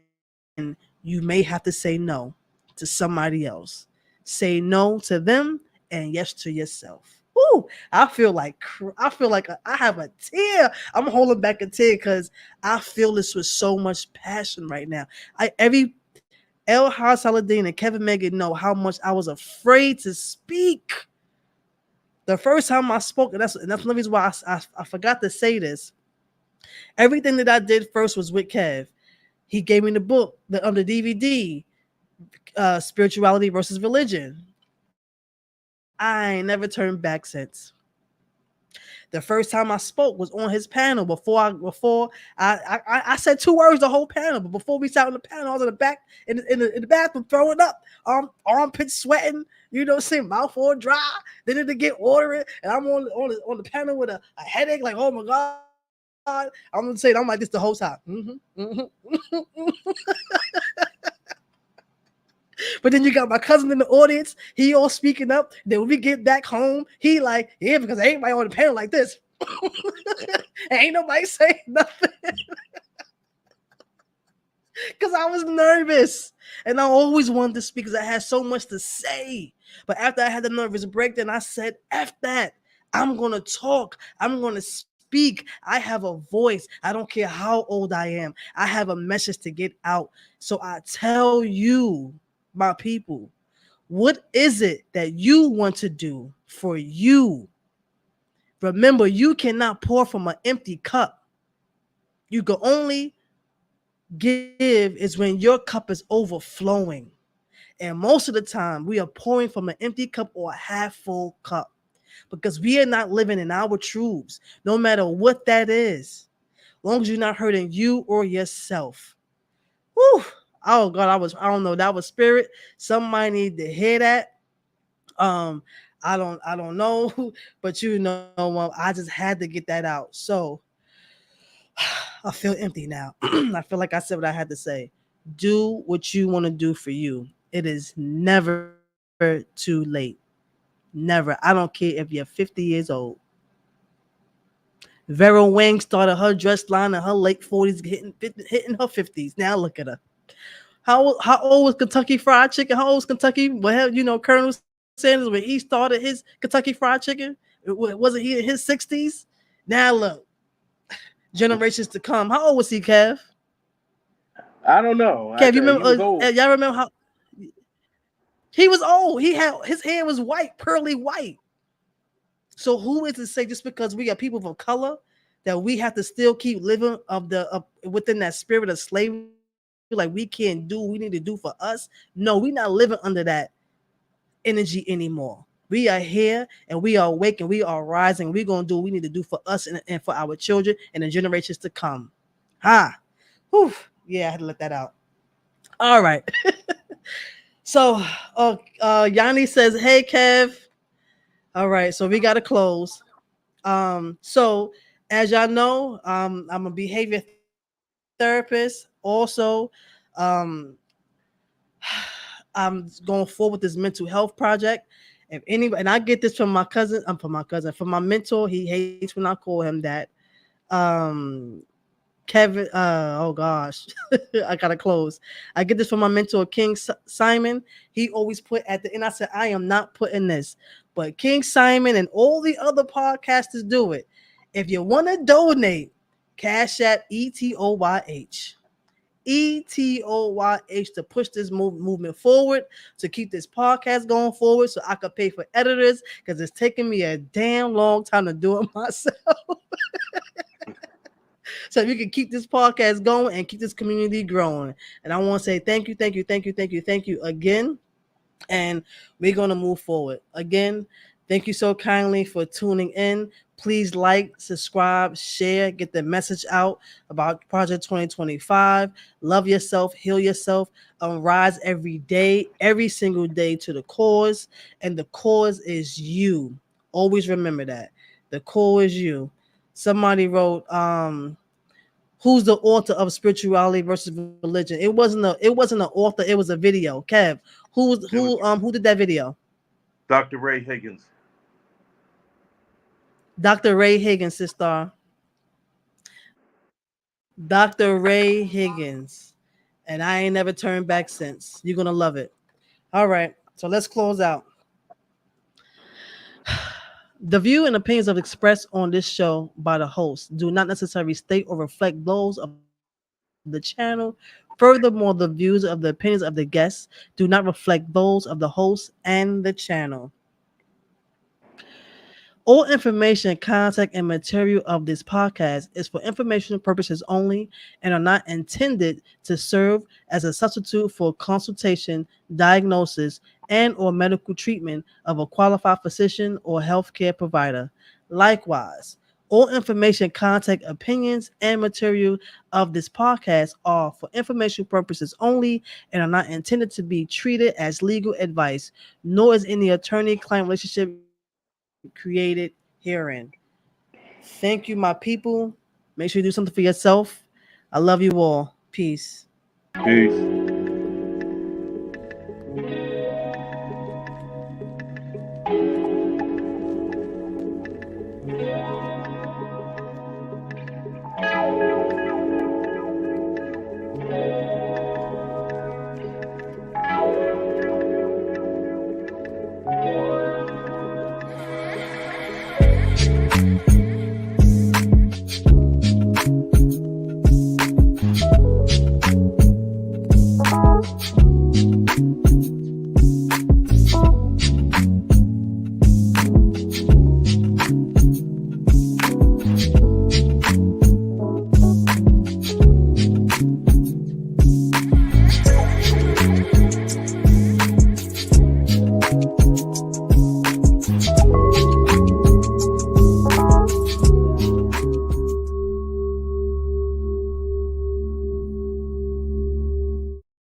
you may have to say no to somebody else. Say no to them and yes to yourself. Woo! I have a tear. I'm holding back a tear because I feel this with so much passion right now. Every El Hajj Saladin and Kevin Meggett know how much I was afraid to speak. The first time I spoke, and that's the reason why I forgot to say this. Everything that I did first was with Kev. He gave me the book, the DVD, Spirituality versus Religion. I ain't never turned back since. The first time I spoke was on his panel. I said 2 words the whole panel, but before we sat on the panel, I was in the back in the bathroom throwing up, armpits sweating, saying mouth all dry. Then it to get watery, and I'm on the panel with a headache, like, oh my god. I'm saying I'm like this the whole time. But then you got my cousin in the audience. He all speaking up. Then when we get back home, he like, yeah, because ain't nobody on the panel like this. Ain't nobody saying nothing. Because I was nervous. And I always wanted to speak because I had so much to say. But after I had the nervous breakdown, I said, F that. I'm going to talk. I'm going to speak. I have a voice. I don't care how old I am. I have a message to get out. So I tell you, my people, what is it that you want to do for you? Remember, you cannot pour from an empty cup. You can only give is when your cup is overflowing. And most of the time, we are pouring from an empty cup or a half full cup because we are not living in our truths, no matter what that is, as long as you're not hurting you or yourself. Whew. Oh God, I don't know, that was spirit. Somebody need to hear that. Um, I don't know, but I just had to get that out. So I feel empty now. I feel like I said what I had to say. Do what you want to do for you. It is never too late. Never. I don't care if you're 50 years old. Vera Wang started her dress line in her late 40s, hitting her 50s. Now look at her. How old was Kentucky Fried Chicken? How old was Kentucky? Well, Colonel Sanders. Sanders when he started his Kentucky Fried Chicken? Wasn't he in his 60s? Now look, generations to come. How old was he, Kev? I don't know. Kev, you remember? He was old. Y'all remember how he was old? He had his hair was white, pearly white. So who is to say just because we are people of color that we have to still keep living within that spirit of slavery? Like we can't do what we need to do for us. No, we're not living under that energy anymore. We are here and we are awake and we are rising. We're going to do what we need to do for us and for our children and the generations to come. Whew. Yeah, I had to let that out. All right. So Yanni says, hey, Kev. All right. So we got to close. So as y'all know, I'm a behavior therapist. Also, I'm going forward with this mental health project. If anybody, and I get this from my cousin, from my mentor. He hates when I call him that. Kevin, oh gosh, I gotta close. I get this from my mentor, King Simon. He always put at the end, I said, I am not putting this, but King Simon and all the other podcasters do it. If you want to donate, Cash App ETOYH. ETOYH to push this movement forward, to keep this podcast going forward so I could pay for editors because it's taking me a damn long time to do it myself. So you can keep this podcast going and keep this community growing. And I want to say thank you again. And we're going to move forward. Again, thank you so kindly for tuning in. Please like, subscribe, share, get the message out about Project 2025. Love yourself, heal yourself, rise every day, every single day to the cause. And the cause is you. Always remember that. The core is you. Somebody wrote, who's the author of Spirituality versus Religion? It wasn't an author, it was a video. Kev, who did that video? Dr. Ray Higgins. Dr. Ray Higgins, sister. Dr. Ray Higgins. And I ain't never turned back since. You're gonna love it. All right, so let's close out. The view and opinions expressed on this show by the host do not necessarily state or reflect those of the channel. Furthermore, the views of the opinions of the guests do not reflect those of the host and the channel. All information, contact, and material of this podcast is for informational purposes only and are not intended to serve as a substitute for consultation, diagnosis, and or medical treatment of a qualified physician or healthcare provider. Likewise, all information, contact, opinions, and material of this podcast are for information purposes only and are not intended to be treated as legal advice, nor is any attorney-client relationship created herein. Thank you, my people. Make sure you do something for yourself. I love you all. Peace. Peace.